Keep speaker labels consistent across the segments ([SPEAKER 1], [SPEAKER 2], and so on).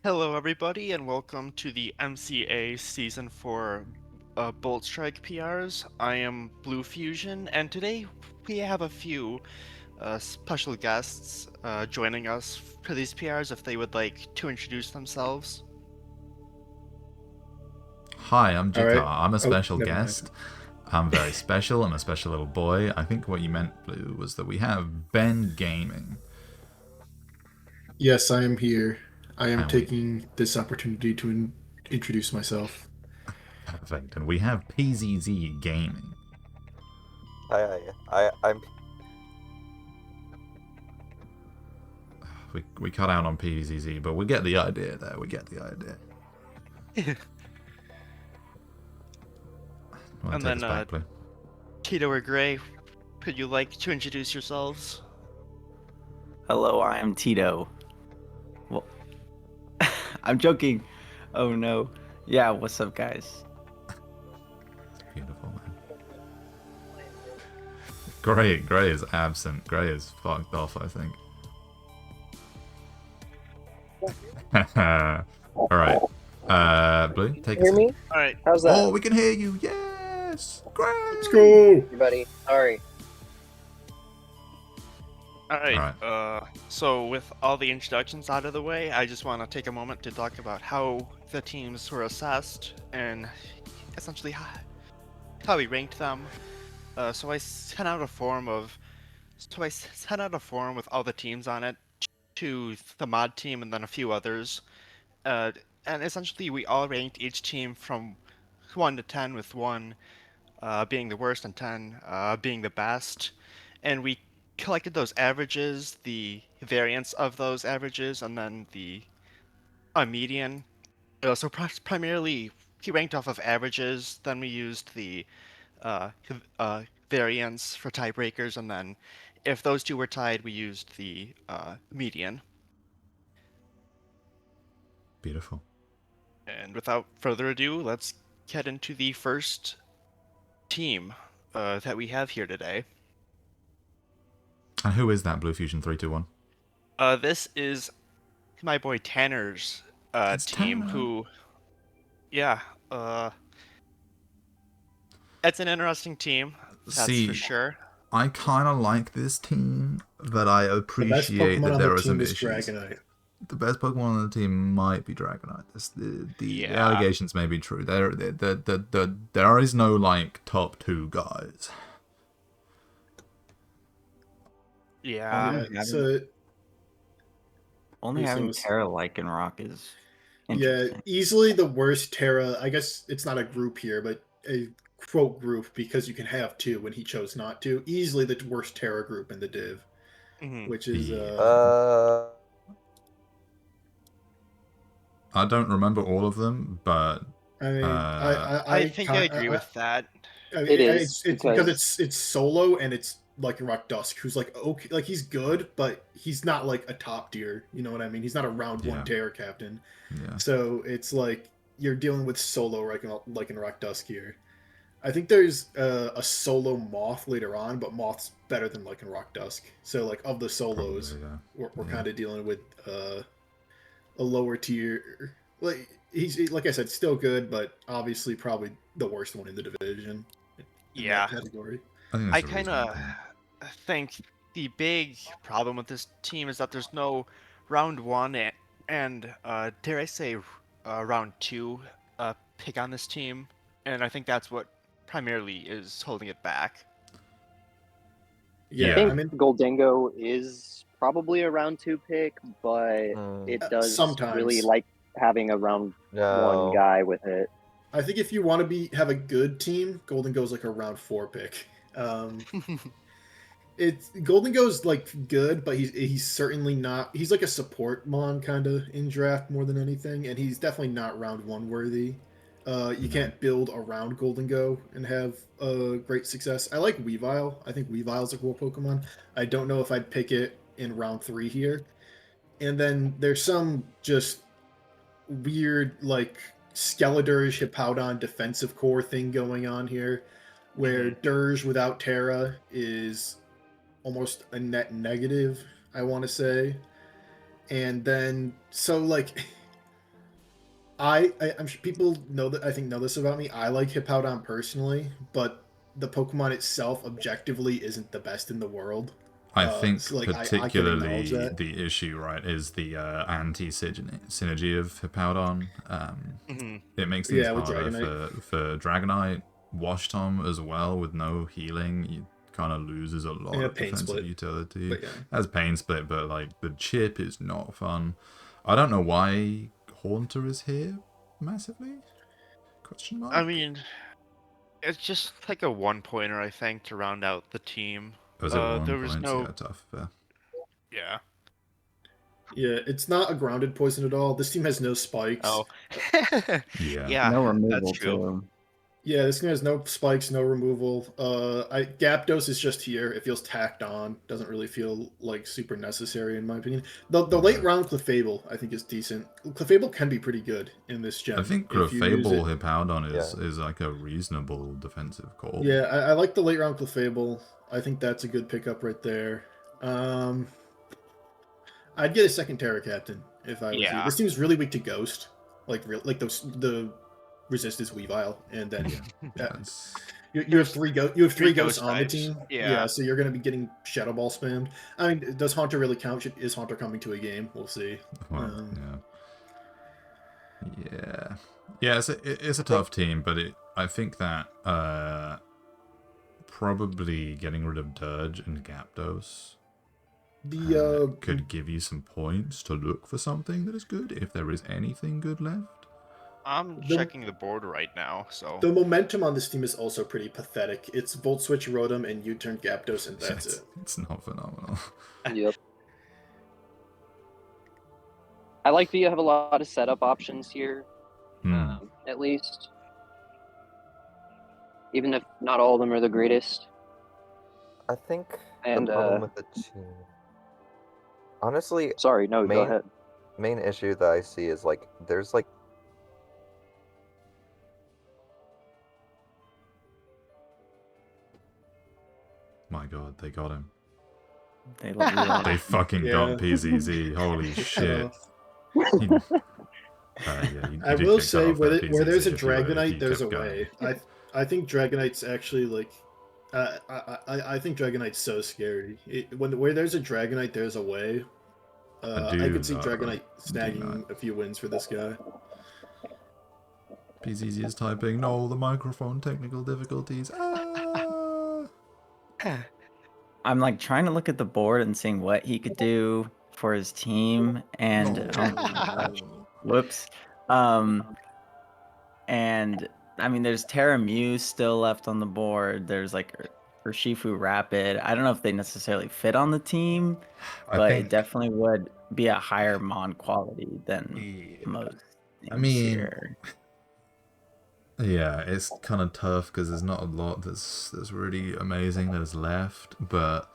[SPEAKER 1] Hello, everybody, and welcome to the MCA Season 4 Bolt Strike PRs. I am Blue Fusion, and today we have a few special guests joining us for these PRs if they would like to introduce themselves.
[SPEAKER 2] Hi, I'm
[SPEAKER 3] All
[SPEAKER 2] Jikar.
[SPEAKER 3] right.
[SPEAKER 2] I'm a
[SPEAKER 3] Oh,
[SPEAKER 2] special
[SPEAKER 3] never mind.
[SPEAKER 2] guest. I'm very special. I'm a special little boy. I think what you meant, Blue, was that we have Ben Gaming.
[SPEAKER 3] Yes, I am here. I am
[SPEAKER 2] And we
[SPEAKER 3] taking this opportunity to introduce myself.
[SPEAKER 2] perfect. And we have PZZ Gaming.
[SPEAKER 4] I'm
[SPEAKER 2] We cut out on PZZ, but we get the idea there. We get the idea. Want
[SPEAKER 1] And
[SPEAKER 2] to take
[SPEAKER 1] then
[SPEAKER 2] us back, Blue?
[SPEAKER 1] Tito or Gray, could you like to introduce yourselves?
[SPEAKER 5] Hello, I am Tito. Well, I'm joking. Oh no. Yeah, what's up, guys?
[SPEAKER 2] Beautiful, man. Gray is absent. Gray is fucked off, I think. Alright. Blue, take us
[SPEAKER 4] hear
[SPEAKER 2] in.
[SPEAKER 4] me?
[SPEAKER 1] All right,
[SPEAKER 4] How's that?
[SPEAKER 2] Oh, we can hear you. Yes. Great.
[SPEAKER 3] Let's go.
[SPEAKER 4] Everybody, sorry.
[SPEAKER 1] all right.
[SPEAKER 2] Alright.
[SPEAKER 1] So with all the introductions out of the way, I just want to take a moment to talk about how the teams were assessed and essentially how we ranked them. So I sent out a form with all the teams on it to the mod team and then a few others. And essentially we all ranked each team from 1 to 10, with 1 being the worst and 10 being the best. And we collected those averages, the variance of those averages, and then the median. So primarily he ranked off of averages, then we used the uh, variance for tiebreakers, and then if those two were tied, we used the median.
[SPEAKER 2] Beautiful.
[SPEAKER 1] And without further ado, let's get into the first team that we have here today.
[SPEAKER 2] And who is that Blue Fusion 321?
[SPEAKER 1] This is my boy Tanner's
[SPEAKER 2] It's
[SPEAKER 1] team,
[SPEAKER 2] Tanner.
[SPEAKER 1] who, yeah, uh, it's an interesting team, that's
[SPEAKER 2] See,
[SPEAKER 1] for sure.
[SPEAKER 2] I kind of like this team, but I
[SPEAKER 3] The best
[SPEAKER 2] appreciate
[SPEAKER 3] Pokemon
[SPEAKER 2] that
[SPEAKER 3] on
[SPEAKER 2] there
[SPEAKER 3] the
[SPEAKER 2] are some
[SPEAKER 3] team is
[SPEAKER 2] issues.
[SPEAKER 3] Dragonite.
[SPEAKER 2] The best Pokemon on the team might be Dragonite. The
[SPEAKER 1] Yeah.
[SPEAKER 2] allegations may be true. There is no like top 2 guys.
[SPEAKER 1] Yeah.
[SPEAKER 3] Yeah. So
[SPEAKER 5] Only
[SPEAKER 3] so
[SPEAKER 5] having
[SPEAKER 3] it's-
[SPEAKER 5] Terra Lycanroc is
[SPEAKER 3] yeah,
[SPEAKER 5] interesting.
[SPEAKER 3] easily the worst Terra. I guess it's not a group here, but a quote group because you can have two when he chose not to. Easily the worst Terra group in the div,
[SPEAKER 1] Mhm.
[SPEAKER 3] which is
[SPEAKER 4] Uh,
[SPEAKER 2] I don't remember all of them, but
[SPEAKER 3] I mean,
[SPEAKER 1] I think I agree with that.
[SPEAKER 3] I mean,
[SPEAKER 4] It is,
[SPEAKER 3] it's because
[SPEAKER 4] because-
[SPEAKER 3] it's solo and it's like Rock Dusk, who's like okay, like he's good, but he's not like a top tier. You know what I mean? He's not a round
[SPEAKER 2] Yeah.
[SPEAKER 3] one Terror captain.
[SPEAKER 2] yeah.
[SPEAKER 3] So it's like you're dealing with solo like in Rock Dusk here. I think there's a solo Moth later on, but Moth's better than like in Rock Dusk. So like of the solos,
[SPEAKER 2] Probably, yeah.
[SPEAKER 3] we're
[SPEAKER 2] Yeah.
[SPEAKER 3] kind of dealing with a lower tier. Like he's like I said, still good, but obviously probably the worst one in the division. In
[SPEAKER 1] Yeah.
[SPEAKER 3] that category.
[SPEAKER 2] I think
[SPEAKER 1] I
[SPEAKER 2] that's a
[SPEAKER 1] kind
[SPEAKER 2] reasonable
[SPEAKER 1] of
[SPEAKER 2] point.
[SPEAKER 1] think the big problem with this team is that there's no round 1 and dare I say round 2 pick on this team, and I think that's what primarily is holding it back.
[SPEAKER 3] Yeah,
[SPEAKER 4] I think
[SPEAKER 3] I mean
[SPEAKER 4] Goldango is probably a round 2 pick, but it does
[SPEAKER 3] sometimes.
[SPEAKER 4] really like having a round 1 guy with it.
[SPEAKER 3] I think if you want to have a good team, Golden goes like a round 4 pick. It's Golden goes like good, but he's certainly not. He's like a support mon kind of in draft more than anything, and he's definitely not round 1 worthy. You can't build around Golden Go and have great success. I like Weavile. I think Weavile's a cool Pokemon. I don't know if I'd pick it in round 3 here. And then there's some just weird like Skeledirge Hippowdon defensive core thing going on here, where Dirge without Terra is almost a net negative, I want to say. And then so like I'm sure people know that. I think know this about me. I like Hippowdon personally, but the Pokemon itself objectively isn't the best in the world.
[SPEAKER 2] I think
[SPEAKER 3] So like I can acknowledge
[SPEAKER 2] particularly
[SPEAKER 3] that.
[SPEAKER 2] the issue, right, is the anti-synergy of Hippowdon.
[SPEAKER 1] Hmm.
[SPEAKER 2] It makes things
[SPEAKER 3] Yeah, with
[SPEAKER 2] harder
[SPEAKER 3] Dragonite.
[SPEAKER 2] for Dragonite. Wash Tom as well, with no healing, he kind of loses a lot
[SPEAKER 3] Yeah,
[SPEAKER 2] of
[SPEAKER 3] Pain
[SPEAKER 2] defensive
[SPEAKER 3] Split.
[SPEAKER 2] utility.
[SPEAKER 3] But yeah.
[SPEAKER 2] As Pain Split, but like the chip is not fun. I don't know why Haunter is here massively. Question mark.
[SPEAKER 1] I mean, it's just like a one-pointer, I think, to round out the team.
[SPEAKER 2] Was it
[SPEAKER 1] There
[SPEAKER 2] one
[SPEAKER 1] was
[SPEAKER 2] point?
[SPEAKER 1] no,
[SPEAKER 2] Yeah, tough.
[SPEAKER 1] yeah.
[SPEAKER 3] Yeah, it's not a grounded poison at all. This team has no spikes.
[SPEAKER 1] Oh,
[SPEAKER 2] Yeah.
[SPEAKER 1] yeah,
[SPEAKER 5] No
[SPEAKER 1] that's
[SPEAKER 5] removal
[SPEAKER 1] true.
[SPEAKER 5] too.
[SPEAKER 3] Yeah, this team has no spikes, no removal. Gyapdos is just here. It feels tacked on. Doesn't really feel like super necessary in my opinion. The late round Clefable I think is decent. Clefable can be pretty good in this gen
[SPEAKER 2] I think
[SPEAKER 3] if you use
[SPEAKER 2] Clefable
[SPEAKER 3] it.
[SPEAKER 2] Hippowdon is like a reasonable defensive call.
[SPEAKER 3] Yeah, I like the late round Clefable. I think that's a good pickup right there. I'd get a second Terra Captain if I was you.
[SPEAKER 1] Yeah.
[SPEAKER 3] This team's really weak to Ghost, like the resistance Weavile, and then
[SPEAKER 1] Yeah.
[SPEAKER 2] That's...
[SPEAKER 3] you have three
[SPEAKER 1] three
[SPEAKER 3] ghosts
[SPEAKER 1] ghost
[SPEAKER 3] on the
[SPEAKER 1] types.
[SPEAKER 3] team.
[SPEAKER 1] Yeah.
[SPEAKER 3] So you're going to be getting Shadow Ball spammed. I mean, does Haunter really count? Is Haunter coming to a game? We'll see.
[SPEAKER 2] Well, yeah. Yeah, it's a tough team, but I think that probably getting rid of Dirge and Gyapdos could give you some points to look for something that is good, if there is anything good left.
[SPEAKER 1] I'm checking the board right now, so...
[SPEAKER 3] The momentum on this team is also pretty pathetic. It's Volt Switch Rotom and U-Turn Gyapdos, and that's it.
[SPEAKER 2] It's not phenomenal.
[SPEAKER 4] Yep. I like that you have a lot of setup options here, at least. Even if not all of them are the greatest.
[SPEAKER 6] I think
[SPEAKER 4] And,
[SPEAKER 6] the problem with the team... Honestly,
[SPEAKER 4] sorry, no, go ahead.
[SPEAKER 6] main issue that I see is, like, there's, like...
[SPEAKER 2] My god, they got him.
[SPEAKER 5] They let you off.
[SPEAKER 2] They fucking got PZZ. Holy shit.
[SPEAKER 3] I will say, where there's a Dragonite, there's a way. I think Dragonite's actually, like... I think Dragonite's so scary. Where there's a Dragonite, there's a way. I could see Dragonite snagging a few wins for this guy.
[SPEAKER 2] PZZ is typing, no, the microphone technical difficulties.
[SPEAKER 5] I'm like trying to look at the board and seeing what he could do for his team, and oh my gosh, whoops. And I mean, there's Terra Mew still left on the board. There's like Urshifu Rapid. I don't know if they necessarily fit on the team, but it definitely would be a higher mon quality than most things
[SPEAKER 2] I mean,
[SPEAKER 5] here.
[SPEAKER 2] Yeah, it's kind of tough because there's not a lot that's really amazing that is left, but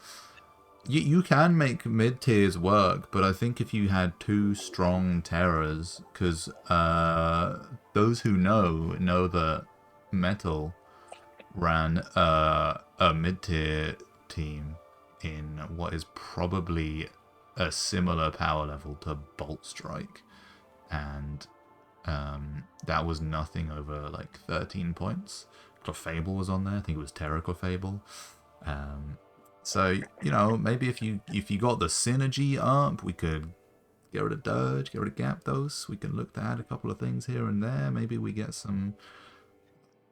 [SPEAKER 2] you can make mid tiers work. But I think if you had two strong Terras, because those who know that Metal ran a mid tier team in what is probably a similar power level to Bolt Strike, and that was nothing over like 13 points. Clefable was on there. I think it was Terra Clefable. So you know, maybe if you got the synergy up, we could get rid of Dirge, get rid of Gyapdos. We can look to add a couple of things here and there. Maybe we get some.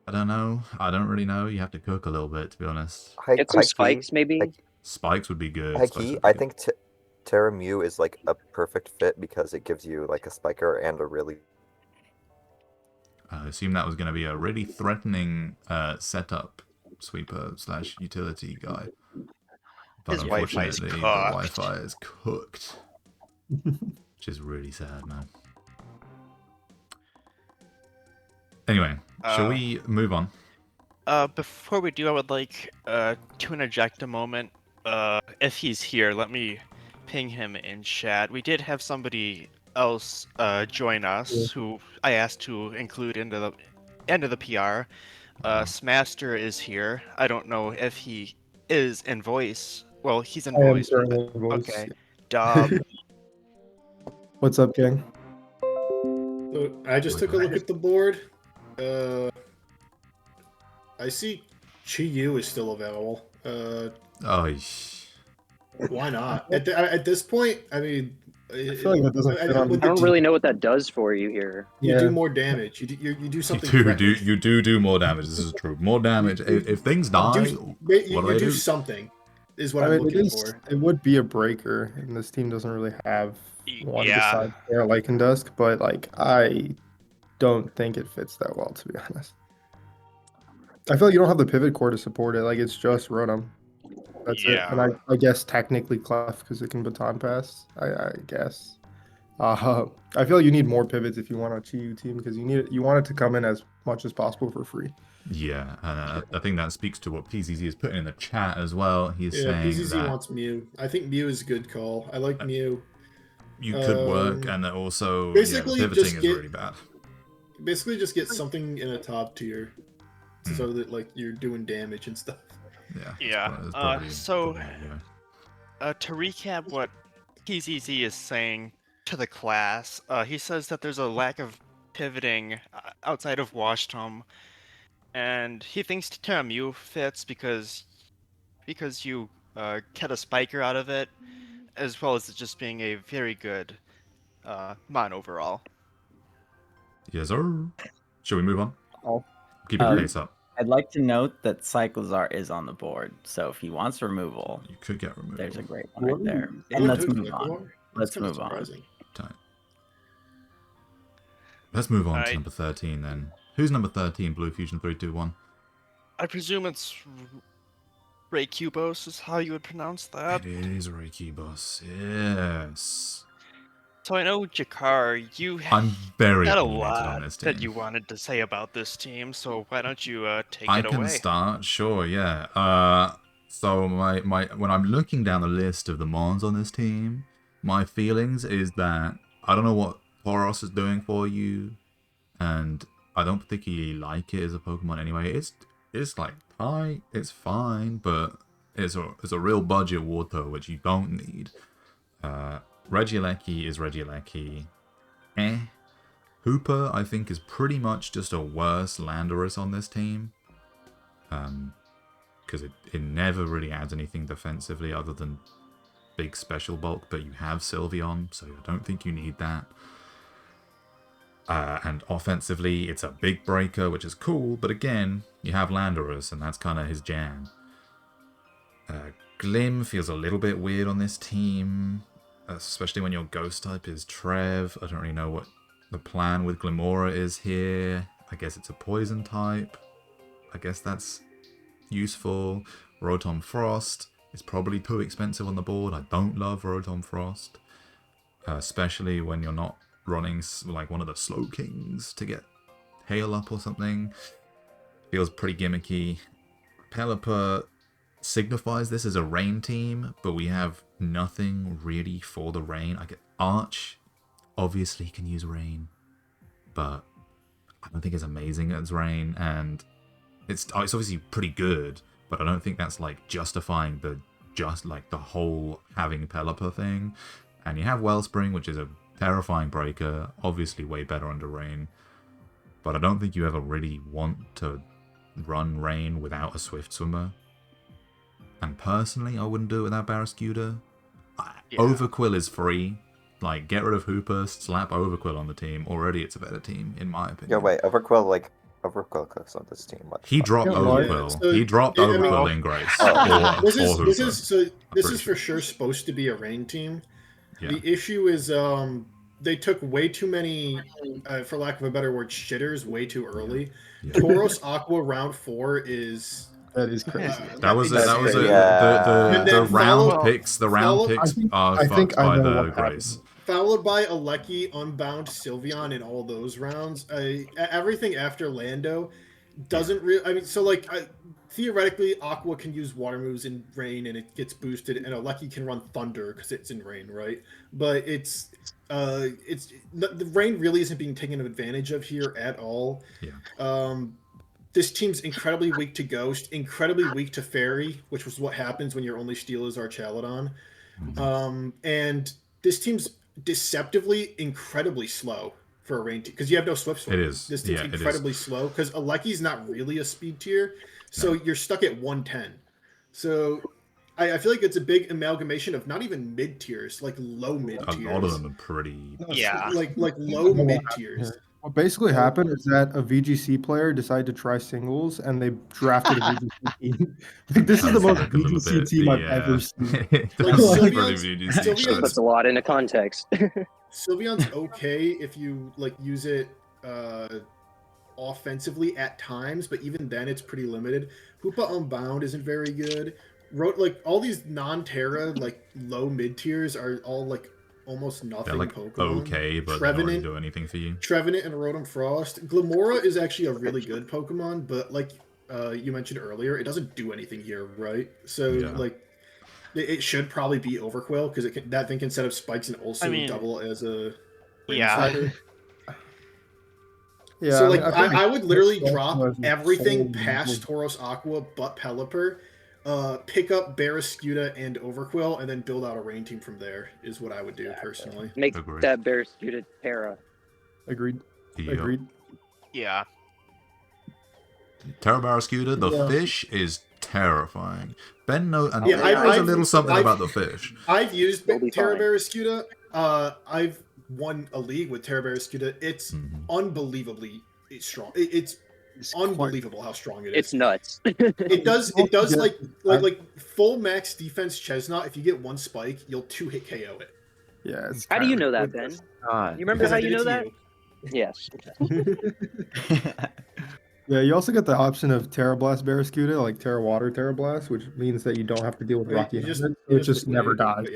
[SPEAKER 2] I don't know. I don't really know. You have to cook a little bit, to be honest.
[SPEAKER 4] Get some spikes, maybe.
[SPEAKER 2] Spikes would be good.
[SPEAKER 6] I think Terra Mew is like a perfect fit because it gives you like a spiker and a really...
[SPEAKER 2] I assume that was going to be a really threatening setup sweeper / utility guy. But
[SPEAKER 1] His Wi-Fi is
[SPEAKER 2] unfortunately, the
[SPEAKER 1] cooked.
[SPEAKER 2] Wi-Fi is cooked. Which is really sad, man. Anyway, shall we move on?
[SPEAKER 1] Before we do, I would like to interject a moment. If he's here, let me ping him in chat. We did have somebody else join us who I asked to include into the end of the PR. Smaster is here. I don't know if he is in voice. Well, he's in voice.
[SPEAKER 7] Currently in voice.
[SPEAKER 1] Okay. Dub.
[SPEAKER 7] What's up, gang?
[SPEAKER 3] So I just took a look at the board. I see Chi-Yu is still available. Why not? At this point, I mean,
[SPEAKER 7] I feel like that doesn't fit on.
[SPEAKER 4] I don't really know what that does for you here.
[SPEAKER 3] You
[SPEAKER 7] Yeah.
[SPEAKER 3] do more damage. You do something.
[SPEAKER 2] You do more damage. This is true. More damage. If things die,
[SPEAKER 3] you do something. Is what I'm looking for.
[SPEAKER 7] It would be a breaker, and this team doesn't really have one besides Air Like and Dusk, but like I don't think it fits that well, to be honest. I feel like you don't have the pivot core to support it. Like it's just Rotom. That's it. And I guess technically Clef because it can baton pass. I guess. I feel like you need more pivots if you want a Chi-Yu team because you want it to come in as much as possible for free.
[SPEAKER 2] Yeah, and I think that speaks to what PZZ is putting in the chat as well. He's saying
[SPEAKER 3] PZZ
[SPEAKER 2] that
[SPEAKER 3] wants Mew. I think Mew is a good call. I like Mew.
[SPEAKER 2] You could work, and that also
[SPEAKER 3] basically
[SPEAKER 2] pivoting is really bad.
[SPEAKER 3] Basically, just get something in a top tier, so that like you're doing damage and stuff.
[SPEAKER 1] Yeah. So, to recap what PZZ is saying to the class, he says that there's a lack of pivoting outside of Washtom, and he thinks Terra Mew fits because you get a spiker out of it, as well as it just being a very good mon overall.
[SPEAKER 2] Yes, sir. Should we move on?
[SPEAKER 5] Oh.
[SPEAKER 2] Keep your pace up.
[SPEAKER 5] I'd like to note that Cyclozar is on the board, so if he wants removal,
[SPEAKER 2] you could get removal.
[SPEAKER 5] There's a great one right there. And let's move on. Let's move on.
[SPEAKER 2] Let's move on to number 13 then. Who's number 13? Blue Fusion 321.
[SPEAKER 1] I presume it's Raikubos is how you would pronounce that.
[SPEAKER 2] It is Raikubos, yes.
[SPEAKER 1] So I know, Jakar,
[SPEAKER 2] I'm very
[SPEAKER 1] had a
[SPEAKER 2] opinionated
[SPEAKER 1] lot
[SPEAKER 2] on this team.
[SPEAKER 1] that you wanted to say about this team, so why don't you take it away?
[SPEAKER 2] I can start, sure, yeah. So when I'm looking down the list of the Mons on this team, my feelings is that I don't know what Tauros is doing for you, and I don't particularly like it as a Pokemon anyway. It's like tight, it's fine, but it's a real budget water which you don't need. Regieleki is Regieleki. Hooper, I think, is pretty much just a worse Landorus on this team. Because it never really adds anything defensively other than big special bulk, but you have Sylveon, so I don't think you need that. And offensively, it's a big breaker, which is cool, but again, you have Landorus, and that's kind of his jam. Glim feels a little bit weird on this team, especially when your ghost type is Trev. I don't really know what the plan with Glimora is here. I guess it's a poison type. I guess that's useful. Rotom Frost is probably too expensive on the board. I don't love Rotom Frost, especially when you're not running like one of the Slow Kings to get Hail up or something. Feels pretty gimmicky. Pelipper signifies this as a rain team, but we have nothing really for the rain. I get Arch, obviously can use rain, but I don't think it's amazing as rain, and it's obviously pretty good, but I don't think that's like justifying the whole having Pelipper thing. And you have Wellspring, which is a terrifying breaker, obviously way better under rain, but I don't think you ever really want to run rain without a Swift Swimmer. And personally, I wouldn't do it without Barraskewda. Overquill is free. Like, get rid of Hooper, slap Overquill on the team. Already it's a better team, in my opinion.
[SPEAKER 6] Yeah, wait, Overquill cooks on this team.
[SPEAKER 2] He dropped Overquill. So, he dropped Overquill in Grace.
[SPEAKER 3] This is for sure supposed to be a rain team. Yeah. The issue is they took way too many, for lack of a better word, shitters way too early. Yeah. Tauros Aqua round 4 is...
[SPEAKER 7] That is crazy.
[SPEAKER 2] The round picks. The round picks are fucked by the Grace.
[SPEAKER 3] Followed by Aleki, Unbound, Sylveon in all those rounds. Everything after Lando doesn't really. I mean, so like theoretically, Aqua can use water moves in rain and it gets boosted, and Aleki can run Thunder because it's in rain, right? But it's the rain really isn't being taken advantage of here at all.
[SPEAKER 2] Yeah.
[SPEAKER 3] This team's incredibly weak to Ghost, incredibly weak to Fairy, which was what happens when your only steal is Archaladon. And this team's deceptively incredibly slow. for a rain team because you have no Swift Sword.
[SPEAKER 2] It is.
[SPEAKER 3] This team's
[SPEAKER 2] Yeah, it is.
[SPEAKER 3] incredibly slow because Aleki's not really a speed tier, so you're stuck at 110. So I feel like it's a big amalgamation of not even mid tiers, like low mid tiers.
[SPEAKER 2] A lot of them are pretty.
[SPEAKER 1] Yeah.
[SPEAKER 3] Like low mid tiers.
[SPEAKER 7] What basically happened is that a VGC player decided to try singles, and they drafted a VGC team. Like, this is the most
[SPEAKER 2] Like a little
[SPEAKER 7] VGC
[SPEAKER 2] bit,
[SPEAKER 7] team I've ever seen.
[SPEAKER 3] Like
[SPEAKER 4] Actually puts a lot into context.
[SPEAKER 3] Sylveon's okay if you like use it offensively at times, but even then it's pretty limited. Hoopa Unbound isn't very good. Like all these non-Terra like low mid tiers are all like almost nothing.
[SPEAKER 2] They're like
[SPEAKER 3] Pokemon.
[SPEAKER 2] okay, but they don't really do anything for you.
[SPEAKER 3] Trevenant and Rotom Frost. Glamora is actually a really good Pokemon, but like you mentioned earlier, it doesn't do anything here, right? So like it should probably be Overquill because that thing can set up spikes and also double as a fighter.
[SPEAKER 7] Yeah,
[SPEAKER 3] so like I would literally drop everything past Tauros Aqua but Pelipper, pick up Barraskewda and Overquill, and then build out a rain team from there is what I would do personally.
[SPEAKER 4] Make that Barraskewda Terra.
[SPEAKER 7] Agreed.
[SPEAKER 2] Yep.
[SPEAKER 7] Agreed.
[SPEAKER 1] Yeah.
[SPEAKER 2] Terra Barraskewda, the fish is terrifying. Ben knows a little something about the fish.
[SPEAKER 3] I've used Terra Barraskewda. I've won a league with Terra Barraskewda. It's unbelievably strong. It's unbelievable how strong it is.
[SPEAKER 4] It's nuts.
[SPEAKER 3] It does like full max defense Chestnut. If you get one spike, you'll 2-hit KO it.
[SPEAKER 7] Yeah.
[SPEAKER 4] How do you know that, Ben? You remember how you know that? Yes.
[SPEAKER 7] Yeah, you also get the option of Terra Blast Barraskewda, like Terra Water Terra Blast, which means that you don't have to deal with Rocky. It just never dies.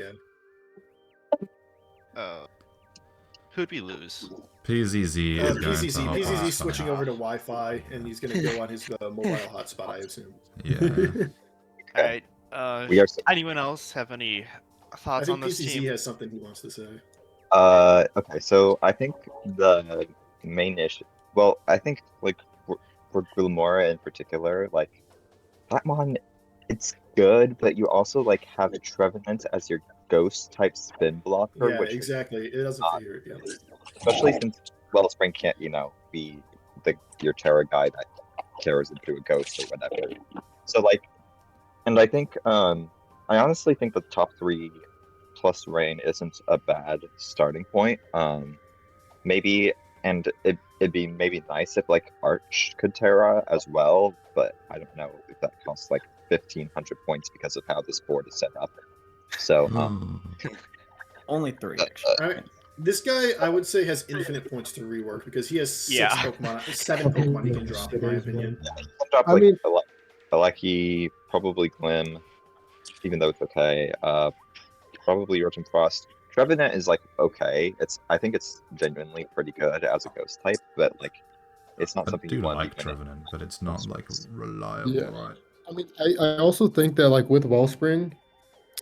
[SPEAKER 1] Who'd we lose?
[SPEAKER 2] PZZ is going to hop
[SPEAKER 3] PZZ
[SPEAKER 2] on
[SPEAKER 3] switching over to Wi-Fi, and he's going to go on his mobile hotspot, I assume.
[SPEAKER 2] Yeah.
[SPEAKER 1] All right. Anyone else have any thoughts on this
[SPEAKER 3] PZZ
[SPEAKER 1] team?
[SPEAKER 3] has something he wants to say.
[SPEAKER 6] Okay, so I think the main issue. Well, I think like for Glamora in particular, like Batmon, it's good, but you also like have Trevenant as your ghost type spin blocker.
[SPEAKER 3] Yeah,
[SPEAKER 6] which
[SPEAKER 3] exactly. It doesn't figure it. Yeah.
[SPEAKER 6] Especially since Wellspring can't, be your Terra guy that tears into a ghost or whatever. So like, and I think I honestly think the top 3 plus Rain isn't a bad starting point. Maybe, and it'd be maybe nice if like Arch could Terra as well, but I don't know if that costs like 1,500 points because of how this board is set up. So
[SPEAKER 5] only 3.
[SPEAKER 3] This guy, I would say, has infinite points to rework because he has 7 Pokemon he can drop, in my opinion.
[SPEAKER 6] Yeah, he can drop like Aleki, probably Glim, even though it's okay. Probably Rotom Frost. Trevenant is like okay. I think it's genuinely pretty good as a ghost type, but like it's not something you want.
[SPEAKER 2] I do like Trevenant, but it's not like reliable, right?
[SPEAKER 7] I mean, I also think that like with Wellspring,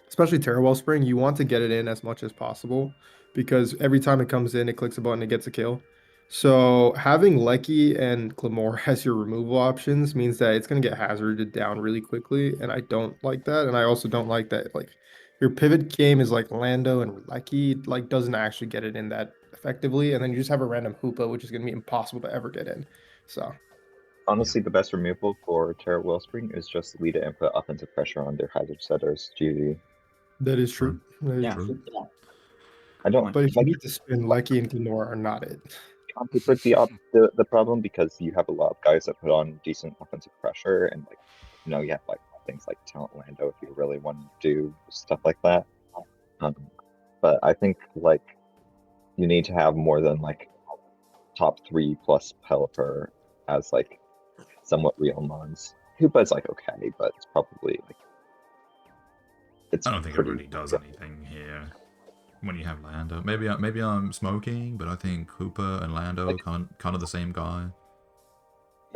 [SPEAKER 7] especially Terra Wellspring, you want to get it in as much as possible because every time it comes in, it clicks a button, it gets a kill. So having Lecky and Clamor as your removal options means that it's going to get hazarded down really quickly, and I don't like that. And I also don't like that like your pivot game is like Lando and Lecky like doesn't actually get it in that effectively, and then you just have a random Hoopa, which is going to be impossible to ever get in. So
[SPEAKER 6] honestly, the best removal for Terra Wellspring is just lead to input offensive pressure on their hazard setters. GG.
[SPEAKER 7] That is true. That is true.
[SPEAKER 6] I don't.
[SPEAKER 7] But if you need to spin, Lecky and Glenora are not it.
[SPEAKER 6] It's like the problem because you have a lot of guys that put on decent offensive pressure, and like you have like things like Talent Lando if you really want to do stuff like that. But I think like you need to have more than like top 3 plus Pelipper as like somewhat real mons. Hoopa is like okay, but it's probably like
[SPEAKER 2] I don't think it really does anything here when you have Lando. Maybe I'm smoking, but I think Hoopa and Lando are kind of the same guy.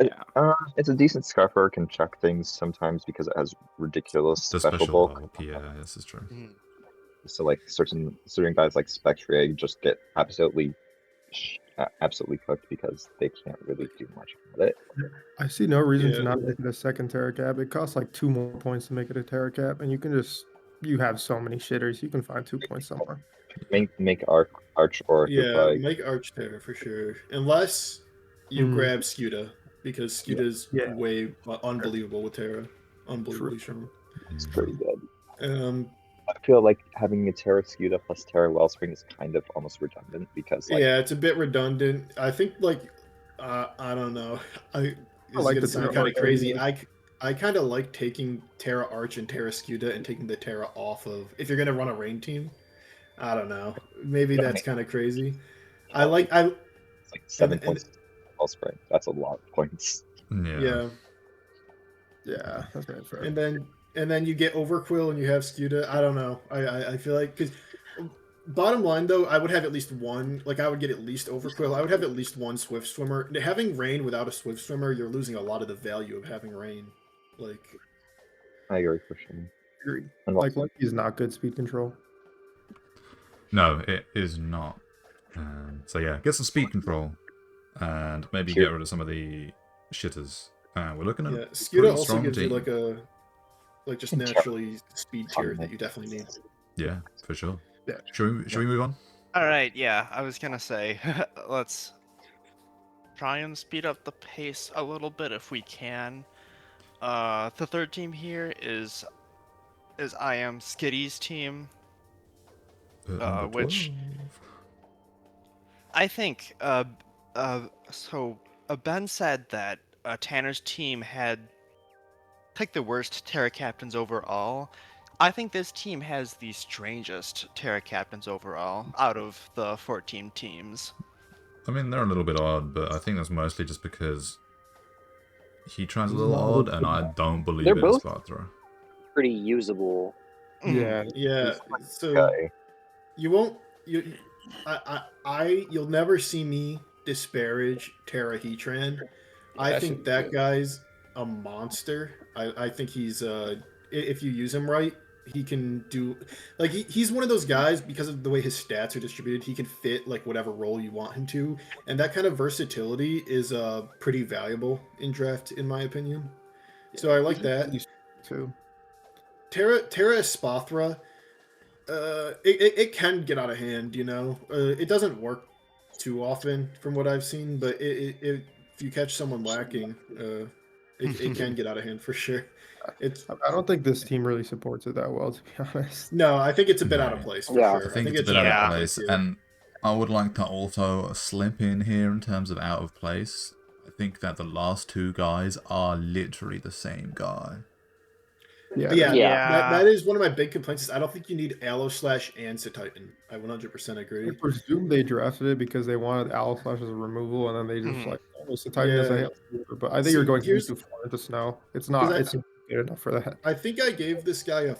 [SPEAKER 6] Yeah. It's a decent Scarfer, can chuck things sometimes because it has ridiculous special bulk.
[SPEAKER 2] Yeah, this is true.
[SPEAKER 6] So like certain guys like Spectria just get absolutely cooked because they can't really do much with it.
[SPEAKER 7] I see no reason to not make it a second Terra Cap. It costs like 2 more points to make it a Terra Cap, and you have so many shitters. You can find 2 points somewhere.
[SPEAKER 6] Make Arch or
[SPEAKER 3] Yeah, make Arch Terra for sure. Unless you grab Skuta, because Skuta's way unbelievable with Terra. Unbelievably strong.
[SPEAKER 6] It's pretty good.
[SPEAKER 3] I
[SPEAKER 6] feel like having a Terra Skuta plus Terra Wellspring is kind of almost redundant because like,
[SPEAKER 3] yeah, it's a bit redundant. I think like I don't know. This is gonna sound kind of crazy. I kind of like taking Terra Arch and Terra Skuta and taking the Terra off of if you're gonna run a rain team. I don't know. Maybe that's kind of crazy. It's
[SPEAKER 6] like 7 points Wellspring. That's a lot of points.
[SPEAKER 3] Yeah,
[SPEAKER 7] that's right. Fair.
[SPEAKER 3] And then you get Overquill and you have Skuta. I don't know. I feel like because bottom line though, I would have at least one. Like I would get at least Overquill. I would have at least one Swift Swimmer. Having Rain without a Swift Swimmer, you're losing a lot of the value of having Rain. Like
[SPEAKER 6] I agree for sure.
[SPEAKER 7] Agreed. Like Lucky is not good speed control.
[SPEAKER 2] No, it is not. So yeah, get some speed control, and maybe get rid of some of the shitters. We're looking at a
[SPEAKER 3] Skuta also gives you like just naturally speed tier that you definitely need.
[SPEAKER 2] Yeah, for sure. Yeah. Should we move on?
[SPEAKER 1] All right. Yeah, I was gonna say let's try and speed up the pace a little bit if we can. The third team here is I am Skitty's team, which I think. So Ben said that Tanner's team had picked the worst Terra captains overall. I think this team has the strangest Terra captains overall out of the 14 teams.
[SPEAKER 2] I mean, they're a little bit odd, but I think that's mostly just because Heatran's a little odd, and I don't believe in Sparthra.
[SPEAKER 4] Pretty usable.
[SPEAKER 3] Yeah. So you won't. You'll never see me disparage Terra Heatran. I think that guy's a monster. I think he's if you use him right, he can do like he's one of those guys because of the way his stats are distributed. He can fit like whatever role you want him to, and that kind of versatility is pretty valuable in draft, in my opinion. So I like that
[SPEAKER 7] too.
[SPEAKER 3] Terra Espathra, it can get out of hand. You know, it doesn't work too often from what I've seen, but if you catch someone lacking, it can get out of hand for sure.
[SPEAKER 7] I don't think this team really supports it that well, to be honest.
[SPEAKER 3] No, I think it's a bit out of place for sure.
[SPEAKER 2] I think it's a bit out of place, and I would like to also slip in here in terms of out of place. I think that the last two guys are literally the same guy.
[SPEAKER 3] Yeah. That is one of my big complaints. Is I don't think you need Alloslash and Satitan. I 100% agree.
[SPEAKER 7] I presume they drafted it because they wanted Alloslash as a removal, and then they just Satitan as a hail remover. But I think you're going too far into snow. It's not. It's good enough for that.
[SPEAKER 3] I think I gave this guy a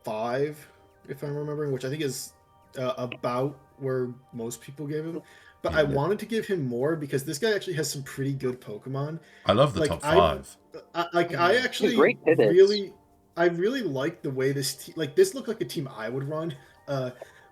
[SPEAKER 3] 5, if I'm remembering, which I think is about where most people gave him. But I wanted to give him more because this guy actually has some pretty good Pokemon.
[SPEAKER 2] I love the top 5.
[SPEAKER 3] I actually I really like the way this team, like this looked like a team I would run.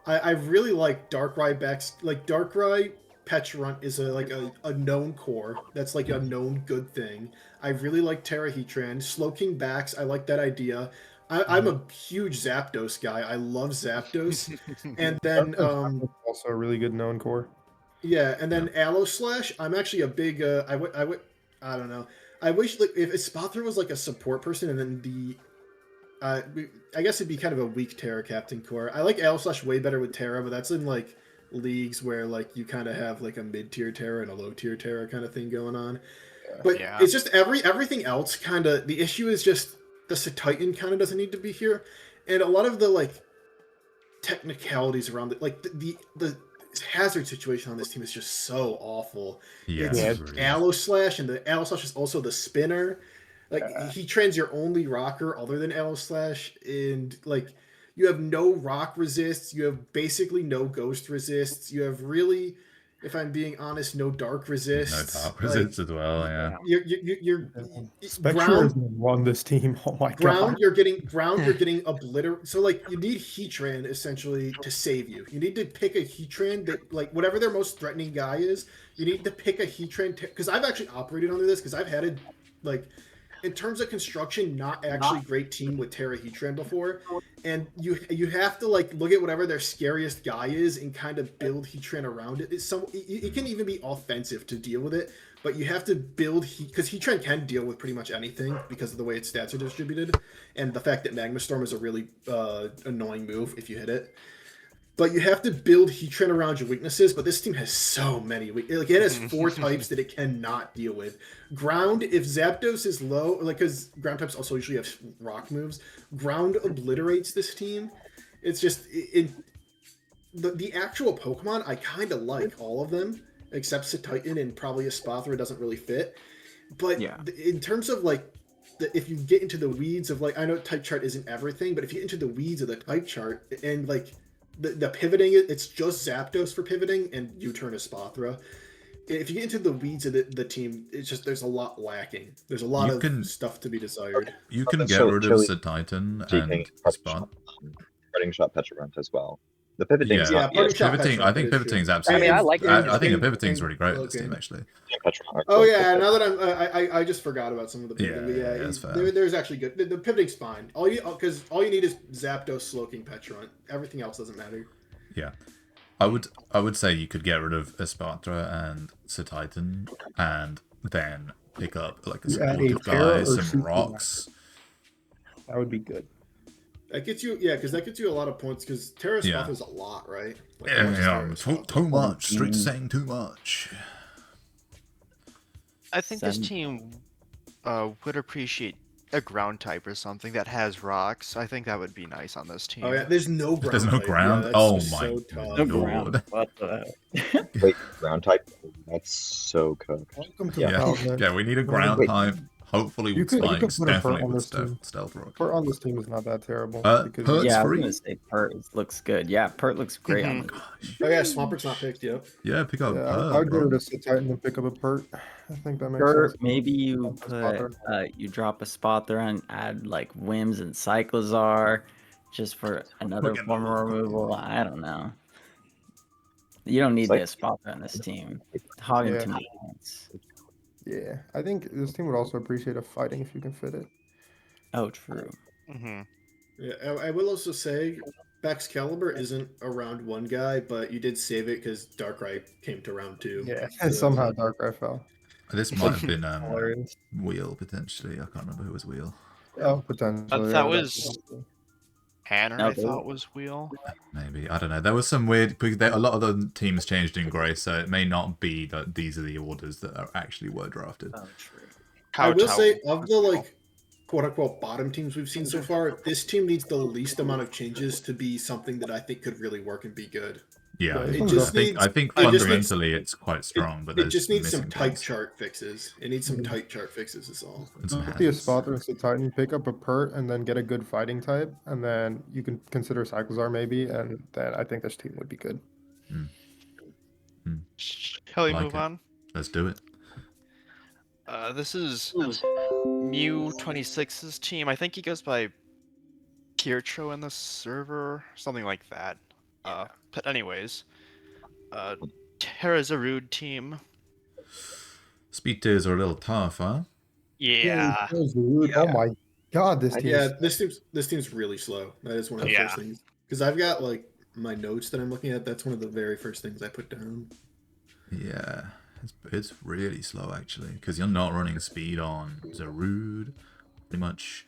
[SPEAKER 3] I really like Darkrai backs, like Darkrai Pecharunt is a known core. That's like a known good thing. I really like Terra Heatran. Slowking backs, I like that idea. I'm a huge Zapdos guy. I love Zapdos. And then
[SPEAKER 7] also a really good known core.
[SPEAKER 3] Yeah, and then Alloslash, I'm actually a big I don't know. I wish like if Spathra was like a support person and then the I guess it'd be kind of a weak Terra captain core. I like Alloslash way better with Terra, but that's in like leagues where like you kind of have like a mid-tier Terra and a low-tier Terra kind of thing going on. But it's just everything else kind of, the issue is just the Satitan kind of doesn't need to be here, and a lot of the like technicalities around it, like the hazard situation on this team is just so awful. It's Alloslash, and the Alloslash is also the spinner. Like Heatran's your only rocker other than Alloslash, and like you have no rock resists, you have basically no ghost resists, you have really, if I'm being honest, no dark resists.
[SPEAKER 2] No dark resists as well, yeah.
[SPEAKER 3] You're
[SPEAKER 7] Spectre has won this team. Oh my god.
[SPEAKER 3] You're getting obliterated. So like you need Heatran essentially to save you. You need to pick a Heatran that like whatever their most threatening guy is, you need to pick a Heatran because I've actually operated under this because I've had it like in terms of construction, not actually great team with Terra Heatran before, and you have to like look at whatever their scariest guy is and kind of build Heatran around it. It can even be offensive to deal with it, but you have to build because Heatran can deal with pretty much anything because of the way its stats are distributed, and the fact that Magma Storm is a really annoying move if you hit it. But you have to build Heatran around your weaknesses, but this team has so many like it has 4 types that it cannot deal with. Ground, if Zapdos is low, like because ground types also usually have rock moves, ground obliterates this team. It's just the actual Pokemon, I kind of like all of them, except Cetitan and probably a Spathra doesn't really fit. But in terms of like if you get into the weeds of like, I know type chart isn't everything, but if you get into the weeds of the type chart and like the pivoting, it's just Zapdos for pivoting and U-turn is Spathra. If you get into the weeds of the team, it's just there's a lot lacking. There's a lot of stuff to be desired.
[SPEAKER 2] You can get rid of Cetitan and Spot.
[SPEAKER 6] Parting Shot Petrogrant as well. The pivoting,
[SPEAKER 2] pivoting. I think pivoting is absolutely.
[SPEAKER 4] I mean, I like.
[SPEAKER 2] I think the pivoting is really great in this team actually.
[SPEAKER 3] Oh yeah, now that I just forgot about some of the pivoting. Yeah, that's fair. There's actually good. The pivoting's fine. All you need is Zapdos, Slowking, Petront. Everything else doesn't matter.
[SPEAKER 2] Yeah, I would say you could get rid of Espartra and Cetitan, and then pick up like a supportive guy, some rocks.
[SPEAKER 7] That would be good.
[SPEAKER 3] That gets you, because that gets you a lot of points. Because Terra Spot is a lot, right?
[SPEAKER 2] Like, too much. Street saying too much.
[SPEAKER 1] I think this team would appreciate a ground type or something that has rocks. I think that would be nice on this team.
[SPEAKER 3] Oh yeah, there's no ground.
[SPEAKER 2] There's no
[SPEAKER 3] type.
[SPEAKER 2] ground.
[SPEAKER 3] Yeah,
[SPEAKER 2] oh
[SPEAKER 3] so
[SPEAKER 2] my lord!
[SPEAKER 5] What the?
[SPEAKER 6] Wait, ground type? That's so cooked.
[SPEAKER 2] Yeah, we need a ground type. Hopefully with spikes, definitely with stealth rock.
[SPEAKER 7] Pert on this team is not that terrible.
[SPEAKER 2] Pert's free.
[SPEAKER 5] I was gonna say Pert looks good. Yeah, Pert looks great on the.
[SPEAKER 3] Oh yeah, Swampert's not picked yet.
[SPEAKER 2] Yeah, pick up Pert.
[SPEAKER 7] I'd go to Cetitan and pick up a Pert. I think that makes sense.
[SPEAKER 5] Maybe you put you drop a spot there and add like Whims and Cyclizar, just for another form of removal. I don't know. You don't need the spot on this team. Hogging too many points.
[SPEAKER 7] Yeah, I think this team would also appreciate a fighting if you can fit it.
[SPEAKER 5] Oh, true.
[SPEAKER 3] Yeah, I will also say, Baxcalibur isn't a round 1 guy, but you did save it because Darkrai came to round 2.
[SPEAKER 7] Yeah, and somehow Darkrai fell.
[SPEAKER 2] This might have been Wheel potentially. I can't remember who was Wheel.
[SPEAKER 7] Oh, potentially.
[SPEAKER 1] That was Hanner. I thought was Wheel.
[SPEAKER 2] Maybe, I don't know. There was some weird because a lot of the teams changed in Grey, so it may not be that these are the orders that actually were drafted.
[SPEAKER 5] Oh, true.
[SPEAKER 3] I will say of the like quote unquote bottom teams we've seen so far, this team needs the least amount of changes to be something that I think could really work and be good.
[SPEAKER 2] Yeah, I think fundamentally it's quite strong, but
[SPEAKER 3] it just needs some type chart fixes. It needs some type chart fixes is all.
[SPEAKER 7] Be a spot or a Titan, pick up a Pert, and then get a good fighting type, and then you can consider Cyclizar maybe, and then I think this team would be good.
[SPEAKER 1] Shall we move on?
[SPEAKER 2] Let's do it.
[SPEAKER 1] This is Mew26's team. I think he goes by Kircho in the server, something like that. But anyways, Terra's a rude team.
[SPEAKER 2] Speed tiers are a little tough, huh?
[SPEAKER 1] Yeah.
[SPEAKER 7] Oh my god, this team.
[SPEAKER 3] Yeah, this team's really slow. That is one of the first things. Because I've got like my notes that I'm looking at. That's one of the very first things I put down.
[SPEAKER 2] Yeah, it's really slow actually. Because you're not running speed on Zarude pretty much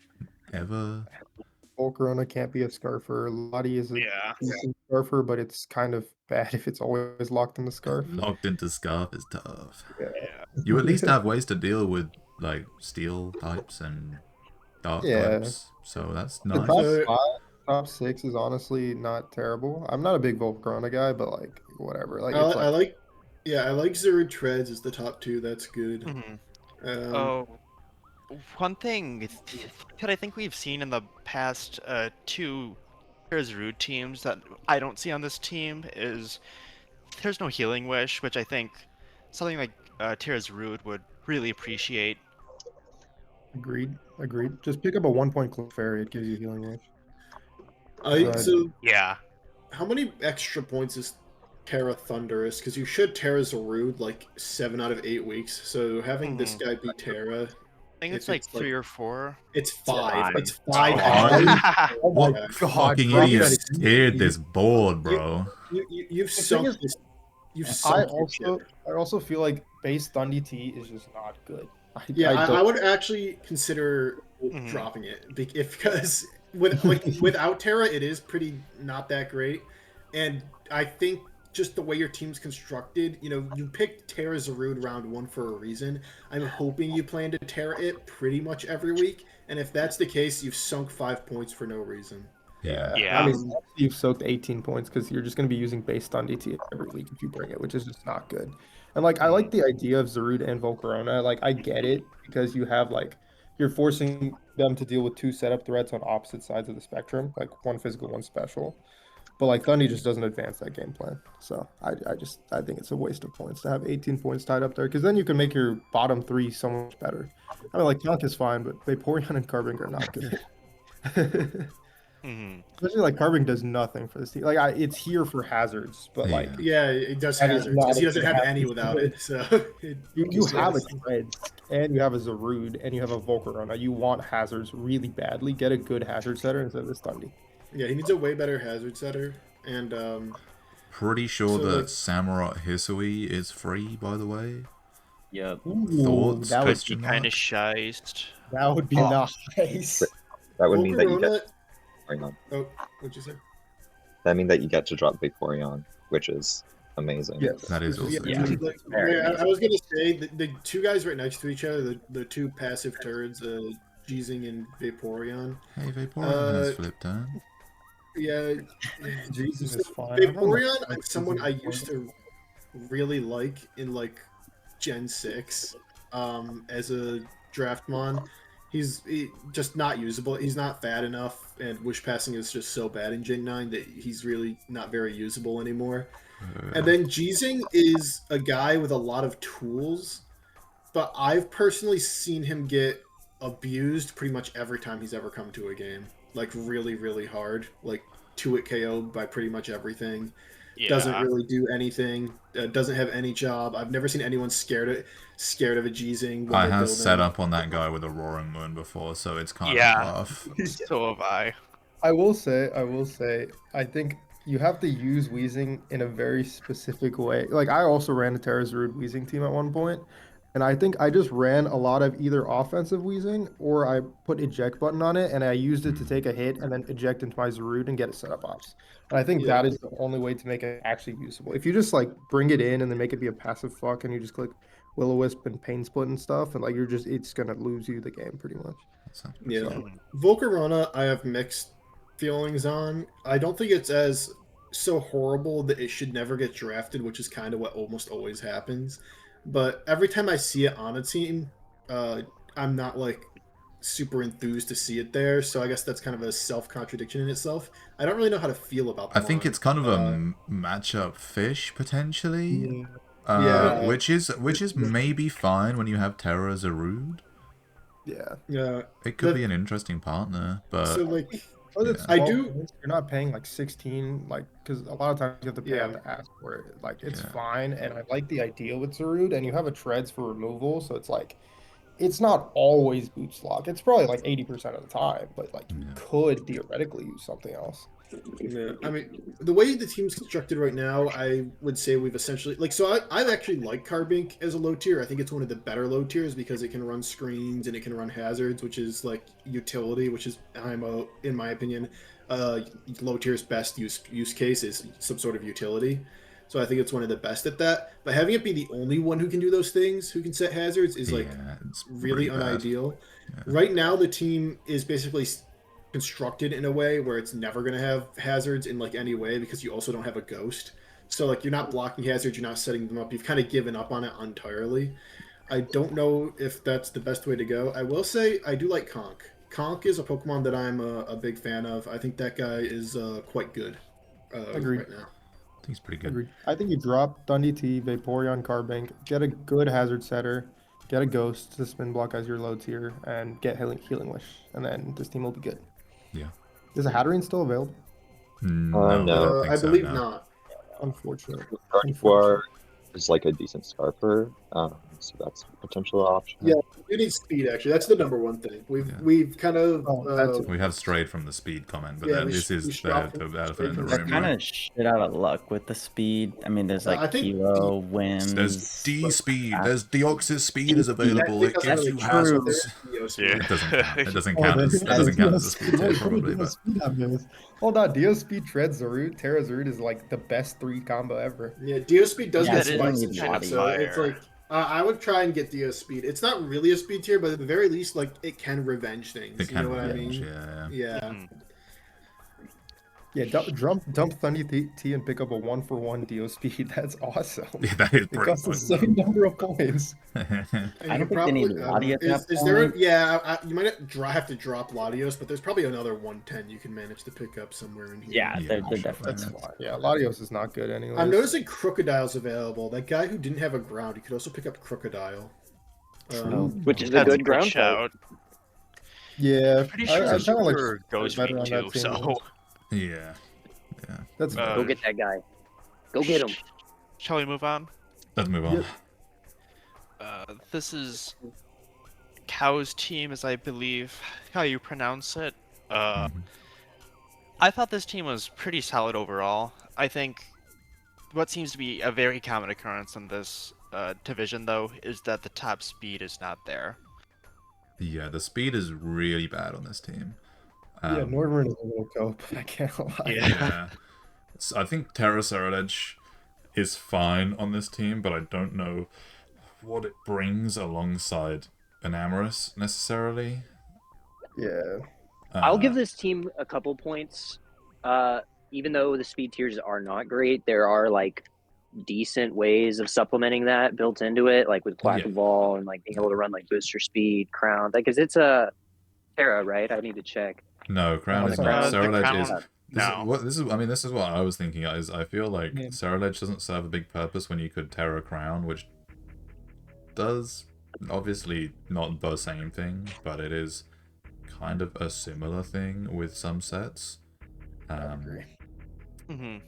[SPEAKER 2] ever.
[SPEAKER 7] Volcarona can't be a Scarfer. Lottie is a decent Scarfer, but it's kind of bad if it's always locked in the Scarf.
[SPEAKER 2] Locked into Scarf is tough. Yeah. You at least have ways to deal with like steel types and dark types, so that's nice.
[SPEAKER 7] The top 6 is honestly not terrible. I'm not a big Volcarona guy, but like whatever. Like
[SPEAKER 3] I like Zarude Treads as the top 2. That's good.
[SPEAKER 1] One thing that I think we've seen in the past 2 Terra's Rude teams that I don't see on this team is there's no Healing Wish, which I think something like Terra's Rude would really appreciate.
[SPEAKER 7] Agreed. Just pick up a 1-point Clefairy, it gives you Healing Wish.
[SPEAKER 3] How many extra points is Terra Thunderous? Because you should Terra Zarude like 7 out of 8 weeks, so having this guy be Terra
[SPEAKER 1] think it's like 3 or 4.
[SPEAKER 3] It's 5. It's 5.
[SPEAKER 2] Five?
[SPEAKER 7] Oh my
[SPEAKER 2] What
[SPEAKER 7] God,
[SPEAKER 2] fucking
[SPEAKER 7] drop
[SPEAKER 2] idiot
[SPEAKER 7] that
[SPEAKER 2] steered this board, bro?
[SPEAKER 3] You've sunk this. You've
[SPEAKER 7] I
[SPEAKER 3] sunk your ship.
[SPEAKER 7] also feel like base Dundee T is just not good.
[SPEAKER 3] I would actually consider dropping it because without Terra, it is pretty not that great, and I think just the way your team's constructed, you picked Terra Zarude round 1 for a reason. I'm hoping you plan to Terra it pretty much every week, and if that's the case, you've sunk 5 points for no reason.
[SPEAKER 2] Yeah.
[SPEAKER 7] I mean, you've soaked 18 points because you're just going to be using base Dundee T every week if you bring it, which is just not good. And I like the idea of Zarude and Volcarona. I get it because you have you're forcing them to deal with 2 setup threats on opposite sides of the spectrum, like 1 physical, 1 special. But Dundee just doesn't advance that game plan. So I think it's a waste of points to have 18 points tied up there because then you can make your bottom 3 so much better. I mean, Tonk is fine, but Vaporeon and Carbink are not good. Especially Carbink does nothing for this team. It's here for hazards, but
[SPEAKER 3] it does hazards because he doesn't have any without it. So
[SPEAKER 7] you have a Treads and you have a Zarude and you have a Volcarona. You want hazards really badly. Get a good hazard setter instead of this Dundee.
[SPEAKER 3] Yeah, he needs a way better hazard setter, and
[SPEAKER 2] pretty sure that Samurott Hisui is free, by the way.
[SPEAKER 5] Yep.
[SPEAKER 2] Thoughts?
[SPEAKER 1] That would be kind of shiced.
[SPEAKER 7] That would be nice.
[SPEAKER 6] That would mean that you get.
[SPEAKER 3] Oh, what'd you say?
[SPEAKER 6] That means that you get to drop Vaporeon, which is amazing.
[SPEAKER 2] Yes, that is also.
[SPEAKER 3] I was gonna say the 2 guys right next to each other, the 2 passive turds, Jeezing and Vaporeon.
[SPEAKER 2] Hey, Vaporeon has flipped turn.
[SPEAKER 3] Yeah,
[SPEAKER 7] Jesus is fine.
[SPEAKER 3] Vaporeon is someone I used to really like in Gen 6 as a Draftmon. He's just not usable. He's not fat enough, and wish passing is just so bad in Gen 9 that he's really not very usable anymore. And then Jeezing is a guy with a lot of tools, but I've personally seen him get abused pretty much every time he's ever come to a game. Really, really hard. 2-hit KO'd by pretty much everything. Yeah. Doesn't really do anything. Doesn't have any job. I've never seen anyone scared of a Jeezing.
[SPEAKER 2] I have set up on that guy with a Roaring Moon before, so it's kind of tough.
[SPEAKER 1] So have I.
[SPEAKER 7] I will say, I think you have to use Weezing in a very specific way. I also ran a Terra Zarude Weezing team at one point, and I think I just ran a lot of either offensive Weezing or I put eject button on it and I used it to take a hit and then eject into my Zarude and get a setup ops. And I think that is the only way to make it actually usable. If you just bring it in and then make it be a passive fuck and you just click Will-O-Wisp and Pain Split and stuff, and it's gonna lose you the game pretty much.
[SPEAKER 3] Yeah, Volcarona I have mixed feelings on. I don't think it's as so horrible that it should never get drafted, which is kind of what almost always happens. But every time I see it on a team, I'm not super enthused to see it there. So I guess that's kind of a self-contradiction in itself. I don't really know how to feel about that.
[SPEAKER 2] I think it's kind of a matchup fish potentially. Which is maybe fine when you have Terra Zarude.
[SPEAKER 3] Yeah.
[SPEAKER 2] It could be an interesting partner, but
[SPEAKER 3] so
[SPEAKER 7] I do. You're not paying 16, because a lot of times you have to pay on the ask for it. It's fine, and I like the idea with Zarude, and you have a Treads for removal, so it's not always boots lock. It's probably 80% of the time, but you could theoretically use something else.
[SPEAKER 3] Yeah, I mean, the way the team's constructed right now, I would say we've essentially I actually like Carbink as a low tier. I think it's one of the better low tiers because it can run screens and it can run hazards, which is utility, which is in my opinion, low tier's best use case is some sort of utility. So I think it's one of the best at that. But having it be the only one who can do those things, who can set hazards, is really unideal. Yeah. Right now, the team is basically constructed in a way where it's never going to have hazards in any way because you also don't have a ghost. So you're not blocking hazards, you're not setting them up. You've kind of given up on it entirely. I don't know if that's the best way to go. I will say I do like Conk. Conk is a Pokemon that I'm a big fan of. I think that guy is quite good right now.
[SPEAKER 2] I think he's pretty good.
[SPEAKER 7] Agreed. I think you drop Dundee T, Vaporeon, Carbink, get a good hazard setter, get a ghost to spin block as your low tier, and get Healing Wish, and then this team will be good.
[SPEAKER 2] Yeah.
[SPEAKER 7] Is a Hatterene still available?
[SPEAKER 6] No,
[SPEAKER 3] I believe not.
[SPEAKER 7] Unfortunately.
[SPEAKER 6] is like a decent Scarper, so that's a potential option.
[SPEAKER 3] Yeah, you need speed. Actually, that's the number one thing. We've kind of
[SPEAKER 2] we have strayed from the speed comment, but
[SPEAKER 3] yeah,
[SPEAKER 2] this is the elephant in the
[SPEAKER 5] They're
[SPEAKER 2] room.
[SPEAKER 5] kind
[SPEAKER 2] Right?
[SPEAKER 5] of shit out of luck with the speed. I mean, there's like
[SPEAKER 3] I think
[SPEAKER 5] Kilo, Wims.
[SPEAKER 2] There's D speed. There's Deoxys speed is available. It gives you
[SPEAKER 3] hazards.
[SPEAKER 2] hazards. It doesn't count. It doesn't count. It doesn't count as a speed tier, probably. But
[SPEAKER 7] Hold on, Dio Speed Tread Zarut. Terra Zarut is like the best 3 combo ever.
[SPEAKER 3] Yeah, Dio Speed does get
[SPEAKER 5] it
[SPEAKER 3] spikes
[SPEAKER 5] is
[SPEAKER 3] and shit,
[SPEAKER 5] body
[SPEAKER 3] so it's like I would try and get Dio Speed. It's not really a speed tier, but at the very least, like it can revenge things.
[SPEAKER 2] it can
[SPEAKER 3] you know what I
[SPEAKER 2] revenge,
[SPEAKER 3] mean?
[SPEAKER 2] yeah.
[SPEAKER 1] Mhm.
[SPEAKER 7] Yeah, dump Thundy T and pick up a 1-for-1 Dio Speed. That's awesome.
[SPEAKER 2] Yeah, that is
[SPEAKER 7] It
[SPEAKER 2] pretty
[SPEAKER 7] costs the same number of points.
[SPEAKER 3] And
[SPEAKER 5] I
[SPEAKER 3] you
[SPEAKER 5] don't think they need Latios at that
[SPEAKER 3] is there?
[SPEAKER 5] point.
[SPEAKER 3] You might have to drop Latios, but there's probably another 110 you can manage to pick up somewhere in here.
[SPEAKER 5] Yeah,
[SPEAKER 2] Yeah,
[SPEAKER 5] they're
[SPEAKER 2] sure.
[SPEAKER 5] definitely.
[SPEAKER 7] That's why. Yeah, Latios is not good anyway.
[SPEAKER 3] I'm noticing Crocodile's available. That guy who didn't have a ground, he could also pick up Crocodile.
[SPEAKER 4] Which is a
[SPEAKER 1] That's
[SPEAKER 4] good ground type.
[SPEAKER 1] shout.
[SPEAKER 7] Yeah,
[SPEAKER 1] Pretty sure
[SPEAKER 7] I kind of like
[SPEAKER 1] Super goes
[SPEAKER 7] better
[SPEAKER 1] me
[SPEAKER 7] on
[SPEAKER 1] too.
[SPEAKER 7] that team.
[SPEAKER 1] So
[SPEAKER 2] Yeah.
[SPEAKER 7] That's
[SPEAKER 4] Go get that guy. Go get him.
[SPEAKER 1] shall we move on?
[SPEAKER 2] Let's move on.
[SPEAKER 1] This is Cow's team, as I believe how you pronounce it. I thought this team was pretty solid overall. I think what seems to be a very common occurrence in this division, though, is that the top speed is not there.
[SPEAKER 2] Yeah, the speed is really bad on this team.
[SPEAKER 7] yeah, Nordman is a little cope. I can't lie.
[SPEAKER 2] Yeah. So I think Terra Ceruledge is fine on this team, but I don't know what it brings alongside Enamorous necessarily.
[SPEAKER 7] Yeah.
[SPEAKER 4] I'll give this team a couple points. Even though the speed tiers are not great, there are like decent ways of supplementing that built into it, like with Quackball and like being able to run like booster speed, crown. Because it's a Terra, right? I need to check.
[SPEAKER 2] No, Crown is
[SPEAKER 1] the
[SPEAKER 2] not.
[SPEAKER 1] Crown- the
[SPEAKER 2] Ceruledge
[SPEAKER 1] Crown-
[SPEAKER 2] is. This is what I was thinking. Is I feel like
[SPEAKER 7] Yeah.
[SPEAKER 2] Ceruledge doesn't serve a big purpose when you could Terra Crown, which does obviously not the same thing, but it is kind of a similar thing with some sets.
[SPEAKER 7] I agree.
[SPEAKER 1] Mm-hmm.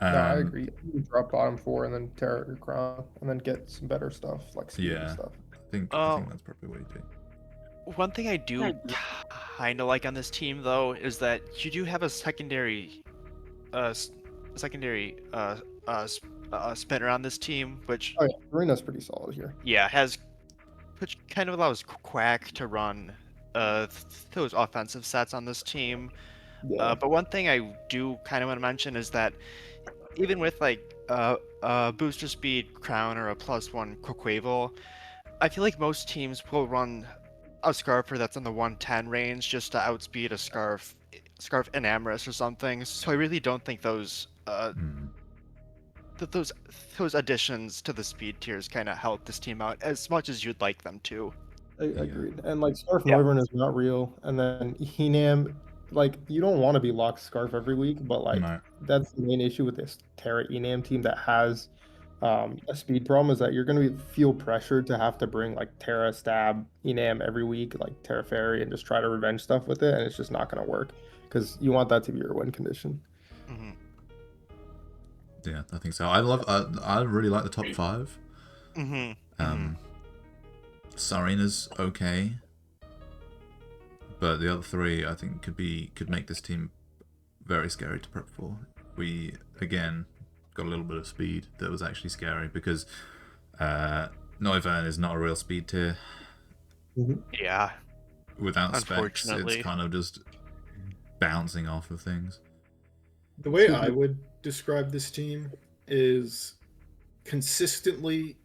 [SPEAKER 7] No, I agree. You drop bottom 4 and then Terra or Crown, and then get some better stuff like speed and
[SPEAKER 2] Yeah.
[SPEAKER 7] stuff.
[SPEAKER 2] I think that's probably what you do.
[SPEAKER 1] One thing I do kind of like on this team, though, is that you do have a secondary, spinner on this team, which
[SPEAKER 7] Oh yeah, Serena's pretty solid here.
[SPEAKER 1] which kind of allows Quack to run those offensive sets on this team.
[SPEAKER 7] Yeah.
[SPEAKER 1] But one thing I do kind of want to mention is that even with like booster speed Crown or a +1 Quaquaval, I feel like most teams will run a Scarfer that's in the 110 range just to outspeed a Scarf Enamorous or something. So I really don't think those those additions to the speed tiers kind of help this team out as much as you'd like them to.
[SPEAKER 7] Agreed. And like Scarf Noivern is not real, and then Henam, like you don't want to be locked Scarf every week, but like that's the main issue with this Terra Enam team that has a speed problem, is that you're going to feel pressured to have to bring like Terra Stab Enam every week, like Terra Fairy, and just try to revenge stuff with it, and it's just not going to work because you want that to be your win condition.
[SPEAKER 1] Mm-hmm.
[SPEAKER 2] Yeah, I think so. I really like the top 5. Sarena's okay, but the other 3 I think could make this team very scary to prep for. We again got a little bit of speed that was actually scary because Noivern is not a real speed tier.
[SPEAKER 1] Yeah.
[SPEAKER 2] Without specs,
[SPEAKER 1] Unfortunately.
[SPEAKER 2] it's kind of just bouncing off of things.
[SPEAKER 3] The way I would describe this team is consistently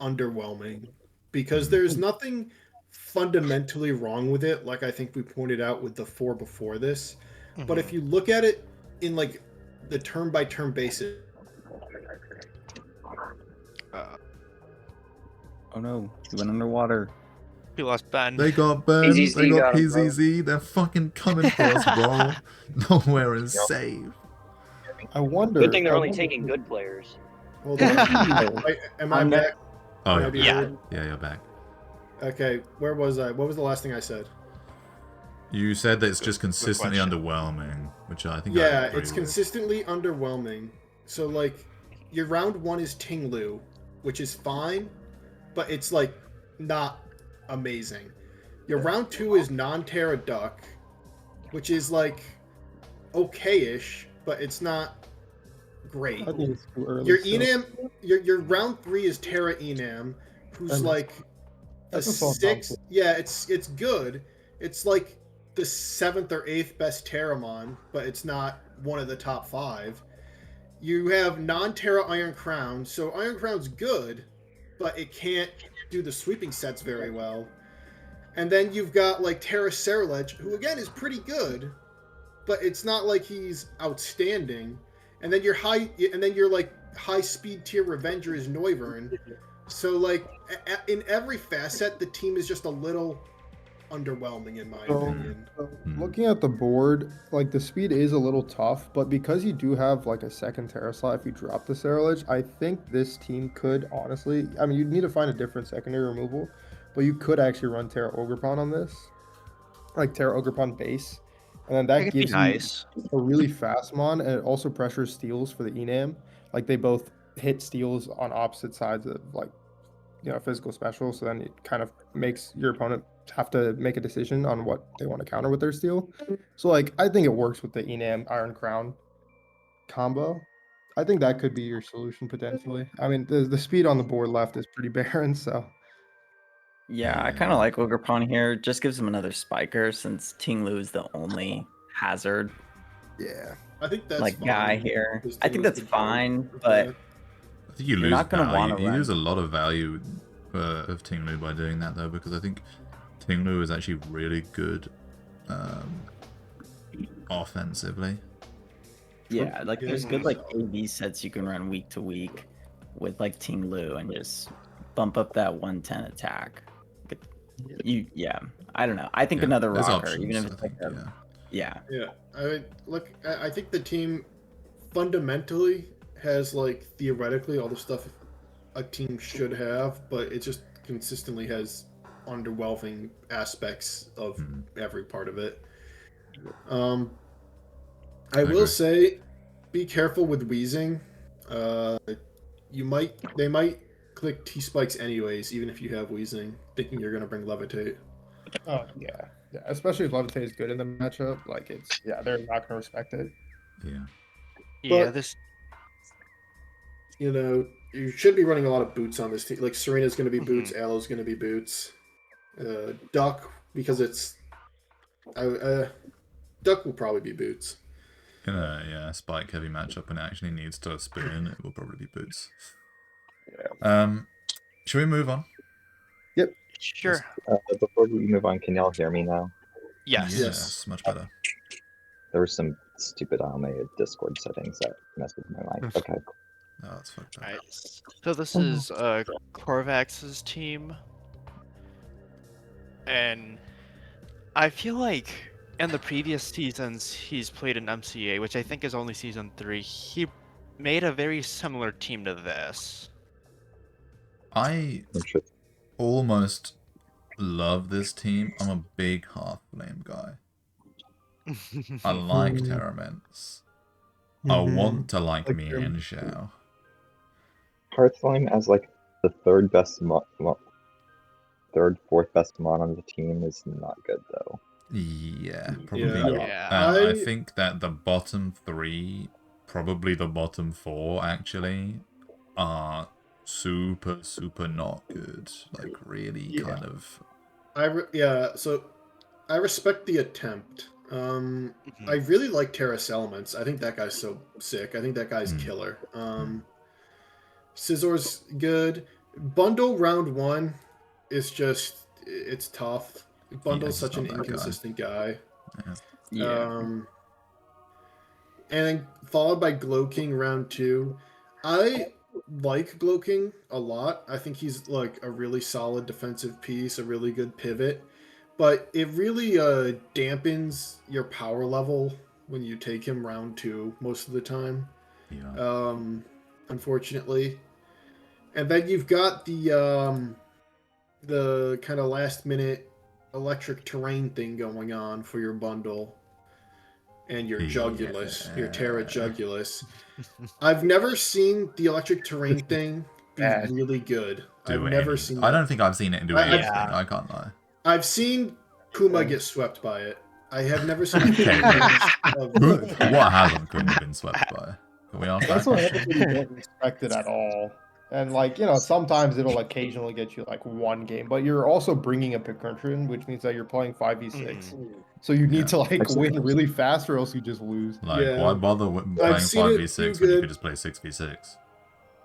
[SPEAKER 3] underwhelming, because there's nothing fundamentally wrong with it, like I think we pointed out with the 4 before this. But if you look at it in like the turn by turn basis,
[SPEAKER 5] Oh no, he went underwater.
[SPEAKER 1] We lost Ben.
[SPEAKER 2] They got Ben,
[SPEAKER 4] PZZ
[SPEAKER 2] they got
[SPEAKER 4] got him, bro.
[SPEAKER 2] PZZ, they're fucking coming for us, bro. Nowhere is safe.
[SPEAKER 7] I wonder.
[SPEAKER 4] Good thing they're only taking good players.
[SPEAKER 3] hold on. Wait, am I back?
[SPEAKER 2] Oh,
[SPEAKER 3] Can I be
[SPEAKER 1] yeah.
[SPEAKER 3] heard?
[SPEAKER 2] Yeah, you're back.
[SPEAKER 3] Okay, where was I? What was the last thing I said?
[SPEAKER 2] You said that it's just consistently
[SPEAKER 1] question.
[SPEAKER 2] underwhelming, which I think I
[SPEAKER 3] Yeah,
[SPEAKER 2] agree
[SPEAKER 3] it's
[SPEAKER 2] with.
[SPEAKER 3] consistently underwhelming. So like, your round 1 is Tinglu, which is fine, but it's like not amazing. Your round 2 is non-Terra Duck, which is like okay-ish, but it's not great.
[SPEAKER 7] I think it's too early.
[SPEAKER 3] Your
[SPEAKER 7] still.
[SPEAKER 3] Enam, your round 3 is Terra Enam, who's like the
[SPEAKER 7] that's a solid
[SPEAKER 3] 6th.
[SPEAKER 7] round
[SPEAKER 3] Yeah, it's good. It's like the 7th or 8th best Terramon, but it's not one of the top 5. You have non-Terra Iron Crown, so Iron Crown's good, but it can't do the sweeping sets very well. And then you've got like Terra Ceruledge, who again is pretty good, but it's not like he's outstanding. And then your like high speed tier Revenger is Noivern. So like in every facet, the team is just a little underwhelming in my opinion.
[SPEAKER 7] So looking at the board, like the speed is a little tough, but because you do have like a second Terra slot if you drop the Ceruledge, I think this team could honestly, I mean, you'd need to find a different secondary removal, but you could actually run Terra Ogerpon on this, like Terra Ogerpon base, and then that gives you a really fast mon, and it also pressures steals for the Enam. Like they both hit steals on opposite sides of like, you know, physical special, so then it kind of makes your opponent have to make a decision on what they want to counter with their steal. So like I think it works with the Enam Iron Crown combo. I think that could be your solution potentially. I mean the speed on the board left is pretty barren, so
[SPEAKER 5] Yeah, I kind of like Ogerpon here. Just gives him another spiker since Tinglu is the only hazard.
[SPEAKER 3] Yeah, I think that's
[SPEAKER 5] like
[SPEAKER 3] fine.
[SPEAKER 5] guy here. I think that's fine,
[SPEAKER 3] Yeah.
[SPEAKER 5] but
[SPEAKER 2] I think you lose
[SPEAKER 5] not gonna
[SPEAKER 2] value.
[SPEAKER 5] want to
[SPEAKER 2] You lose a lot of value of Tinglu by doing that though, because I think Tinglu is actually really good offensively.
[SPEAKER 5] Yeah, like there's good like AV sets you can run week to week with like Tinglu and just bump up that 110 attack. Yeah, I don't know. I think another
[SPEAKER 2] there's
[SPEAKER 5] rocker,
[SPEAKER 2] options,
[SPEAKER 5] even if it's
[SPEAKER 2] I think,
[SPEAKER 5] like a, yeah.
[SPEAKER 3] I mean, look, I think the team fundamentally has like theoretically all the stuff a team should have, but it just consistently has underwhelming aspects of every part of it. I will say, be careful with wheezing. They might click T-spikes anyways, even if you have wheezing, thinking you're gonna bring levitate.
[SPEAKER 7] Oh yeah, especially if levitate is good in the matchup. Like it's they're not gonna respect it.
[SPEAKER 3] But,
[SPEAKER 1] this.
[SPEAKER 3] You know, you should be running a lot of boots on this team. Like Serena's going to be boots, Alo's going to be boots. Duck, because it's Duck will probably be boots.
[SPEAKER 2] In a spike heavy matchup and it actually needs to spin, it will probably be boots. Should we move on?
[SPEAKER 3] Yep.
[SPEAKER 1] Sure.
[SPEAKER 6] Before we move on, can y'all hear me now?
[SPEAKER 2] Yes, much better.
[SPEAKER 6] There were some stupid automated Discord settings that messed with my mic. Okay, cool.
[SPEAKER 2] Oh, that's fucked up.
[SPEAKER 1] Alright, so this is Korvax's team. And I feel like in the previous seasons he's played in MCA, which I think is only season 3, he made a very similar team to this.
[SPEAKER 2] I almost love this team. I'm a big Hearthflame guy. I like Terraments. I want to like Mienshao.
[SPEAKER 6] Hearthflame as like the third best fourth best mon on the team is not good though.
[SPEAKER 2] Yeah, probably not. I think that the bottom 3, probably the bottom 4 actually, are super not good. Like really kind of.
[SPEAKER 3] So I respect the attempt. I really like Terrace Elements. I think that guy's so sick. I think that guy's killer. Scissor's good. Bundle round 1 is just it's tough. Bundle's such an inconsistent guy. And then followed by Glow King round 2. I like Glow King a lot. I think he's like a really solid defensive piece, a really good pivot. But it really dampens your power level when you take him round 2 most of the time. Unfortunately. And then you've got the kind of last minute electric terrain thing going on for your bundle. And your Jugulus, your Terra Jugulus. I've never seen the electric terrain thing be
[SPEAKER 7] bad.
[SPEAKER 3] really good.
[SPEAKER 2] Do
[SPEAKER 3] I've never
[SPEAKER 2] any-
[SPEAKER 3] seen
[SPEAKER 2] I
[SPEAKER 3] that.
[SPEAKER 2] don't think I've seen it do
[SPEAKER 3] I-
[SPEAKER 2] anything.
[SPEAKER 1] Yeah.
[SPEAKER 2] I can't lie.
[SPEAKER 3] I've seen Kuma get swept by it. I have never seen
[SPEAKER 2] Okay. What
[SPEAKER 3] of
[SPEAKER 2] hasn't Kuma been swept by? Can we ask that
[SPEAKER 7] That's what happens
[SPEAKER 2] question?
[SPEAKER 7] when you don't respect it at all. And like, sometimes it'll occasionally get you like one game, but you're also bringing a Pinkirchen, which means that you're playing 5v6. So you need to like win really fast or else you just lose.
[SPEAKER 2] Like, why bother playing
[SPEAKER 3] seen it
[SPEAKER 2] 5v6
[SPEAKER 3] do
[SPEAKER 2] when you
[SPEAKER 3] good.
[SPEAKER 2] could just play 6v6?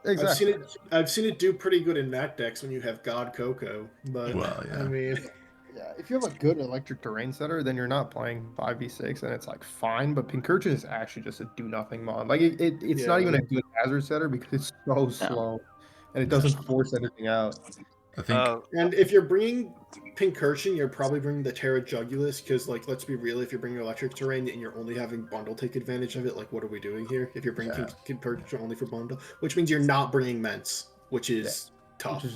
[SPEAKER 7] Exactly.
[SPEAKER 3] I've seen it do pretty good in Mac decks when you have God Coco, but
[SPEAKER 2] Well, yeah.
[SPEAKER 3] I mean,
[SPEAKER 7] Yeah, if you have a good electric terrain setter, then you're not playing 5v6 and it's like fine, but Pinkirchen is actually just a do nothing mod. Like it's not even a good hazard setter because it's so slow and it doesn't force anything out.
[SPEAKER 2] I think
[SPEAKER 3] and if you're bringing Pinkirchen, you're probably bringing the Terra Jugulus because, like, let's be real, if you're bringing electric terrain and you're only having bundle take advantage of it, like, what are we doing here? If you're bringing Pinkirchen only for bundle, which means you're not bringing Ments, which is tough,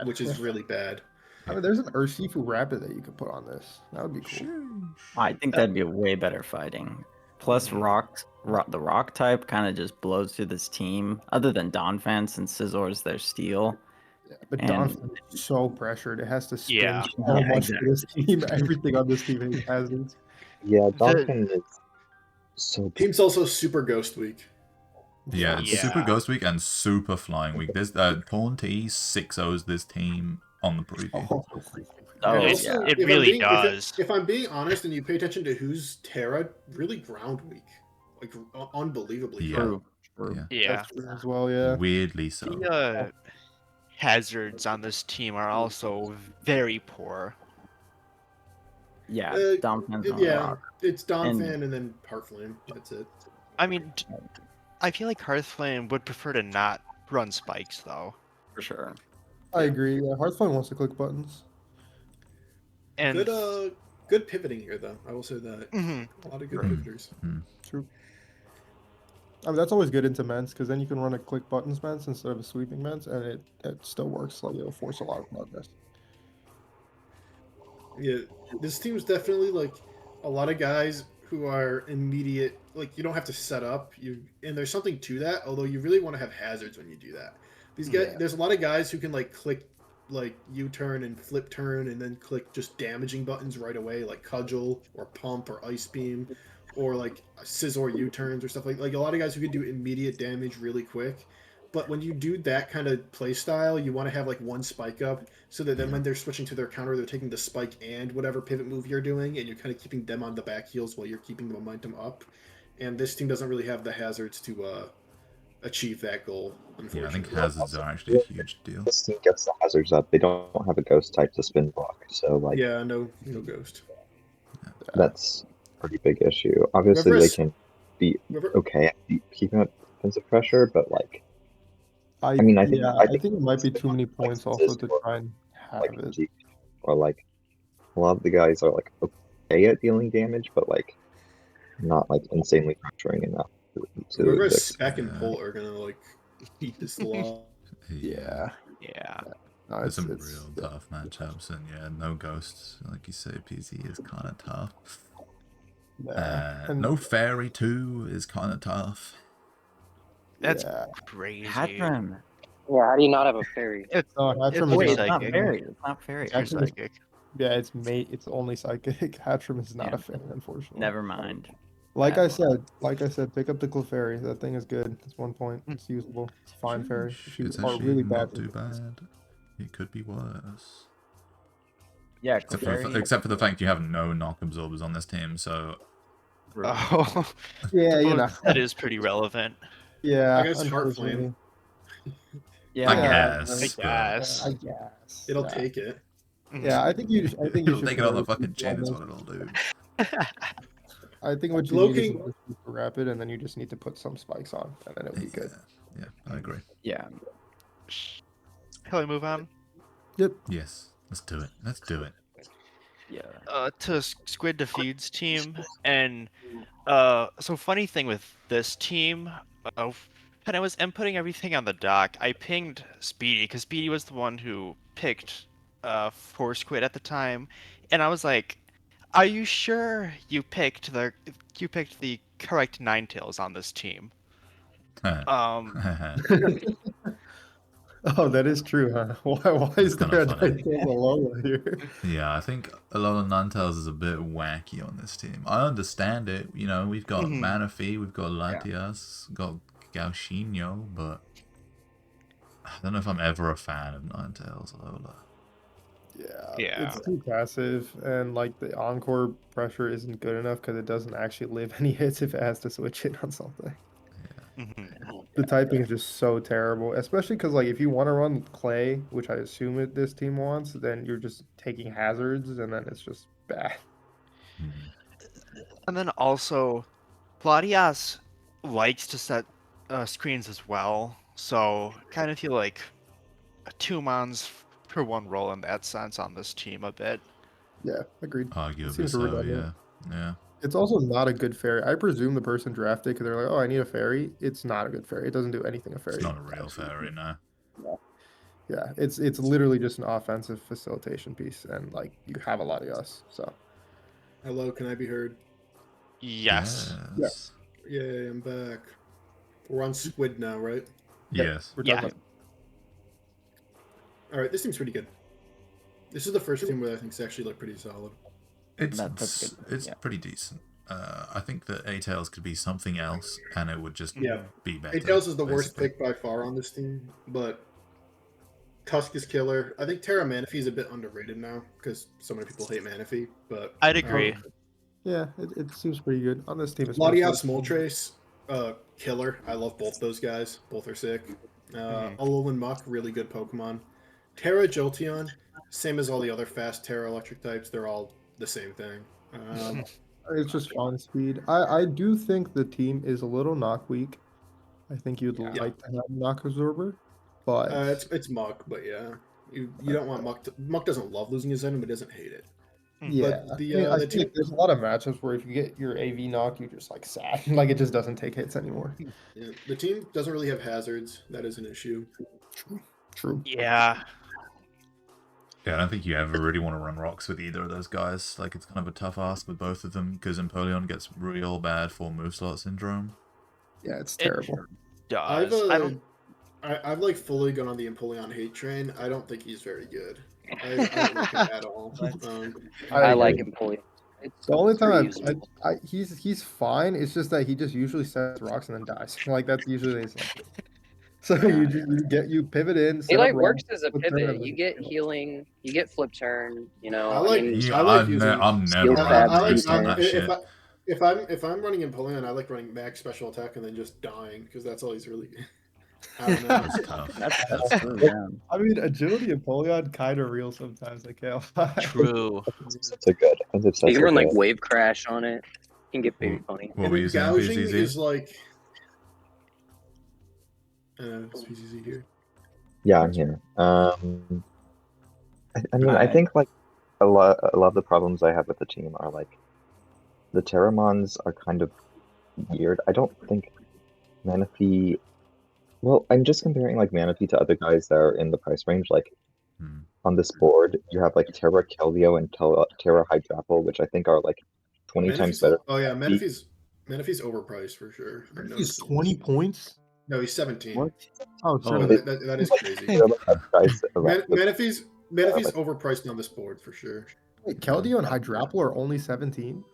[SPEAKER 3] which is really bad.
[SPEAKER 7] I mean, there's an Urshifu Rapid that you could put on this. That would be cool.
[SPEAKER 5] I think that'd be a way better fighting. Plus, the rock type kind of just blows through this team. Other than Donphan and Scizor's their steel.
[SPEAKER 7] Yeah, but
[SPEAKER 5] And-
[SPEAKER 7] Donphan is so pressured. It has to spin
[SPEAKER 1] Yeah.
[SPEAKER 7] so much for this team. Everything on this team has it.
[SPEAKER 6] Yeah, Donphan is so big.
[SPEAKER 3] Team's also super Ghost Week.
[SPEAKER 2] yeah, it's super Ghost Week and super Flying Week. There's Pawn T 6-0s this team on the preview.
[SPEAKER 5] Oh,
[SPEAKER 3] And
[SPEAKER 5] yeah.
[SPEAKER 3] also,
[SPEAKER 1] It
[SPEAKER 3] if I'm
[SPEAKER 1] really
[SPEAKER 3] being-
[SPEAKER 1] does.
[SPEAKER 3] If I'm being honest, and you pay attention to who's Terra, really Ground Week, like unbelievably.
[SPEAKER 2] Yeah.
[SPEAKER 3] Ground.
[SPEAKER 7] True.
[SPEAKER 1] Yeah.
[SPEAKER 7] That's true as well, yeah.
[SPEAKER 2] Weirdly so.
[SPEAKER 1] The hazards on this team are also very poor.
[SPEAKER 5] Yeah,
[SPEAKER 3] Uh,
[SPEAKER 5] Donphan's on
[SPEAKER 3] Yeah,
[SPEAKER 5] rock.
[SPEAKER 3] it's Donphan and then Heartflame. That's it.
[SPEAKER 1] I mean, I feel like Hearthflame would prefer to not run spikes, though.
[SPEAKER 5] For sure.
[SPEAKER 7] I agree. Yeah, Hearthflame wants to click buttons.
[SPEAKER 1] And
[SPEAKER 3] Good pivoting here, though. I will say that.
[SPEAKER 1] Mhm.
[SPEAKER 3] A lot of good
[SPEAKER 2] Right.
[SPEAKER 3] pivoters.
[SPEAKER 7] True. I mean, that's always good into Ments because then you can run a click buttons Ments instead of a sweeping Ments, and it still works. Like, it'll force a lot of progress.
[SPEAKER 3] Yeah, this team's definitely like a lot of guys who are immediate. Like, you don't have to set up. And there's something to that. Although you really want to have hazards when you do that. These guys, there's a lot of guys who can like click like U-turn and flip turn and then click just damaging buttons right away, like Cudgel or Pump or Ice Beam, or like Scizor U-turns or stuff like a lot of guys who can do immediate damage really quick. But when you do that kind of play style, you want to have like one spike up so that then when they're switching to their counter, they're taking the spike and whatever pivot move you're doing, and you're kind of keeping them on the back heels while you're keeping the momentum up. And this team doesn't really have the hazards to achieve that goal,
[SPEAKER 2] Yeah, I
[SPEAKER 3] unfortunately.
[SPEAKER 2] think hazards are actually a huge deal.
[SPEAKER 6] This team gets the hazards up. They don't have a ghost type to spin block, so like
[SPEAKER 3] Yeah, no ghost.
[SPEAKER 6] that's a pretty big issue. Obviously,
[SPEAKER 3] Whoever
[SPEAKER 6] they
[SPEAKER 3] is-
[SPEAKER 6] can be
[SPEAKER 3] Whoever-
[SPEAKER 6] okay at keeping up defensive pressure, but like
[SPEAKER 7] I
[SPEAKER 6] mean, I think-
[SPEAKER 7] yeah,
[SPEAKER 6] I
[SPEAKER 7] I
[SPEAKER 6] think
[SPEAKER 7] think it might be too many
[SPEAKER 6] like
[SPEAKER 7] points also to
[SPEAKER 6] Scizor,
[SPEAKER 7] try and have
[SPEAKER 6] like
[SPEAKER 7] it.
[SPEAKER 6] Zeke, or like a lot of the guys are like okay at dealing damage, but like not like insanely pressuring enough to
[SPEAKER 3] Whoever
[SPEAKER 6] exist.
[SPEAKER 3] Spec and Pull are gonna like eat this long.
[SPEAKER 7] Yeah.
[SPEAKER 1] yeah.
[SPEAKER 7] No,
[SPEAKER 2] There's some
[SPEAKER 7] it's-
[SPEAKER 2] real tough matchups, and yeah, no ghosts, like you say, PZ is kind of tough.
[SPEAKER 7] yeah. And-
[SPEAKER 2] No fairy too is kind of tough.
[SPEAKER 1] That's
[SPEAKER 7] yeah.
[SPEAKER 1] crazy.
[SPEAKER 5] Hatrim.
[SPEAKER 4] Yeah, how do you not have a fairy?
[SPEAKER 7] No, Hatrim
[SPEAKER 1] It's
[SPEAKER 7] is
[SPEAKER 5] Wait,
[SPEAKER 7] not
[SPEAKER 5] it's not
[SPEAKER 1] psychic.
[SPEAKER 5] fairy. It's not fairy.
[SPEAKER 1] Pure
[SPEAKER 7] Hatrim is-
[SPEAKER 1] psychic.
[SPEAKER 7] Yeah, it's only psychic. Hatrim is not
[SPEAKER 5] Yeah.
[SPEAKER 7] a fan, unfortunately.
[SPEAKER 5] Never mind.
[SPEAKER 7] Like
[SPEAKER 5] Bad
[SPEAKER 7] I said, pick up the Clefairy. That thing is good. It's 1 point. It's usable. It's a fine fairy. If you
[SPEAKER 2] It's
[SPEAKER 7] are
[SPEAKER 2] actually
[SPEAKER 7] really
[SPEAKER 2] not
[SPEAKER 7] bad.
[SPEAKER 2] too bad. It could be worse.
[SPEAKER 5] Yeah,
[SPEAKER 2] Except for the fact you have no knock absorbers on this team, so
[SPEAKER 1] Oh,
[SPEAKER 7] Yeah, you know.
[SPEAKER 1] that is pretty relevant.
[SPEAKER 7] Yeah.
[SPEAKER 3] I guess Heartflame.
[SPEAKER 7] unfortunately.
[SPEAKER 5] Yeah.
[SPEAKER 2] I
[SPEAKER 7] Yeah,
[SPEAKER 2] guess.
[SPEAKER 1] I
[SPEAKER 2] but
[SPEAKER 1] guess.
[SPEAKER 7] I guess.
[SPEAKER 3] It'll
[SPEAKER 7] yeah.
[SPEAKER 3] take it.
[SPEAKER 7] Yeah, I think you. I think you
[SPEAKER 2] It'll
[SPEAKER 7] should
[SPEAKER 2] take it on the
[SPEAKER 7] put
[SPEAKER 2] fucking chin, is
[SPEAKER 7] on
[SPEAKER 2] what it'll do.
[SPEAKER 7] I think what you need is
[SPEAKER 3] Loki-
[SPEAKER 7] just super rapid, and then you just need to put some spikes on, and then it'll be good.
[SPEAKER 2] Yeah, I agree.
[SPEAKER 5] Yeah.
[SPEAKER 1] Shall I move on?
[SPEAKER 2] Yes, let's do it. Let's do it.
[SPEAKER 5] Yeah.
[SPEAKER 1] To Squid Defeat's team, and so funny thing with this team, when I was inputting everything on the dock, I pinged Speedy because Speedy was the one who picked for Squid at the time, and I was like, "Are you sure you picked the correct Ninetales on this team?"
[SPEAKER 7] Oh, that is true, huh? Why is
[SPEAKER 2] kinda
[SPEAKER 7] there a
[SPEAKER 2] funny.
[SPEAKER 7] Ninetales Alola here?
[SPEAKER 2] Yeah, I think a lot of Ninetales is a bit wacky on this team. I understand it. You know, we've got Manaphy, we've got Latias, got Gauchinho, but I don't know if I'm ever a fan of Ninetales Alola.
[SPEAKER 3] Yeah.
[SPEAKER 7] It's too passive, and like the encore pressure isn't good enough because it doesn't actually live any hits if it has to switch it on something. The typing is just so terrible, especially because like if you want to run Clay, which I assume this team wants, then you're just taking hazards, and then it's just bad.
[SPEAKER 1] And then also, Gladias likes to set screens as well, so kind of feel like 2 mons per 1 roll in that sense on this team a bit.
[SPEAKER 7] Yeah, agreed.
[SPEAKER 2] Arguably so, yeah.
[SPEAKER 7] It's also not a good fairy. I presume the person drafted because they're like, oh, I need a fairy. It's not a good fairy. It doesn't do anything a fairy.
[SPEAKER 2] It's not a real fairy, no.
[SPEAKER 7] Yeah, it's literally just an offensive facilitation piece, and like you have a lot of us. So,
[SPEAKER 3] Hello, can I be heard?
[SPEAKER 1] Yes.
[SPEAKER 3] Yay, I'm back. We're on Squid now, right?
[SPEAKER 2] Yes.
[SPEAKER 7] we're talking
[SPEAKER 3] All right, this seems pretty good. This is the first team where I think it's actually like pretty solid.
[SPEAKER 2] It's pretty decent. I think that A-Tails could be something else, and it would just be better.
[SPEAKER 3] A-Tails is the worst pick by far on this team, but Tusk is killer. I think Terra Manaphy is a bit underrated now because so many people hate Manaphy, but
[SPEAKER 1] I'd agree.
[SPEAKER 7] yeah, it seems pretty good on this team.
[SPEAKER 3] Latias Moltres, killer. I love both those guys. Both are sick. Alolan Muck, really good Pokemon. Terra Jolteon, same as all the other fast Terra Electric types. They're all the same thing.
[SPEAKER 7] It's just on speed. I do think the team is a little knock weak. I think you'd like to have Knock Absorber, but
[SPEAKER 3] it's Muck, but yeah, you don't want Muck. Muck doesn't love losing his item, but doesn't hate it.
[SPEAKER 7] Yeah,
[SPEAKER 3] but
[SPEAKER 7] I think there's a lot of matchups where if you get your AV knock, you're just like sad, like it just doesn't take hits anymore.
[SPEAKER 3] Yeah, the team doesn't really have hazards. That is an issue.
[SPEAKER 7] True.
[SPEAKER 1] Yeah.
[SPEAKER 2] Yeah, I don't think you ever really want to run rocks with either of those guys. Like, it's kind of a tough ask with both of them, because Empoleon gets real bad for move slot syndrome.
[SPEAKER 7] Yeah, it's terrible.
[SPEAKER 3] I've like fully gone on the Empoleon hate train. I don't think he's very good. I don't like him at all.
[SPEAKER 4] I like Empoleon.
[SPEAKER 7] The only time he's fine. It's just that he just usually sets rocks and then dies. Like that's usually his like. So you pivot in.
[SPEAKER 4] He like works as a pivot. You get healing. You get flip turn. You know.
[SPEAKER 2] I'm never running that shit.
[SPEAKER 3] If I'm running Empoleon, I like running max special attack and then just dying because that's all he's really. I don't know.
[SPEAKER 2] That's tough.
[SPEAKER 5] That's true, yeah.
[SPEAKER 7] I mean, agility Empoleon kind of real sometimes. I can't lie.
[SPEAKER 1] True.
[SPEAKER 6] It's a good.
[SPEAKER 4] You can run like wave crash on it. You can get very funny.
[SPEAKER 2] What were you saying,
[SPEAKER 3] gouging
[SPEAKER 2] PZZ?
[SPEAKER 3] is like. Is PZZ here?
[SPEAKER 6] Yeah, I'm here. I mean, I think like a lot of the problems I have with the team are like the Terramons are kind of weird. I don't think Manaphy. Well, I'm just comparing like Manaphy to other guys that are in the price range. Like on this board, you have like Terra Keldeo and Terra Hydrapple, which I think are like 20 times better.
[SPEAKER 3] Oh yeah, Manaphy's overpriced for sure.
[SPEAKER 7] He's 20 points.
[SPEAKER 3] No, he's 17.
[SPEAKER 7] What? Oh,
[SPEAKER 3] that is crazy. Manaphy's overpriced on this board for sure.
[SPEAKER 7] Wait, Keldeo and Hydrapple are only 17?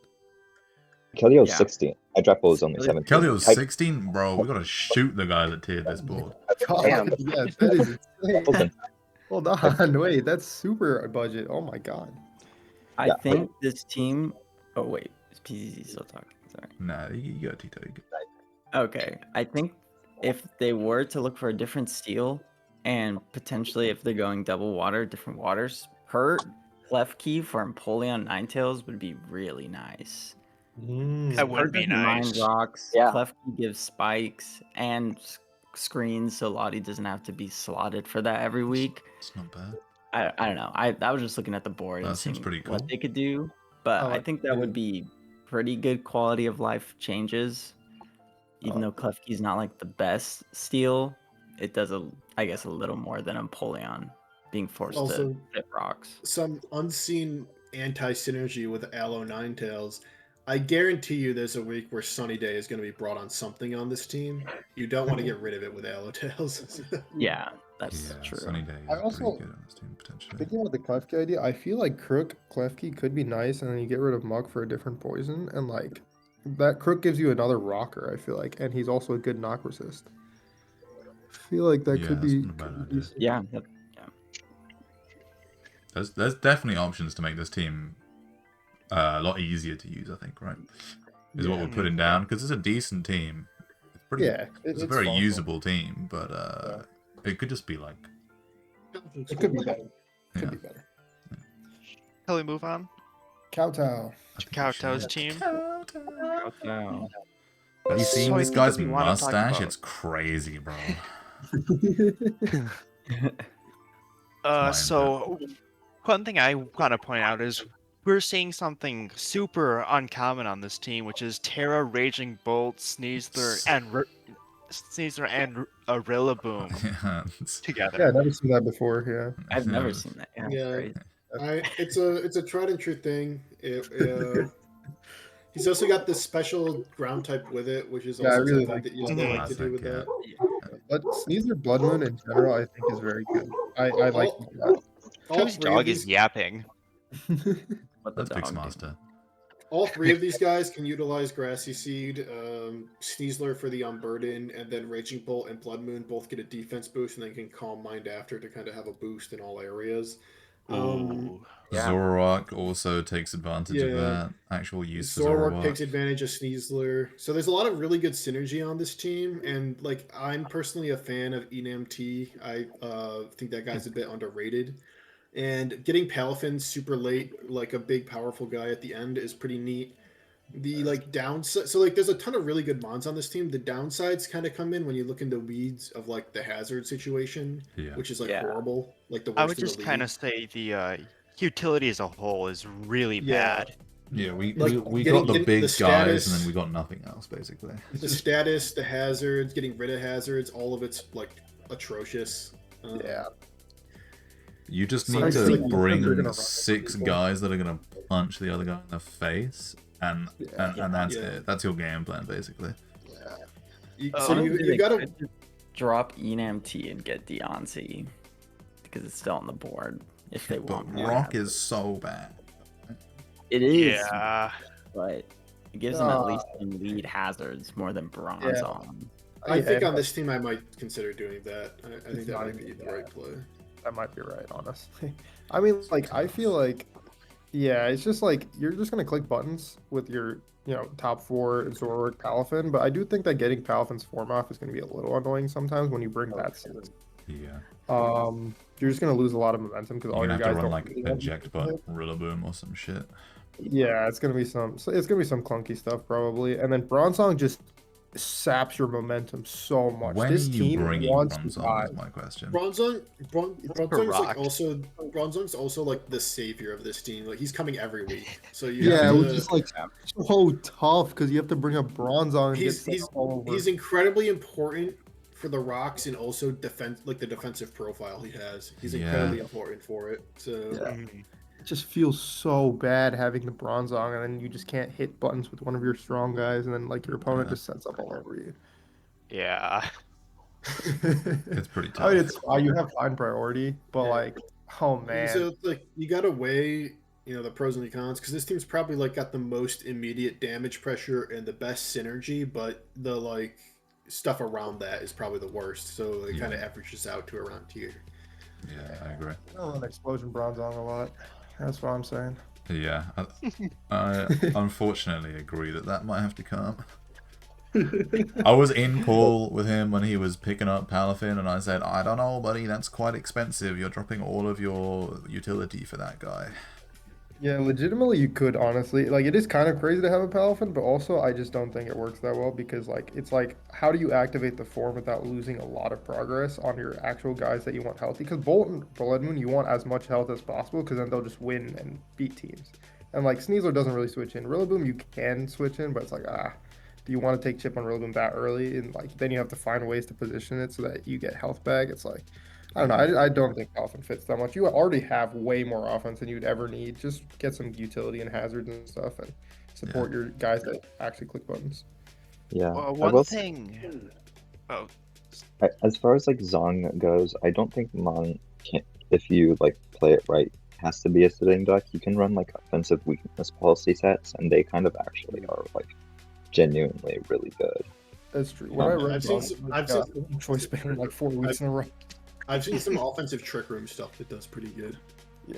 [SPEAKER 6] Keldeo's 16. Hydrapple is only 17.
[SPEAKER 2] Keldeo's 16? Bro, we gotta shoot the guy that tiered this board.
[SPEAKER 7] God, yeah, that is insane. Hold on, wait, that's super budget. Oh my god.
[SPEAKER 5] I think this team. Oh wait, is PZZ still talking? Sorry.
[SPEAKER 2] Nah, you got Tito.
[SPEAKER 5] Okay, I think if they were to look for a different steal, and potentially if they're going double water, different waters, per left key for Empoleon Ninetales would be really nice.
[SPEAKER 1] That would be nice.
[SPEAKER 5] Mind rocks, Clef key gives spikes and screens, so Lottie doesn't have to be slotted for that every week.
[SPEAKER 2] It's not bad.
[SPEAKER 5] I don't know. I was just looking at the board and seeing what they could do, but I think that would be pretty good quality of life changes. Even though Klefki's not like the best steal, it does I guess a little more than Empoleon being forced to hit rocks.
[SPEAKER 3] Some unseen anti-synergy with Aloe Ninetales. I guarantee you there's a week where Sunny Day is going to be brought on something on this team. You don't want to get rid of it with Aloe Tails.
[SPEAKER 5] Yeah. That's true.
[SPEAKER 2] Sunny Day
[SPEAKER 7] I
[SPEAKER 2] is
[SPEAKER 7] also-
[SPEAKER 2] pretty good on this team, potentially.
[SPEAKER 7] Thinking about the Klefki idea, I feel like Crook, Klefki could be nice, and then you get rid of Muck for a different poison, and like that Crook gives you another rocker. I feel like, and he's also a good knock resist. I feel like that
[SPEAKER 2] Yeah,
[SPEAKER 7] could
[SPEAKER 2] that's
[SPEAKER 7] be.
[SPEAKER 2] not a bad
[SPEAKER 7] could be
[SPEAKER 2] idea.
[SPEAKER 7] decent.
[SPEAKER 5] Yeah.
[SPEAKER 2] There's definitely options to make this team a lot easier to use, I think, right? Is what we're putting down, because it's a decent team. It's pretty.
[SPEAKER 7] Yeah,
[SPEAKER 2] It's a
[SPEAKER 7] it's
[SPEAKER 2] very
[SPEAKER 7] functional.
[SPEAKER 2] usable team, but it could just be like.
[SPEAKER 7] It could be better. Could
[SPEAKER 2] Yeah.
[SPEAKER 7] be better.
[SPEAKER 1] Shall we move on?
[SPEAKER 7] Kowtow.
[SPEAKER 2] I think we
[SPEAKER 1] Kowtow's
[SPEAKER 2] should.
[SPEAKER 1] team.
[SPEAKER 5] Wow.
[SPEAKER 2] Have you
[SPEAKER 1] So
[SPEAKER 2] seen
[SPEAKER 1] I
[SPEAKER 2] this
[SPEAKER 1] think
[SPEAKER 2] guy's
[SPEAKER 1] that we wanna talk
[SPEAKER 2] mustache?
[SPEAKER 1] about-
[SPEAKER 2] It's crazy, bro.
[SPEAKER 1] So one thing I want to point out is we're seeing something super uncommon on this team, which is Terra, Raging Bolt, Sneasler, and Rillaboom
[SPEAKER 2] Yeah, it's-
[SPEAKER 1] together.
[SPEAKER 7] Yeah, I've never seen that before. Yeah.
[SPEAKER 5] I've never seen that. Yeah.
[SPEAKER 3] Yeah.
[SPEAKER 5] Crazy.
[SPEAKER 3] It's a tried and true thing. He's also got this special ground type with it, which is
[SPEAKER 7] Yeah, I
[SPEAKER 3] also
[SPEAKER 7] really
[SPEAKER 3] something
[SPEAKER 7] like
[SPEAKER 3] that you
[SPEAKER 7] that.
[SPEAKER 3] don't
[SPEAKER 1] Mhm.
[SPEAKER 3] like to do with
[SPEAKER 2] Classic,
[SPEAKER 3] that.
[SPEAKER 7] But Sneasler Blood Moon in general, I think, is very good. I like that.
[SPEAKER 3] All
[SPEAKER 1] Whose
[SPEAKER 3] three of
[SPEAKER 1] dog is
[SPEAKER 3] these,
[SPEAKER 1] yapping?
[SPEAKER 5] What the
[SPEAKER 2] That's Big
[SPEAKER 5] dog do.
[SPEAKER 2] Smaster.
[SPEAKER 3] all three of these guys can utilize Grassy Seed. Sneasler for the Unburden, and then Raging Bolt and Blood Moon both get a defense boost, and then can Calm Mind after to kind of have a boost in all areas.
[SPEAKER 1] Ooh.
[SPEAKER 5] Yeah.
[SPEAKER 2] Zoroark also takes advantage of
[SPEAKER 3] Yeah.
[SPEAKER 2] that. Actual use for
[SPEAKER 3] Zoroark
[SPEAKER 2] Zoroark.
[SPEAKER 3] takes advantage of Sneasler. So there's a lot of really good synergy on this team, and like I'm personally a fan of ENMT. I think that guy's a bit underrated. And getting Palafin super late, like a big powerful guy at the end, is pretty neat. The like downside, so like there's a ton of really good mons on this team. The downsides kind of come in when you look into weeds of like the hazard situation,
[SPEAKER 2] Yeah.
[SPEAKER 3] which is like
[SPEAKER 5] Yeah.
[SPEAKER 3] horrible, like the worst
[SPEAKER 1] I would
[SPEAKER 3] in the
[SPEAKER 1] just
[SPEAKER 3] league.
[SPEAKER 1] kind of say the utility as a whole is really
[SPEAKER 3] Yeah.
[SPEAKER 1] bad.
[SPEAKER 2] Yeah, we
[SPEAKER 3] Like,
[SPEAKER 2] got the
[SPEAKER 3] getting
[SPEAKER 2] big
[SPEAKER 3] the
[SPEAKER 2] guys,
[SPEAKER 3] status-
[SPEAKER 2] and then we got nothing else, basically.
[SPEAKER 3] The status, the hazards, getting rid of hazards, all of it's like atrocious.
[SPEAKER 7] Yeah.
[SPEAKER 2] You just
[SPEAKER 3] So
[SPEAKER 2] need
[SPEAKER 3] I
[SPEAKER 2] to
[SPEAKER 3] think
[SPEAKER 7] they're
[SPEAKER 2] bring
[SPEAKER 7] gonna run
[SPEAKER 2] 6
[SPEAKER 7] people.
[SPEAKER 2] guys that are gonna punch the other guy in the face, and that's
[SPEAKER 3] Yeah.
[SPEAKER 2] it. That's your game plan, basically.
[SPEAKER 3] So
[SPEAKER 5] Honestly,
[SPEAKER 3] you
[SPEAKER 5] they
[SPEAKER 3] gotta
[SPEAKER 5] could just drop ENMT and get Deontay because it's still on the board if they
[SPEAKER 2] But
[SPEAKER 5] want more.
[SPEAKER 2] Rock is so bad.
[SPEAKER 5] It is,
[SPEAKER 1] Yeah.
[SPEAKER 5] but it gives them at least some lead hazards more than Bronze on.
[SPEAKER 3] I think
[SPEAKER 7] Yeah,
[SPEAKER 3] on this team I might consider doing that. I think that
[SPEAKER 7] not
[SPEAKER 3] might be
[SPEAKER 7] even
[SPEAKER 3] the right play.
[SPEAKER 7] that might be right, honestly. I mean, like, I feel like, yeah, it's just like you're just gonna click buttons with your, top 4 Zoroark Palafin, but I do think that getting Palafin's form off is gonna be a little annoying sometimes when you bring that in.
[SPEAKER 2] Yeah.
[SPEAKER 7] You're just gonna lose a lot of momentum because all
[SPEAKER 2] You're
[SPEAKER 7] your
[SPEAKER 2] gonna have
[SPEAKER 7] guys
[SPEAKER 2] to run
[SPEAKER 7] don't
[SPEAKER 2] like
[SPEAKER 7] really have
[SPEAKER 2] eject
[SPEAKER 7] momentum.
[SPEAKER 2] butt, Rillaboom, or some shit.
[SPEAKER 7] Yeah, it's gonna be some clunky stuff probably, and then Bronzong just saps your momentum so much.
[SPEAKER 2] When
[SPEAKER 7] This
[SPEAKER 2] are you
[SPEAKER 7] team
[SPEAKER 2] bringing
[SPEAKER 7] wants to
[SPEAKER 2] Bronzong?
[SPEAKER 7] die.
[SPEAKER 2] Is my question.
[SPEAKER 3] Bronzong's also like the savior of this team. Like he's coming every week. So you
[SPEAKER 7] Yeah,
[SPEAKER 3] have
[SPEAKER 7] it
[SPEAKER 3] to,
[SPEAKER 7] was just like so tough because you have to bring up Bronzong and
[SPEAKER 3] he's
[SPEAKER 7] get stuff all over.
[SPEAKER 3] he's incredibly important for the rocks and also the defensive profile he has. He's
[SPEAKER 2] Yeah.
[SPEAKER 3] incredibly important for it. So
[SPEAKER 7] Yeah.
[SPEAKER 1] Mhm.
[SPEAKER 7] It just feels so bad having the Bronzong and then you just can't hit buttons with one of your strong guys and then like your opponent
[SPEAKER 2] Yeah.
[SPEAKER 7] just sets up all over you.
[SPEAKER 1] Yeah.
[SPEAKER 2] It's pretty tough.
[SPEAKER 7] I mean, it's you have fine priority, but
[SPEAKER 3] Yeah.
[SPEAKER 7] like, oh man,
[SPEAKER 3] So it's like you gotta weigh, the pros and the cons because this team's probably like got the most immediate damage pressure and the best synergy, but the like stuff around that is probably the worst. So it kind of averages out to around here.
[SPEAKER 2] Yeah, I agree.
[SPEAKER 7] I love Explosion Bronzong a lot. That's what I'm saying.
[SPEAKER 2] Yeah, I unfortunately agree that might have to come. I was in call with him when he was picking up Palafin, and I said, I don't know, buddy, that's quite expensive. You're dropping all of your utility for that guy.
[SPEAKER 7] Yeah, legitimately, you could honestly like. It is kind of crazy to have a Palafin, but also I just don't think it works that well because like it's like how do you activate the form without losing a lot of progress on your actual guys that you want healthy? Because Bolt and Blood Moon, you want as much health as possible because then they'll just win and beat teams. And like Sneasler doesn't really switch in. Rillaboom you can switch in, but it's like do you want to take chip on Rillaboom that early? And like then you have to find ways to position it so that you get health back. It's like. I don't know. I don't think Palafin fits that much. You already have way more offense than you'd ever need. Just get some utility and hazards and stuff, and support your guys that actually click buttons.
[SPEAKER 6] Yeah.
[SPEAKER 1] Well,
[SPEAKER 6] I
[SPEAKER 1] one
[SPEAKER 6] will
[SPEAKER 1] thing. Oh,
[SPEAKER 6] As far as like Zong goes, I don't think Mon can, if you like play it right, has to be a sitting duck. You can run like offensive weakness policy sets, and they kind of actually are like genuinely really good.
[SPEAKER 7] That's true. When I run
[SPEAKER 3] I've seen
[SPEAKER 7] choice ban like 4 weeks in a row.
[SPEAKER 3] I've seen some offensive trick room stuff that does pretty good.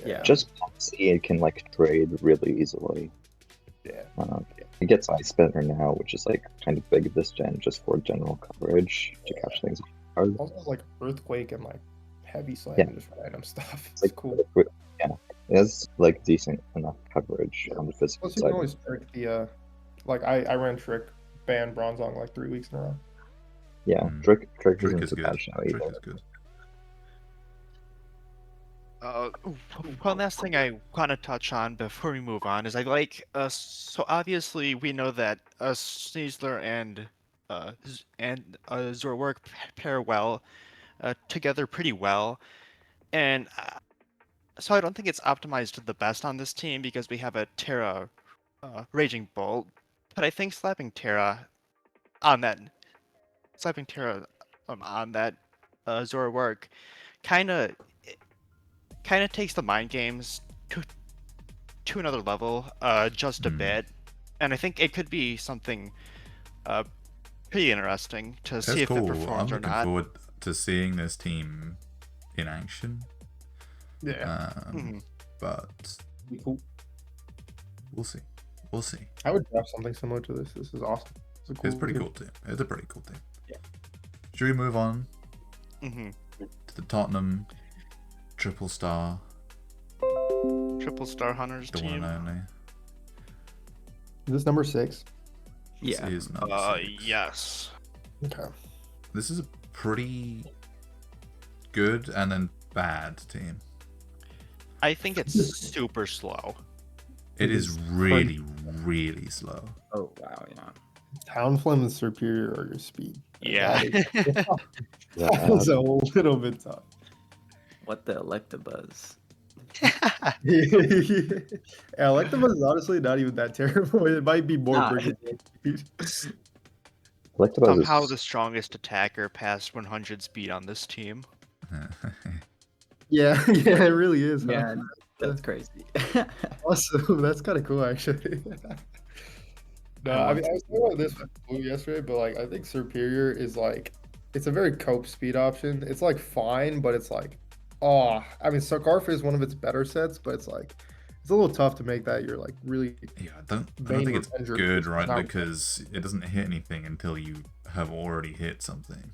[SPEAKER 5] Yeah.
[SPEAKER 6] Just policy, it can like trade really easily.
[SPEAKER 7] Yeah.
[SPEAKER 6] It gets Ice Spinner now, which is like kind of big this gen, just for general coverage to catch things hard.
[SPEAKER 7] Also like Earthquake and like Heavy Slam and just random stuff. It's
[SPEAKER 6] Like,
[SPEAKER 7] cool.
[SPEAKER 6] Yeah, it has like decent enough coverage on the physical
[SPEAKER 7] Plus you
[SPEAKER 6] side.
[SPEAKER 7] can always trick the like I ran trick ban Bronzong like 3 weeks in a row.
[SPEAKER 6] Yeah, trick isn't
[SPEAKER 2] is
[SPEAKER 6] too
[SPEAKER 2] good.
[SPEAKER 6] bad now either.
[SPEAKER 2] Trick is good.
[SPEAKER 1] One last thing I want to touch on before we move on is I like so obviously we know that Sneasler and Zorwerk pair well together pretty well, and so I don't think it's optimized the best on this team because we have a Terra Raging Bolt, but I think on that slapping Terra on that Zorwerk kind of takes the mind games to another level, just a bit, and I think it could be something pretty interesting to
[SPEAKER 2] That's
[SPEAKER 1] see if it
[SPEAKER 2] cool.
[SPEAKER 1] performs
[SPEAKER 2] I'm
[SPEAKER 1] or
[SPEAKER 2] looking
[SPEAKER 1] not.
[SPEAKER 2] forward to seeing this team in action.
[SPEAKER 7] Yeah.
[SPEAKER 2] But
[SPEAKER 7] Be cool.
[SPEAKER 2] we'll see. We'll see.
[SPEAKER 7] I would draft something similar to this. This is awesome.
[SPEAKER 2] It's pretty cool team. It's a pretty cool team.
[SPEAKER 7] Yeah.
[SPEAKER 2] Should we move on
[SPEAKER 1] Mm-hmm.
[SPEAKER 2] to the Tottenham Triple Star?
[SPEAKER 1] Triple Star Hunters
[SPEAKER 2] The
[SPEAKER 1] team.
[SPEAKER 2] one and only.
[SPEAKER 7] Is this number 6?
[SPEAKER 5] Yeah.
[SPEAKER 2] This is number 6.
[SPEAKER 1] Yes.
[SPEAKER 7] Okay.
[SPEAKER 2] This is a pretty good and then bad team.
[SPEAKER 1] I think it's super slow.
[SPEAKER 2] It is really, really slow.
[SPEAKER 5] Oh wow, yeah.
[SPEAKER 7] Townflame and Superior are your speed.
[SPEAKER 1] Yeah.
[SPEAKER 7] That's a little bit tough.
[SPEAKER 5] What the Electabuzz?
[SPEAKER 7] Yeah, Electabuzz is honestly not even that terrible. It might be more bringing
[SPEAKER 1] Somehow the strongest attacker past 100 speed on this team.
[SPEAKER 7] Yeah, it really is.
[SPEAKER 5] Yeah,
[SPEAKER 7] Huh?
[SPEAKER 5] that's crazy.
[SPEAKER 7] Awesome. That's kind of cool, actually. No, I mean, I was talking about this with Blue yesterday, but like, I think Superior is like, it's a very cope speed option. It's like fine, but it's like, I mean, Scarf is one of its better sets, but it's like, it's a little tough to make that your like really.
[SPEAKER 2] Yeah, I don't think it's good, right? Because it doesn't hit anything until you have already hit something.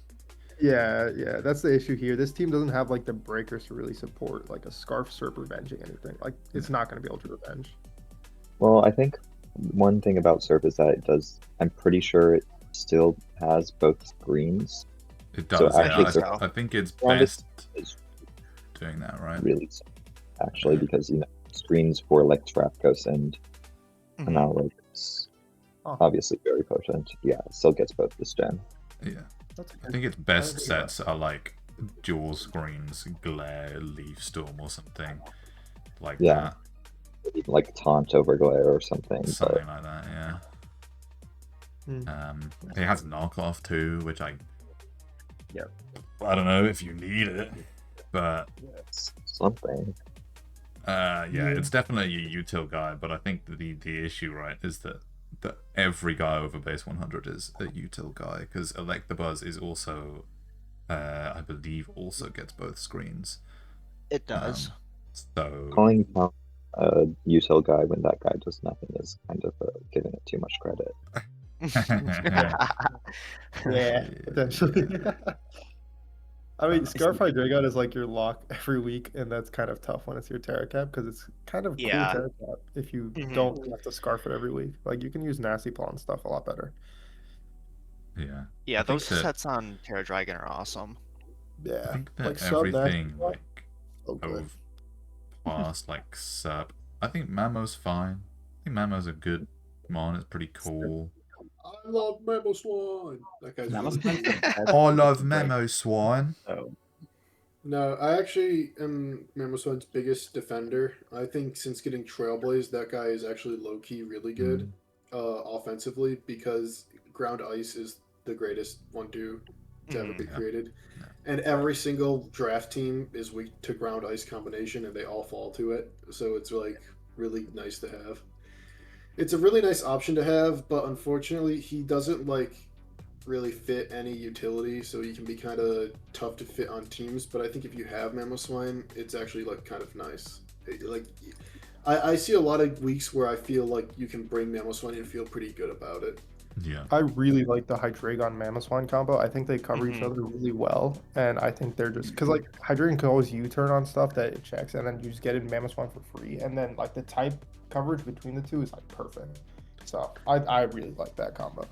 [SPEAKER 7] Yeah, that's the issue here. This team doesn't have like the breakers to really support like a Scarf Serp revenging anything. Like, it's not going to be able to revenge.
[SPEAKER 6] Well, I think one thing about Serp is that it does. I'm pretty sure it still has both screens.
[SPEAKER 2] It does.
[SPEAKER 6] So
[SPEAKER 2] Yeah,
[SPEAKER 6] actually,
[SPEAKER 2] I think it's best doing that, right?
[SPEAKER 6] Really, actually, because screens for like Trapghost and Analog is obviously very potent. Yeah, it still gets both this gen.
[SPEAKER 2] Yeah, I think its best sets are like dual screens, Glare, Leaf Storm, or something like that.
[SPEAKER 6] Even like Taunt over Glare or something.
[SPEAKER 2] Something like that, yeah. It has knockoff too, which I don't know if you need it, but
[SPEAKER 6] something.
[SPEAKER 2] It's definitely a util guy, but I think the issue, right, is that every guy over base 100 is a util guy, because Electabuzz is also, I believe, also gets both screens.
[SPEAKER 1] It does.
[SPEAKER 6] So calling a util guy when that guy does nothing is kind of giving it too much credit.
[SPEAKER 7] Yeah, potentially. I mean, Scarf Hydreigon is like your lock every week, and that's kind of tough when it's your Terra Cap, because it's kind of cool Terra Cap if you don't have to Scarf it every week. Like, you can use Nasty Paw and stuff a lot better.
[SPEAKER 2] Yeah.
[SPEAKER 1] Yeah, those sets on Terra Dragon are awesome.
[SPEAKER 2] Yeah. I think that everything past like Sup. I think Mamo's fine. I think Mamo's a good mon. It's pretty cool.
[SPEAKER 3] I love Memo Swan. That guy's
[SPEAKER 2] I love Memo Swan.
[SPEAKER 3] No, I actually am Memo Swan's biggest defender. I think since getting Trailblaze, that guy is actually low-key really good offensively, because Ground Ice is the greatest 1-2 to ever be created. And every single draft team is weak to ground ice combination, and they all fall to it. So it's like really nice to have. It's a really nice option to have, but unfortunately, he doesn't like really fit any utility, so he can be kind of tough to fit on teams. But I think if you have Mamoswine, it's actually like kind of nice. I see a lot of weeks where I feel like you can bring Mamoswine and feel pretty good about it.
[SPEAKER 2] Yeah.
[SPEAKER 7] I really like the Hydreigon Mamoswine combo. I think they cover each other really well, and I think they're just because like Hydreigon can always U-turn on stuff that it checks, and then you just get it in Mamoswine for free, and then like the type coverage between the two is like perfect. So I really like that combo.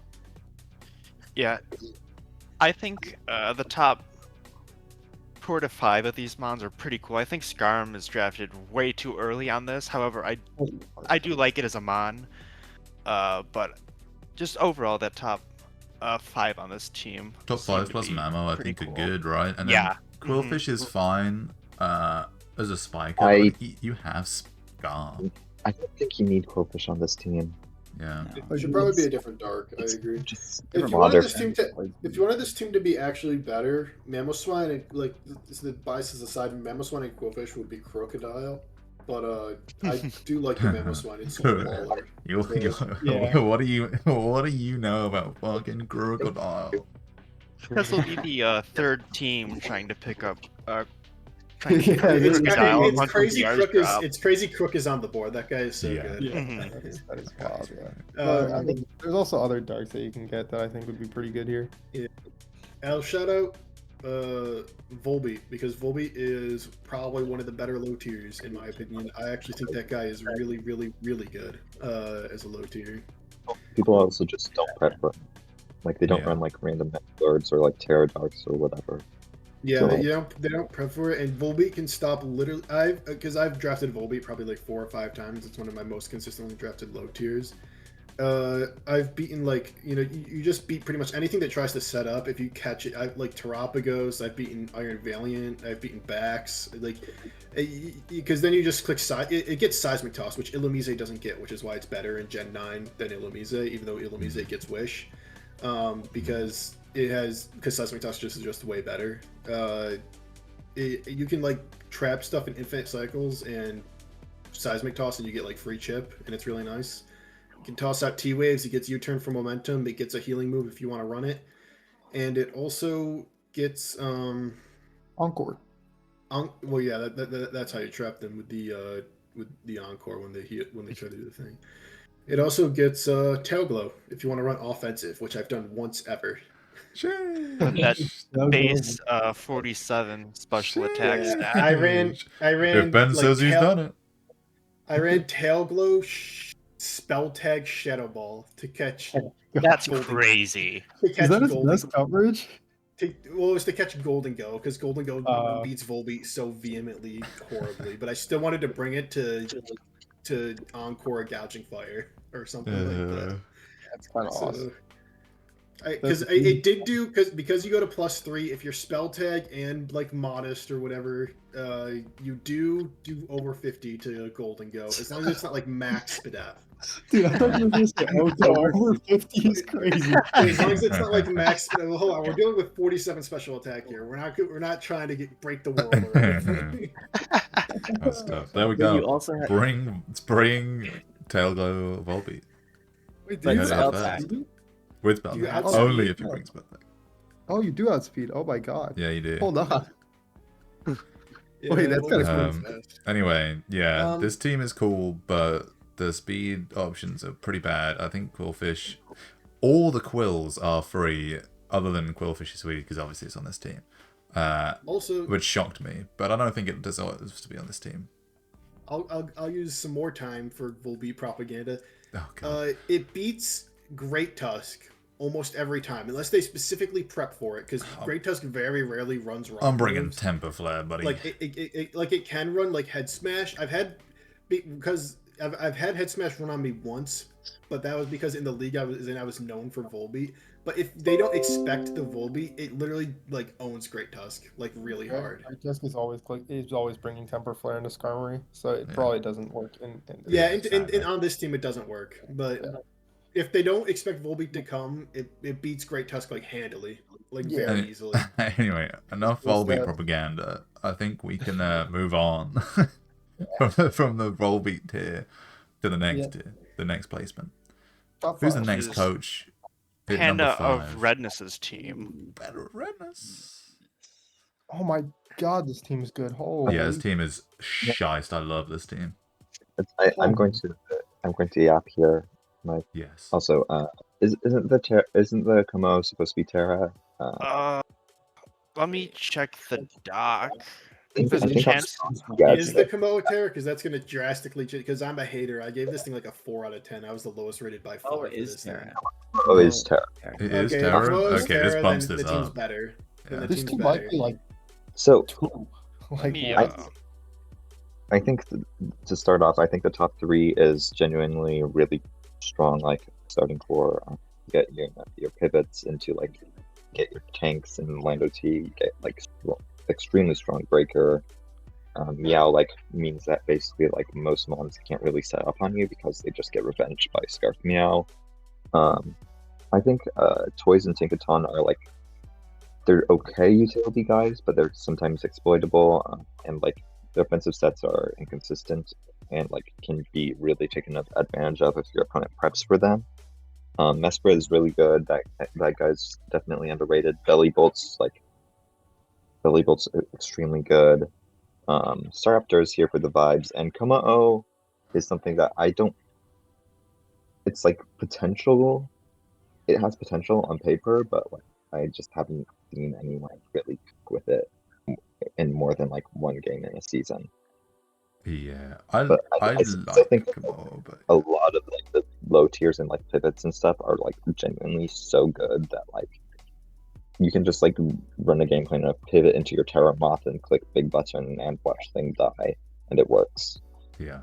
[SPEAKER 1] Yeah, I think the top 4 to 5 of these mons are pretty cool. I think Skarm is drafted way too early on this. However, I do like it as a mon, but just overall, that top 5 on this team.
[SPEAKER 2] Top 5 plus Mamo, I think,
[SPEAKER 1] cool.
[SPEAKER 2] are good, right? And
[SPEAKER 1] yeah.
[SPEAKER 2] then Quillfish is fine as a spiker. You have Skarm.
[SPEAKER 6] I don't think you need Quillfish on this team.
[SPEAKER 2] Yeah.
[SPEAKER 3] It should probably be a different dark. I agree. If you wanted this team to be actually better, Mamoswine and like the biases aside, Mamoswine and Quillfish would be Crocodile. But I do like the Mamoswine. It's so baller.
[SPEAKER 2] What do you know about fucking Crocodile?
[SPEAKER 1] This will be the third team trying to pick up.
[SPEAKER 3] It's crazy. Crook is on the board. That guy is so good.
[SPEAKER 7] Yeah, that is wild. Yeah. I think there's also other darks that you can get that I think would be pretty good here.
[SPEAKER 3] Yeah. I'll shout out Volbeat, because Volbeat is probably one of the better low tiers in my opinion. I actually think that guy is really, really, really good as a low tier.
[SPEAKER 6] People also just don't prep for him. Like they don't run like random lords or like Pterodarks or whatever.
[SPEAKER 3] Yeah, so, they don't prep for it, and Volbeat can stop literally. Because I've drafted Volbeat probably like 4 or 5 times. It's one of my most consistently drafted low tiers. I've beaten like you just beat pretty much anything that tries to set up. If you catch it, I've like Terapagos. I've beaten Iron Valiant. I've beaten Bax. Like because then you just click it gets Seismic Toss, which Illumise doesn't get, which is why it's better in Gen 9 than Illumise, even though Illumise gets Wish, because Seismic Toss is just way better. You can like trap stuff in infinite cycles and Seismic Toss, and you get like free chip, and it's really nice. You can toss out T-Waves, it gets U-turn for momentum, it gets a healing move if you want to run it, and it also gets
[SPEAKER 7] Encore.
[SPEAKER 3] Well, yeah, that's how you trap them with the Encore when they try to do the thing. It also gets Tail Glow if you want to run offensive, which I've done once ever.
[SPEAKER 1] That base 47 special attacks.
[SPEAKER 3] Yeah, I ran.
[SPEAKER 2] If Ben says he's done it.
[SPEAKER 3] I ran Tail Glow, Spell Tag, Shadow Ball to catch.
[SPEAKER 1] That's crazy.
[SPEAKER 7] Is that his best coverage?
[SPEAKER 3] It was to catch Golden Go, because Golden Go beats Volbeat so vehemently, horribly. But I still wanted to bring it to Encore Gouging Fire or something like that.
[SPEAKER 7] That's kind of awesome.
[SPEAKER 3] Because it did do because you go to +3 if you're spell tag and like modest or whatever, you do over 50 to Golden Go, as long as it's not like max SPDF.
[SPEAKER 7] Dude, I thought you were just over 50 is crazy.
[SPEAKER 3] As long as it's not like max. Well, hold on, we're dealing with 47 special attack here. We're not trying to break the world. Or anything.
[SPEAKER 2] That's tough. There we go. You also bring Tailglow Volbeat.
[SPEAKER 7] Wait, do you
[SPEAKER 2] outside? With Spell Tag. Only if you bring Spell Tag.
[SPEAKER 7] Oh, you do outspeed. Oh my god.
[SPEAKER 2] Yeah, you do.
[SPEAKER 7] Hold on. Wait, that's kind of
[SPEAKER 2] Anyway, yeah, this team is cool, but the speed options are pretty bad. I think Quillfish, all the Quills are free, other than Quillfish is free because obviously it's on this team.
[SPEAKER 3] Also,
[SPEAKER 2] which shocked me, but I don't think it deserves to be on this team.
[SPEAKER 3] I'll use some more time for Volbeat propaganda.
[SPEAKER 2] Oh god.
[SPEAKER 3] It beats Great Tusk almost every time, unless they specifically prep for it, because Great Tusk very rarely runs wrong.
[SPEAKER 2] I'm bringing Temper Flare, buddy.
[SPEAKER 3] Like it can run like Head Smash. I've had Head Smash run on me once, but that was because in the league I was known for Volbeat. But if they don't expect the Volbeat, it literally like owns Great Tusk like really hard.
[SPEAKER 7] Great Tusk is always bringing Temper Flare into Skarmory, so it probably doesn't work.
[SPEAKER 3] And on this team it doesn't work, but. If they don't expect Volbeat to come, it beats Great Tusk like handily. like very easily.
[SPEAKER 2] Anyway, enough Volbeat propaganda. I think we can move on from the Volbeat tier to the next tier, the next placement. Who's the next coach?
[SPEAKER 1] Panda of Redness's team.
[SPEAKER 2] Better Redness.
[SPEAKER 7] Oh my god, this team is good. Holy.
[SPEAKER 2] Yeah, this team is shite. I love this team.
[SPEAKER 6] I'm going to yap here.
[SPEAKER 2] Yes.
[SPEAKER 6] Also, isn't the Kamo supposed to be Terra?
[SPEAKER 1] Let me check the doc.
[SPEAKER 3] Is the Kamo Terra? Because that's going to drastically change. Because I'm a hater. I gave this thing like a 4 out of 10. I was the lowest rated by far.
[SPEAKER 5] Oh, it is Terra.
[SPEAKER 6] Oh, it is Terra.
[SPEAKER 2] It is Terra? Okay, this bumps this up.
[SPEAKER 3] The team's better.
[SPEAKER 7] Yeah. This team might be like
[SPEAKER 6] so.
[SPEAKER 7] 2. Like,
[SPEAKER 6] I think to start off, I think the top 3 is genuinely really strong. Like starting core, get your pivots into like get your tanks and Lando T. You get like extremely strong breaker. Meow like means that basically like most mons can't really set up on you because they just get revenged by Scarf Meow. I think Toys and Tinkaton are like they're okay utility guys, but they're sometimes exploitable, and like the offensive sets are inconsistent and like can be really taken advantage of if your opponent preps for them. Mesprit is really good. That guy's definitely underrated. Belly Bolt's extremely good. Staraptor is here for the vibes, and Komao is something that I don't. It's like potential. It has potential on paper, but like I just haven't seen anyone really cook with it in more than like one game in a season.
[SPEAKER 2] Yeah, I think Komao, but
[SPEAKER 6] a lot of like the low tiers and like pivots and stuff are like genuinely so good that like you can just like run a game plan of pivot into your Terra Moth and click big button and watch things die, and it works.
[SPEAKER 2] Yeah.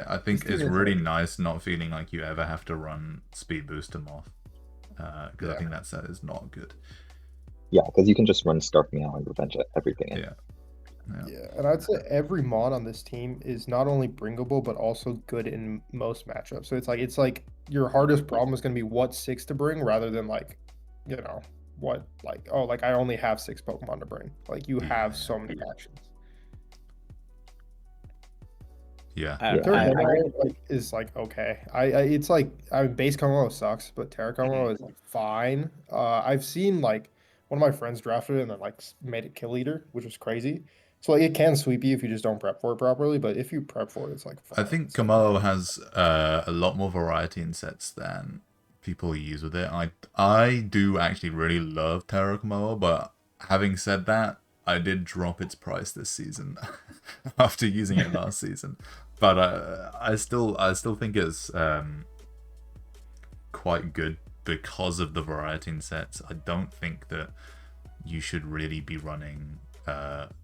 [SPEAKER 2] I think it's really nice not feeling like you ever have to run Speed Booster Moth, because I think that set is not good.
[SPEAKER 6] Yeah, because you can just run Scarf Meow and revenge everything.
[SPEAKER 7] Yeah, and I'd say every mod on this team is not only bringable but also good in most matchups. So it's like your hardest problem is going to be what 6 to bring rather than like, you know, what like I only have 6 Pokemon to bring. Like you have so many actions. Is like okay. It's like base Komao sucks, but Terra Komao is like fine. I've seen like one of my friends drafted it and then like made it kill leader, which was crazy. So like it can sweep you if you just don't prep for it properly, but if you prep for it, it's like fine.
[SPEAKER 2] I think Komao has a lot more variety in sets than people use with it. I do actually really love Terra Komao, but having said that, I did drop its price this season after using it last season. But I still think it's quite good because of the variety in sets. I don't think that you should really be running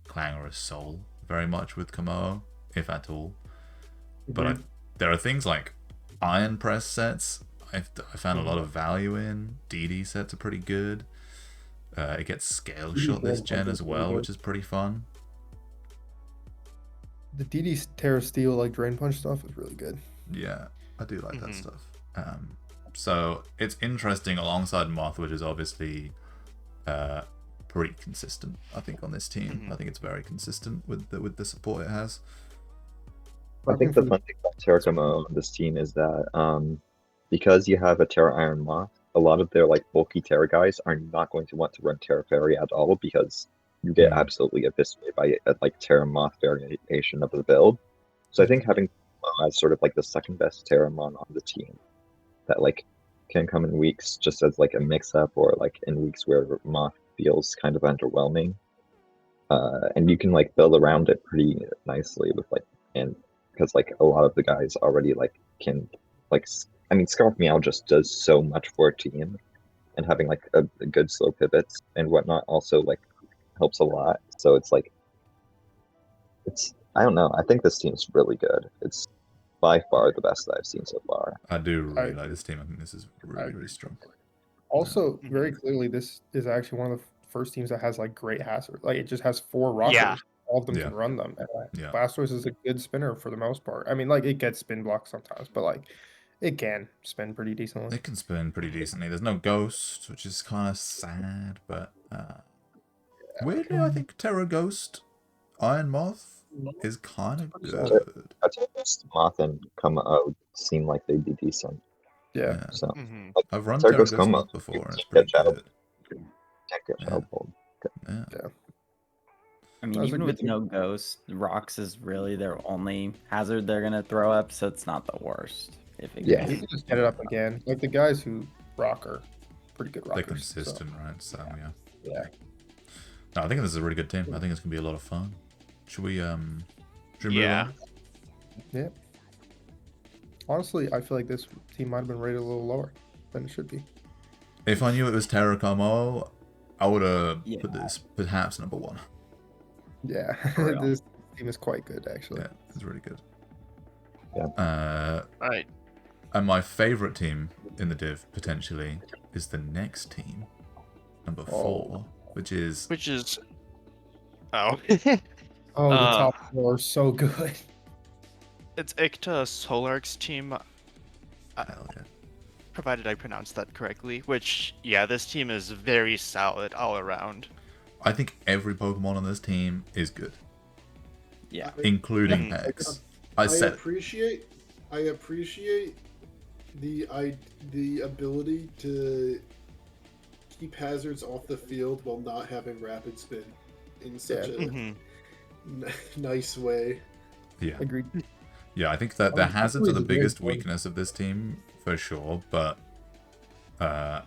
[SPEAKER 2] Clangorous Soul very much with Komao, if at all. But there are things like Iron Press sets I found a lot of value in. DD sets are pretty good. It gets scale shot this gen as well, which is pretty fun.
[SPEAKER 7] The DD Terra Steel like Drain Punch stuff is really good.
[SPEAKER 2] Yeah, I do like that stuff. So it's interesting alongside Moth, which is obviously pretty consistent, I think, on this team. I think it's very consistent with the support it has.
[SPEAKER 6] I think the fun thing about Terra Komao on this team is that because you have a Terra Iron Moth, a lot of their like bulky Terra guys are not going to want to run Terra Fairy at all because you get absolutely eviscerated by a like Terra Moth variation of the build. So I think having as sort of like the second best Terramon on the team that like can come in weeks just as like a mix up or like in weeks where Moth feels kind of underwhelming. And you can like build around it pretty nicely with like, and because like a lot of the guys already like can like, I mean, Scarf Meow just does so much for a team, and having like a good slow pivots and whatnot also like helps a lot. So it's like, I don't know. I think this team's really good. It's by far the best that I've seen so far.
[SPEAKER 2] I do really like this team. I think this is really, really strong.
[SPEAKER 7] Also, very clearly, this is actually one of the first teams that has like great hazard. Like it just has 4 rockers. All of them can run them. And Blastoise is a good spinner for the most part. I mean, like it gets spin blocked sometimes, but like It can spin pretty decently.
[SPEAKER 2] It can spin pretty decently. There's no ghost, which is kind of sad, but weirdly, I think Terra Ghost Iron Moth is kind of good.
[SPEAKER 6] I think Moth and Kuma seem like they'd be decent.
[SPEAKER 7] Yeah.
[SPEAKER 6] So
[SPEAKER 2] like, I've run Terra Ghost Moth before, and it's pretty good.
[SPEAKER 6] Yeah.
[SPEAKER 5] I mean, even with no ghost, rocks is really their only hazard they're gonna throw up, so it's not the worst. If it
[SPEAKER 7] you can just get it up again. Like the guys who rock are pretty good rockers.
[SPEAKER 2] They're consistent, so. Right? So
[SPEAKER 7] yeah.
[SPEAKER 2] No, I think this is a really good team. I think it's gonna be a lot of fun. Should we move on?
[SPEAKER 7] Yeah. Honestly, I feel like this team might have been rated a little lower than it should be.
[SPEAKER 2] If I knew it was Terra Como, I would have put this perhaps number 1.
[SPEAKER 7] Yeah, this team is quite good, actually.
[SPEAKER 2] Yeah, it's really good.
[SPEAKER 6] Yeah.
[SPEAKER 1] Right.
[SPEAKER 2] And my favorite team in the div, potentially, is the next team, number 4, which is...
[SPEAKER 1] Oh.
[SPEAKER 7] The top 4 are so good.
[SPEAKER 1] It's Ikta Solark's team.
[SPEAKER 2] Hell yeah.
[SPEAKER 1] Provided I pronounced that correctly. Which, yeah, this team is very solid all around.
[SPEAKER 2] I think every Pokemon on this team is good.
[SPEAKER 5] Yeah.
[SPEAKER 2] Including X.
[SPEAKER 3] I appreciate the ability to keep hazards off the field while not having rapid spin in such a nice way.
[SPEAKER 2] Yeah.
[SPEAKER 7] Agreed.
[SPEAKER 2] Yeah, I think that the hazards are the biggest weakness of this team, for sure, but I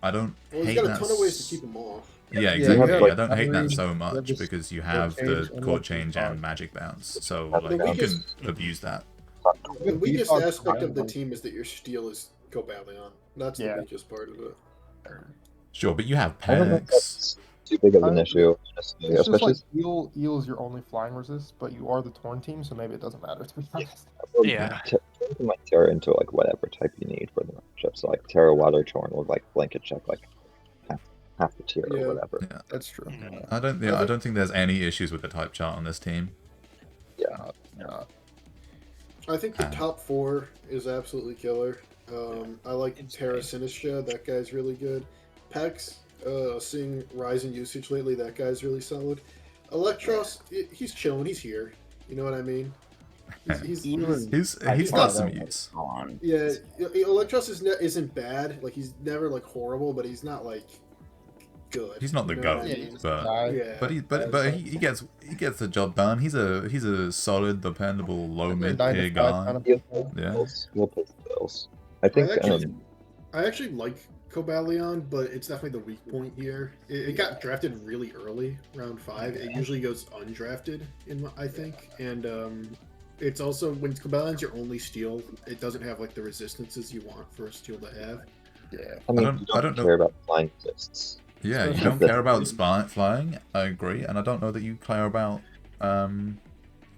[SPEAKER 2] don't hate that.
[SPEAKER 3] He's got a ton of ways to keep them off.
[SPEAKER 2] Yeah, exactly. I don't hate that so much because you have the Core Change and Magic Bounce, so like you can abuse that.
[SPEAKER 3] The weakest aspect of the team is that your steal is Cobalion. That's the weakest part of it.
[SPEAKER 2] Sure, but you have packs.
[SPEAKER 6] Too big of an issue.
[SPEAKER 7] It's just like Eel is your only flying resist, but you are the Torn team, so maybe it doesn't matter, to be honest.
[SPEAKER 1] Yeah.
[SPEAKER 6] You might Terra into like whatever type you need for the matchup. So like Terra Water Torn will like blanket check like half the tier or whatever.
[SPEAKER 2] Yeah,
[SPEAKER 7] that's true.
[SPEAKER 2] I don't think there's any issues with the type chart on this team.
[SPEAKER 6] Yeah.
[SPEAKER 3] I think the top 4 is absolutely killer. I like Terra Sinistra. That guy's really good. Pex, seeing rise in usage lately, that guy's really solid. Electros, he's chilling. He's here. You know what I mean? He's
[SPEAKER 2] got some use.
[SPEAKER 3] Yeah, Electros isn't bad. Like he's never like horrible, but he's not like good.
[SPEAKER 2] He's not the GOAT, but he gets the job done. He's a solid, dependable, low mid tier guy.
[SPEAKER 6] We'll pay the bills. I think
[SPEAKER 3] I actually like Cobalion, but it's definitely the weak point here. It got drafted really early, round 5. It usually goes undrafted, I think, and it's also when Cobalion's your only steal, it doesn't have like the resistances you want for a steal to have.
[SPEAKER 6] Yeah, I mean, I don't care about flying resists.
[SPEAKER 2] Yeah, you don't care about flying. I agree, and I don't know that you care about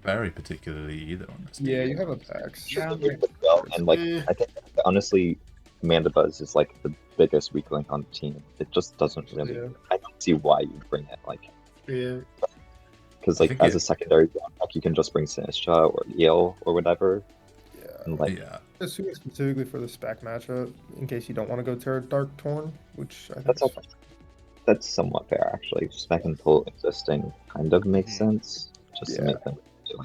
[SPEAKER 2] very particularly either on this.
[SPEAKER 7] Yeah, you have a Pax.
[SPEAKER 6] And like, I think honestly, Mandibuzz is like the biggest weak link on the team. It just doesn't really. I don't see why you'd bring it. Like, because like as a secondary block, you can just bring Sinistra or Eel or whatever.
[SPEAKER 7] Yeah.
[SPEAKER 6] And like,
[SPEAKER 7] assuming specifically for the spec matchup, in case you don't want to go Terra Dark Torn, which I think
[SPEAKER 6] that's somewhat fair actually. Spec and pull existing kind of makes sense. Just to make them.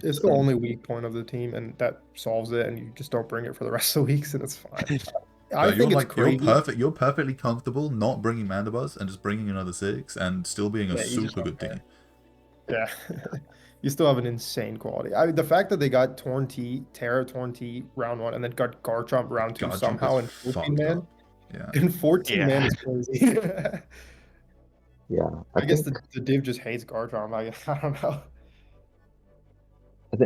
[SPEAKER 7] It's the only weak point of the team, and that solves it. And you just don't bring it for the rest of the weeks, and it's fine. I think it's crazy.
[SPEAKER 2] You're perfectly comfortable not bringing Mandibuzz and just bringing another 6 and still being a super good team.
[SPEAKER 7] Yeah, you still have an insane quality. The fact that they got Terra Torn T round 1, and then got Garchomp round 2 somehow in 14 man.
[SPEAKER 2] Yeah.
[SPEAKER 7] In 14 man is crazy.
[SPEAKER 6] Yeah,
[SPEAKER 7] I guess the div just hates Garchomp. I don't know.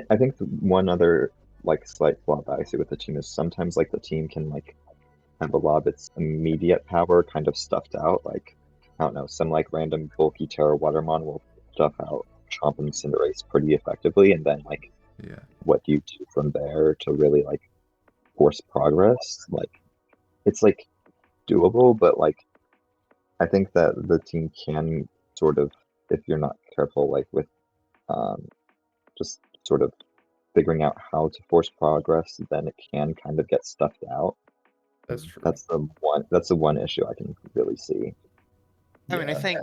[SPEAKER 6] I think the one other like slight flaw that I see with the team is sometimes like the team can like have a lot of its immediate power kind of stuffed out. Like I don't know, some like random bulky Terra Watermon will stuff out Chomp and Cinderace pretty effectively, and then like what do you do from there to really like force progress? Like it's like doable, but like I think that the team can sort of, if you're not careful, like with just sort of figuring out how to force progress, then it can kind of get stuffed out.
[SPEAKER 7] That's true.
[SPEAKER 6] That's the one issue I can really see.
[SPEAKER 1] I mean, I think.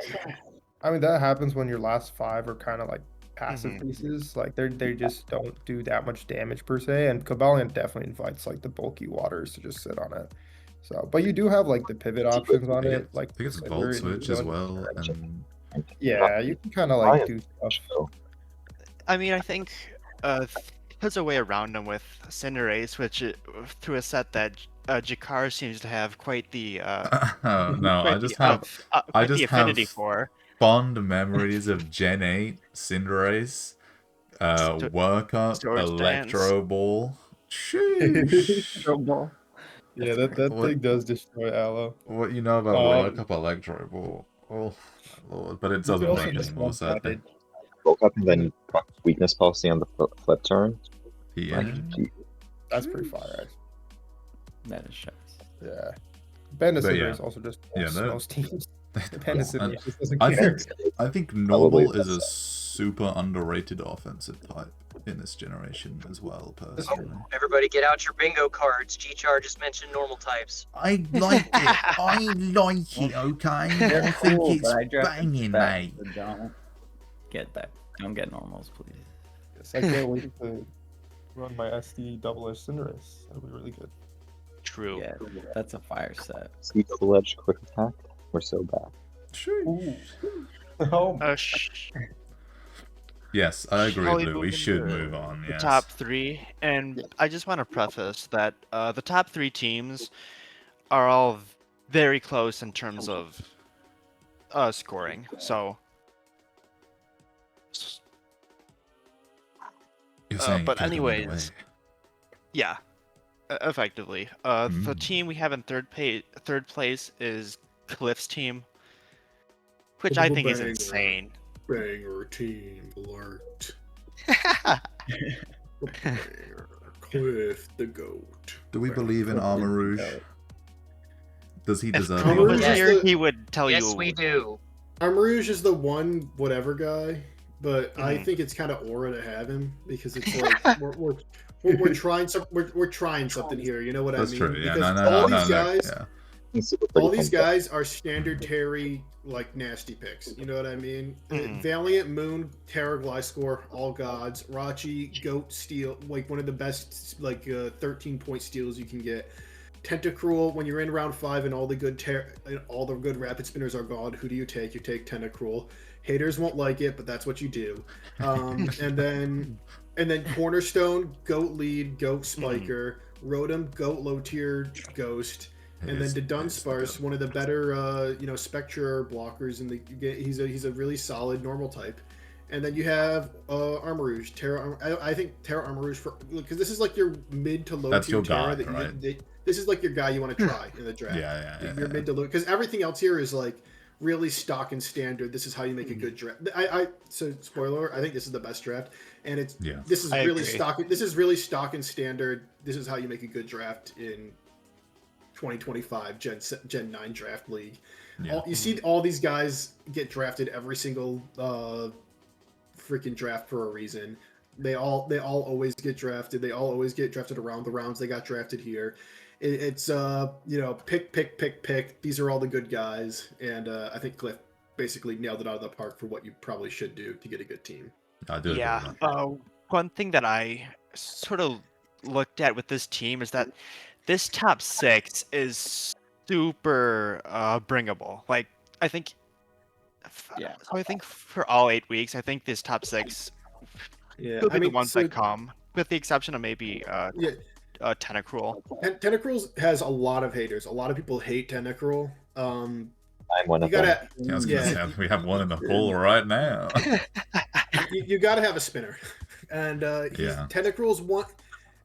[SPEAKER 7] I mean, that happens when your last 5 are kind of like passive pieces. Like they just don't do that much damage per se. And Cobalion definitely invites like the bulky waters to just sit on it. So, but you do have like the pivot options on it. Like
[SPEAKER 2] I think it's Volt Switch as well. And
[SPEAKER 7] yeah, you can kind of like do stuff.
[SPEAKER 1] I mean, I think there's a way around them with Cinderace, which through a set that Jakar seems to have quite the
[SPEAKER 2] I just have
[SPEAKER 1] affinity for.
[SPEAKER 2] Fond memories of Gen 8, Cinderace, Work Up, Electro Ball.
[SPEAKER 7] Sheesh. Yeah, that thing does destroy Aloe.
[SPEAKER 2] What you know about Work Up, Electro Ball? Oh, my lord. But it doesn't work anymore, sadly.
[SPEAKER 6] Woke up and then weakness policy on the flip turn.
[SPEAKER 2] Yeah.
[SPEAKER 7] That's pretty fire.
[SPEAKER 5] That is shots.
[SPEAKER 7] Yeah. Bandicida is also just most teams. Bandicida just doesn't care.
[SPEAKER 2] I think Normal is a super underrated offensive type in this generation as well, personally.
[SPEAKER 8] Oh, everybody get out your bingo cards. G-Char just mentioned normal types.
[SPEAKER 2] I like it. I like it, okay? I think it's banging, mate.
[SPEAKER 5] Don't get that. Don't get normals, please.
[SPEAKER 7] Yes, I can't wait to run my SD double-edged Cinderace. That'll be really good.
[SPEAKER 1] True.
[SPEAKER 5] Yeah, that's a fire set.
[SPEAKER 6] See double-edged quick attack? We're so bad.
[SPEAKER 7] Oh.
[SPEAKER 2] Yes, I agree, Lou. We should move on.
[SPEAKER 1] The top 3, and I just want to preface that the top 3 teams are all very close in terms of scoring. So, but anyways, yeah, effectively, the team we have in third place is Cliff's team, which I think is insane.
[SPEAKER 3] Banger team alert. Cliff the GOAT.
[SPEAKER 2] Do we believe in Armor Rouge? Does he deserve
[SPEAKER 1] it? If he was here, he would tell you.
[SPEAKER 8] Yes, we do.
[SPEAKER 3] Armor Rouge is the one whatever guy, but I think it's kind of aura to have him because it's like we're trying we're trying something here. You know what I mean?
[SPEAKER 2] That's true. Yeah,
[SPEAKER 3] because all these guys are standard Terry like nasty picks. You know what I mean? Valiant, Moon, Terra, Gliscor, all gods. Rachi, Goat, Steel, like one of the best like 13-point steals you can get. Tentacruel, when you're in round 5 and all the good rapid spinners are gone, who do you take? You take Tentacruel. Haters won't like it, but that's what you do. And then Cornerstone, Goat Lead, Goat Spiker, Rotom, Goat low tier Ghost. And then the Dunsparce, one of the better, Spectre blockers, and he's a really solid normal type. And then you have Armor Rouge, I think Terra Armor Rouge because this is like your mid to low tier Terra. This is like your guy you want to try in the draft. You're mid to low because everything else here is like really stock and standard. This is how you make a good draft. So spoiler, I think this is the best draft, and this is really stock. This is really stock and standard. This is how you make a good draft in 2025 Gen 9 draft league. You see all these guys get drafted every single freaking draft for a reason. They all always get drafted. They all always get drafted around the rounds they got drafted here. It's pick. These are all the good guys, and I think Cliff basically nailed it out of the park for what you probably should do to get a good team.
[SPEAKER 2] I do.
[SPEAKER 1] Yeah. One thing that I sort of looked at with this team is that this top 6 is super bringable. Like, I think for all 8 weeks, I think this top 6 will be the ones that come, with the exception of maybe Tentacruel.
[SPEAKER 3] Tentacruel has a lot of haters. A lot of people hate Tentacruel.
[SPEAKER 6] I'm one of them.
[SPEAKER 2] We have one in the pool right now.
[SPEAKER 3] you got to have a spinner, and Tentacruel's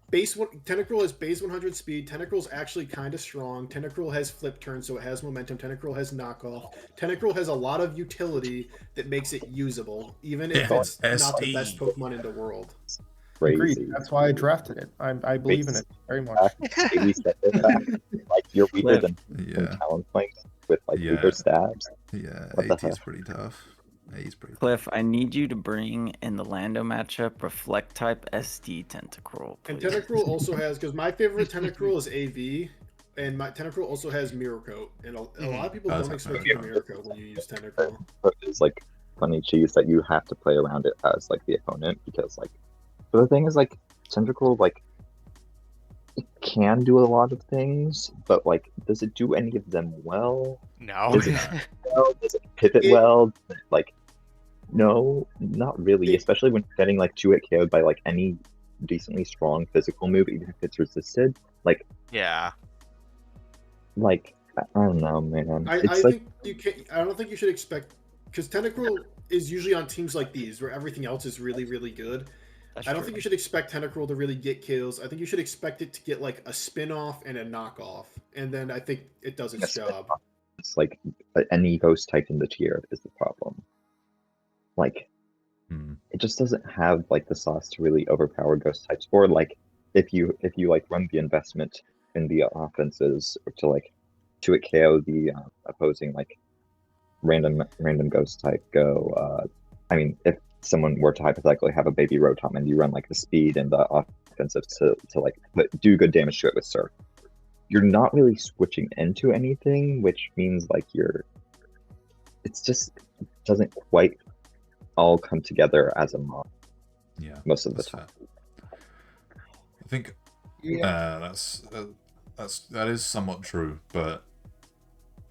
[SPEAKER 3] Tentacruel has base 100 speed. Tentacruel's actually kind of strong. Tentacruel has flip turn, so it has momentum. Tentacruel has knockoff. Tentacruel has a lot of utility that makes it usable, even if it's not the best Pokemon in the world.
[SPEAKER 7] Agreed. That's why I drafted it. I believe in it very much.
[SPEAKER 6] Like you're weaker than Talonflame with like weaker stabs.
[SPEAKER 2] Yeah, AT is pretty tough. Yeah, he's pretty.
[SPEAKER 5] Cliff, I need you to bring in the Lando matchup Reflect type SD Tentacruel.
[SPEAKER 3] And
[SPEAKER 5] Please.
[SPEAKER 3] Tentacruel also has, because my favorite Tentacruel is AV, and my Tentacruel also has Mirror Coat, and a lot of people don't expect you to Mirror Coat when you use Tentacruel.
[SPEAKER 6] It's like funny cheese that you have to play around it as like the opponent, because like, but the thing is like Tentacruel, like, it can do a lot of things, but like, does it do any of them well?
[SPEAKER 1] No.
[SPEAKER 6] Does it pivot well? Like, no, not really. Especially when you're getting like 2-hit KO'd by like any decently strong physical move, even if it's resisted. Like,
[SPEAKER 1] yeah.
[SPEAKER 6] Like, I don't know, man.
[SPEAKER 3] I think you can. I don't think you should expect, because Tentacruel is usually on teams like these where everything else is really, really good. I don't think you should expect Tentacruel to really get kills. I think you should expect it to get like a spin-off and a knockoff, and then I think it does its job.
[SPEAKER 6] It's like any ghost type in the tier is the problem. Like, it just doesn't have like the sauce to really overpower ghost types. Or like, if you like run the investment in the offenses to like 2-hit KO the opposing like random ghost type go. I mean, if someone were to hypothetically have a baby Rotom and you run like the speed and the offensive to like do good damage to it with Surf, you're not really switching into anything, which means like it's just doesn't quite all come together as a mod.
[SPEAKER 2] Yeah,
[SPEAKER 6] most of the time.
[SPEAKER 2] Fair. I think that is somewhat true, but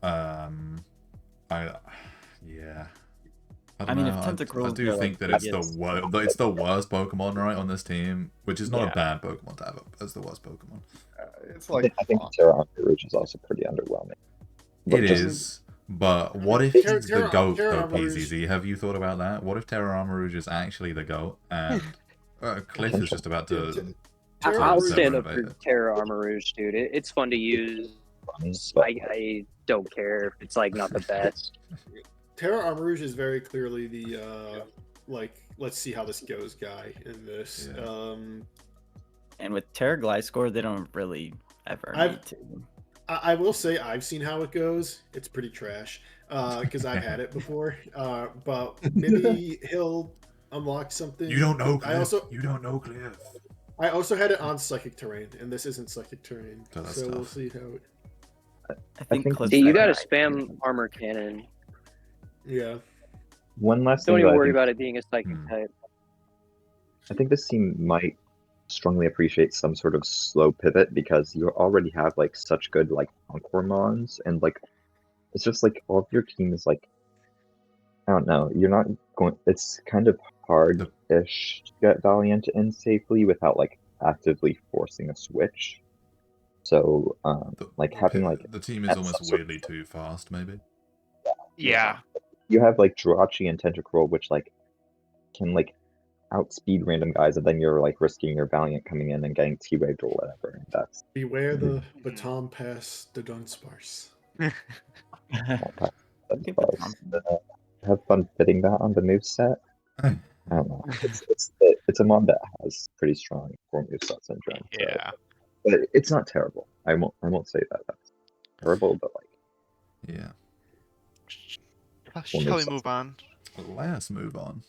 [SPEAKER 2] I
[SPEAKER 5] mean, if Tentacruel,
[SPEAKER 2] I do think that it's the worst Pokemon right on this team, which is not a bad Pokemon to have up as the worst Pokemon.
[SPEAKER 7] It's like
[SPEAKER 6] I think Terra Rouge is also pretty underwhelming.
[SPEAKER 2] It is, but what if it's the GOAT though, PZZ? Have you thought about that? What if Terra Rouge is actually the GOAT and Cliff is just about to...
[SPEAKER 4] I'll stand up for Terra Rouge, dude. It's fun to use. I don't care if it's like not the best.
[SPEAKER 3] Terra Rouge is very clearly the like, let's see how this goes guy in this. Yeah.
[SPEAKER 5] And with Terra Gliscor, they don't really ever need to.
[SPEAKER 3] I will say I've seen how it goes. It's pretty trash because I've had it before. But maybe he'll unlock something.
[SPEAKER 2] You don't know, Cliff. You don't know, Cliff.
[SPEAKER 3] I also had it on Psychic Terrain, and this isn't Psychic Terrain, so we'll see how it...
[SPEAKER 5] I think
[SPEAKER 4] you gotta spam Armor Cannon.
[SPEAKER 3] Yeah.
[SPEAKER 6] One last
[SPEAKER 4] thing. Don't even worry
[SPEAKER 6] about
[SPEAKER 4] it being a Psychic type.
[SPEAKER 6] I think this team might strongly appreciate some sort of slow pivot, because you already have like such good like Encore mons, and like it's just like all of your team is like, I don't know, you're not going, it's kind of hard-ish to get Valiant in safely without like actively forcing a switch. So having like
[SPEAKER 2] the team is almost weirdly too fast, maybe.
[SPEAKER 1] Yeah.
[SPEAKER 6] You have like Jirachi and Tentacruel, which like can like outspeed random guys, and then you're like risking your Valiant coming in and getting T-Waved or whatever. And that's
[SPEAKER 3] beware the baton pass the Dunsparce.
[SPEAKER 6] Have fun fitting that on the moveset. I don't know. It's a mod that has pretty strong 4 moveset syndrome. So.
[SPEAKER 1] Yeah.
[SPEAKER 6] But it's not terrible. I won't say that that's terrible, but like,
[SPEAKER 2] yeah.
[SPEAKER 1] Shall we move on?
[SPEAKER 2] Let's move on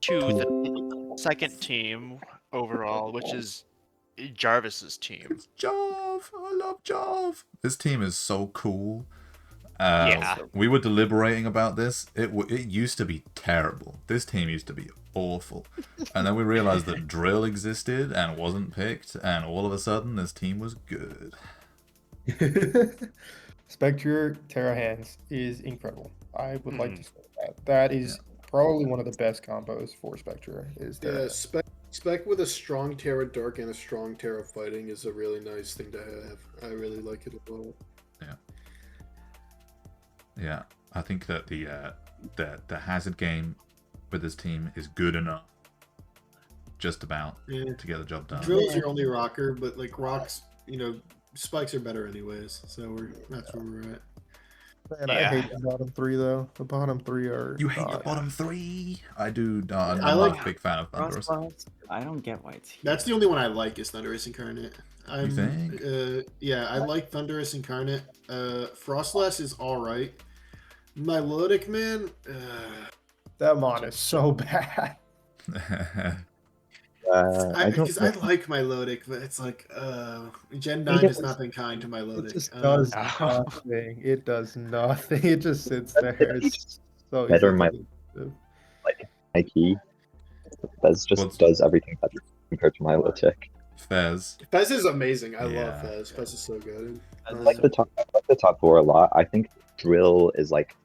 [SPEAKER 1] to the second team overall, which is Jarvis's team.
[SPEAKER 2] It's Jarv. I love Jarv. This team is so cool. We were deliberating about this. It used to be terrible. This team used to be awful. And then we realized that Drill existed and wasn't picked, and all of a sudden this team was good.
[SPEAKER 7] Spectre Terra Hands is incredible. I would like to say that. That is probably one of the best combos for Spectre.
[SPEAKER 3] Spec with a strong Terra Dark and a strong Terra Fighting is a really nice thing to have. I really like it a lot.
[SPEAKER 2] Yeah, I think that the hazard game with this team is good enough, just about, to get the job done.
[SPEAKER 3] Drill's your only rocker, but like rocks, spikes are better anyways. So that's where we're at.
[SPEAKER 7] Man, I hate the bottom 3 though. The bottom 3 are.
[SPEAKER 2] You hate the bottom 3? I do. I'm not a big fan of Thunderous.
[SPEAKER 5] I don't get why it's here.
[SPEAKER 3] That's the only one I like is Thunderous Incarnate.
[SPEAKER 2] You think?
[SPEAKER 3] Yeah, I like Thunderous Incarnate. Frostless is all right, Milotic, man.
[SPEAKER 7] That mon is so bad.
[SPEAKER 3] Because I like Milotic, but it's like Gen 9 has not been kind to Milotic.
[SPEAKER 7] It just does nothing. It does nothing. It just sits there. It's so
[SPEAKER 6] better
[SPEAKER 7] easy.
[SPEAKER 6] Like Nike. Fez just does everything better compared to Milotic.
[SPEAKER 2] Fez.
[SPEAKER 3] Fez is amazing. I love Fez. Fez is so good.
[SPEAKER 6] I like the top 4 a lot. I think Drill is like,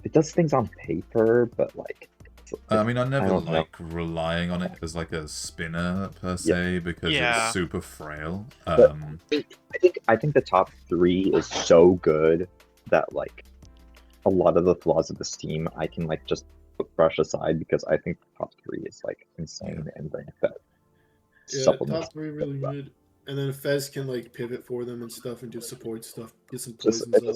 [SPEAKER 6] it does things on paper, but like.
[SPEAKER 2] I mean, I never like relying on it as like a spinner per se because it's super frail.
[SPEAKER 6] I think the top 3 is so good that like a lot of the flaws of this team I can like just brush aside because I think the top 3 is like insane and then
[SPEAKER 3] top 3 really good. And then Fez can like pivot for them and stuff and do support stuff, get some poisons up.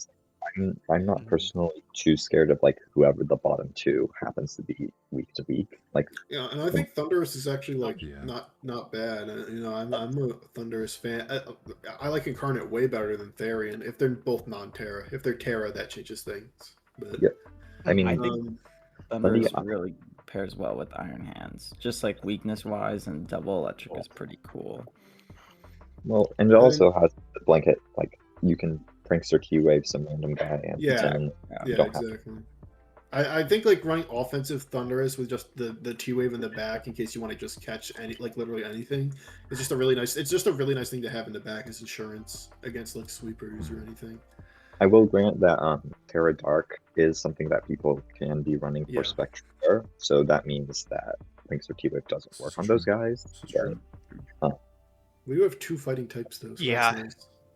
[SPEAKER 6] I'm not personally too scared of like whoever the bottom 2 happens to be week to week. Like
[SPEAKER 3] and I think Thunderous is actually like not bad. I'm a Thunderous fan. I like Incarnate way better than Therian. If they're both non-Terra, if they're Terra, that changes things. But,
[SPEAKER 6] I mean,
[SPEAKER 5] I think Thunderous really pairs well with Iron Hands, just like weakness wise, and Double Electric is pretty cool.
[SPEAKER 6] Well, and it also has the blanket, like you can prankster T-wave some random guy and
[SPEAKER 3] exactly. I think like running offensive Thunderous with just the T-wave in the back in case you want to just catch literally anything. It's just a really nice thing to have in the back as insurance against like sweepers or anything.
[SPEAKER 6] I will grant that Terra Dark is something that people can be running for Spectre, so that means that prankster T-wave doesn't work on those guys.
[SPEAKER 3] We do have 2 fighting types though. So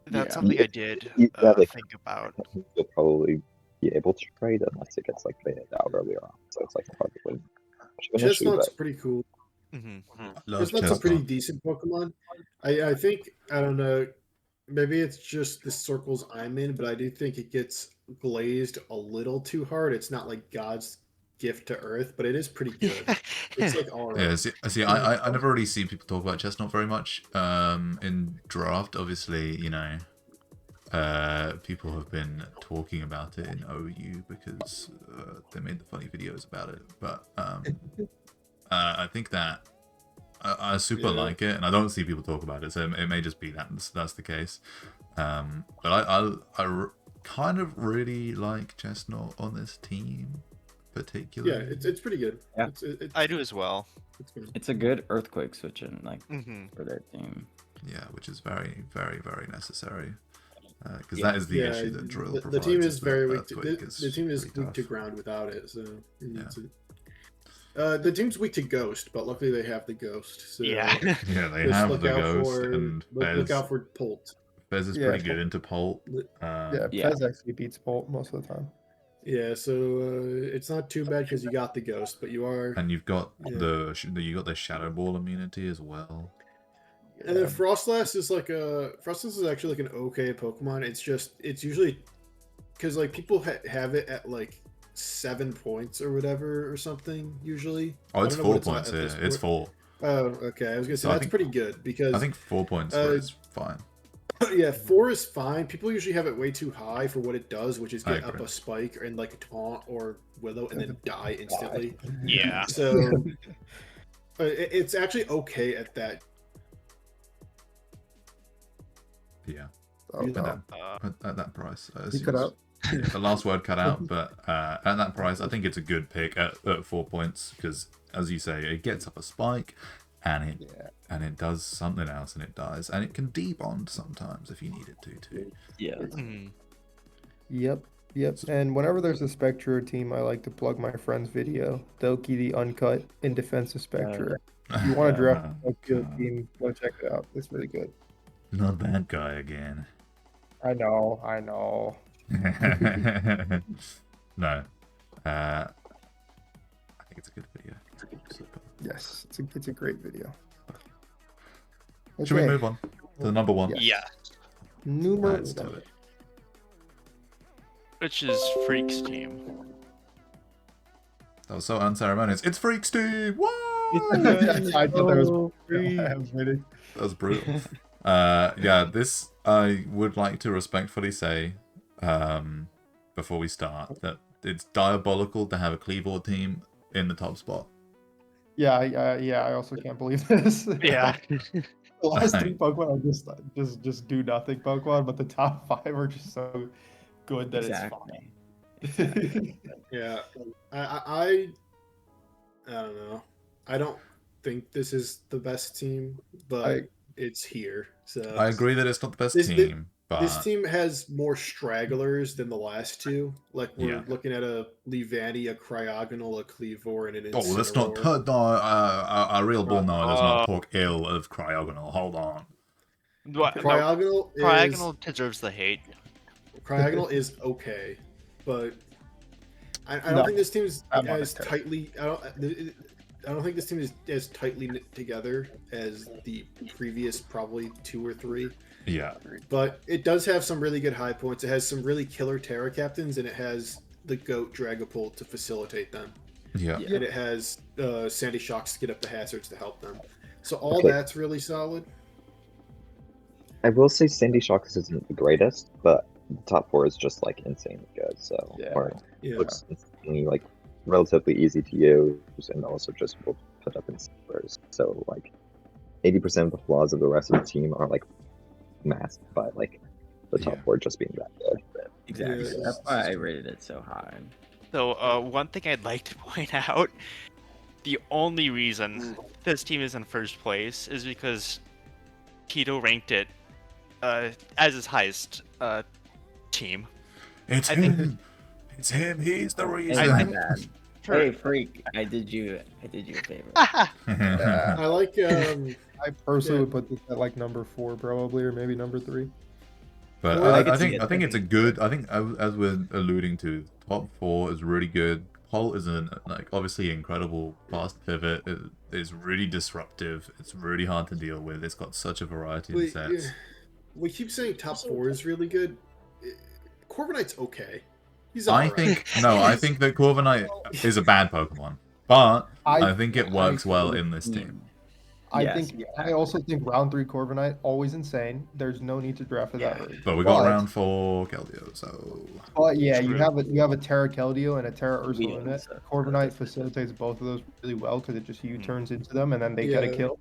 [SPEAKER 1] that's something I did think about.
[SPEAKER 6] You'll probably be able to trade unless it gets like faded out earlier on. So it's like probably
[SPEAKER 3] Chestnut's pretty cool.
[SPEAKER 2] Mm-hmm.
[SPEAKER 3] Chestnut's a pretty decent Pokemon. I think, I don't know, maybe it's just the circles I'm in, but I do think it gets glazed a little too hard. It's not like God's gift to Earth, but it is pretty good. It's like all right.
[SPEAKER 2] See, I never really see people talk about Chestnut very much in draft. Obviously, people have been talking about it in OU because they made the funny videos about it. But I think that I super like it, and I don't see people talk about it, so it may just be that that's the case. But I kind of really like Chestnut on this team. Particularly.
[SPEAKER 3] Yeah, it's pretty good.
[SPEAKER 5] Yeah,
[SPEAKER 1] I do as well.
[SPEAKER 5] It's a good earthquake switching for their team.
[SPEAKER 2] Yeah, which is very, very, very necessary because that is the issue that Drill provides.
[SPEAKER 3] The team is very weak. The team is weak to ground without it, so it needs it. The team's weak to Ghost, but luckily they have the Ghost. So
[SPEAKER 2] they have the Ghost, and
[SPEAKER 3] look out for Polt.
[SPEAKER 2] Fez is pretty good into Polt.
[SPEAKER 7] Fez actually beats Polt most of the time.
[SPEAKER 3] Yeah, so it's not too bad because you got the Ghost, but you are...
[SPEAKER 2] And you've got the Shadow Ball immunity as well.
[SPEAKER 3] And then Frostlass is like Frostlass is actually like an okay Pokemon. It's usually... Because like people have it at like 7 points or whatever or something, usually.
[SPEAKER 2] Oh, it's 4 points here. It's 4.
[SPEAKER 3] Oh, okay. I was going to say, that's pretty good because...
[SPEAKER 2] I think 4 points is fine.
[SPEAKER 3] Yeah, 4 is fine. People usually have it way too high for what it does, which is get up a spike and like a taunt or Willow and then die instantly.
[SPEAKER 1] Yeah.
[SPEAKER 3] So it's actually okay at that.
[SPEAKER 2] Yeah.
[SPEAKER 7] At
[SPEAKER 2] that price.
[SPEAKER 7] You cut out.
[SPEAKER 2] The last word cut out, but at that price, I think it's a good pick at 4 points because, as you say, it gets up a spike. And it does something else, and it dies, and it can debond sometimes if you need it to too.
[SPEAKER 5] Yeah.
[SPEAKER 7] Yep. And whenever there's a Spectre team, I like to plug my friend's video, Doki the Uncut in Defense of Spectre. If you want to draft a good team, go check it out. It's really good.
[SPEAKER 2] Not that guy again.
[SPEAKER 7] I know.
[SPEAKER 2] No. I think it's a good video.
[SPEAKER 7] Yes, it's a great video.
[SPEAKER 2] Okay. Should we move on to the number 1?
[SPEAKER 1] Yeah.
[SPEAKER 7] Number 1.
[SPEAKER 1] Which is Freak's team.
[SPEAKER 2] That was so unceremonious. It's Freak's team! Whoa!
[SPEAKER 7] I thought that
[SPEAKER 2] was brutal. This I would like to respectfully say, before we start that it's diabolical to have a Cleavor team in the top spot.
[SPEAKER 7] Yeah, I also can't believe this.
[SPEAKER 1] Yeah.
[SPEAKER 7] The last 3 Pokemon are just do nothing Pokemon, but the top 5 are just so good that it's fine.
[SPEAKER 5] Exactly.
[SPEAKER 3] Yeah, I don't know. I don't think this is the best team, but it's here. So
[SPEAKER 2] I agree that it's not the best team, but
[SPEAKER 3] this team has more stragglers than the last two. Like we're looking at a Leavanny, a Cryogonal, a Cleavor, and an Incineroar.
[SPEAKER 2] Oh, let's not. A real bullknower does not talk ill of Cryogonal. Hold on.
[SPEAKER 3] Cryogonal
[SPEAKER 1] deserves the hate.
[SPEAKER 3] Cryogonal is okay, but I don't think this team is as tightly. I don't think this team is as tightly knit together as the previous probably 2 or 3.
[SPEAKER 2] Yeah. But
[SPEAKER 3] it does have some really good high points. It has some really killer Terra Captains, and it has the GOAT Dragapult to facilitate them.
[SPEAKER 2] Yeah.
[SPEAKER 3] And it has Sandy Shocks to get up the hazards to help them. So all that's really solid.
[SPEAKER 6] I will say Sandy Shocks isn't the greatest, but the top 4 is just like insanely good. So looks insanely like relatively easy to use, and also just will put up in servers. So like 80% of the flaws of the rest of the team are like masked by like the top 4 just being that good.
[SPEAKER 5] Exactly. That's why I rated it so high.
[SPEAKER 1] So one thing I'd like to point out, the only reason this team is in first place is because Tito ranked it as his highest team.
[SPEAKER 2] It's him. It's him. He's the reason.
[SPEAKER 5] Hey, my bad. Hey, freak! I did you a favor.
[SPEAKER 3] I like.
[SPEAKER 7] I personally would put this at like number 4 probably, or maybe number 3.
[SPEAKER 2] But I think it's a good. I think as we're alluding to, top 4 is really good. Pole is obviously incredible fast pivot. It's really disruptive. It's really hard to deal with. It's got such a variety of sets.
[SPEAKER 3] We keep saying top 4 is really good. Corviknight's okay. He's
[SPEAKER 2] I think that Corviknight is a bad Pokemon, but I think it works well in this team.
[SPEAKER 7] I also think round 3 Corviknight always insane. There's no need to draft it that early.
[SPEAKER 2] But we got round 4 Keldeo, so.
[SPEAKER 7] Well, yeah, you have a Terra Keldeo and a Terra Ursaluna. Corviknight facilitates both of those really well because it just U-turns into them and then they get a kill.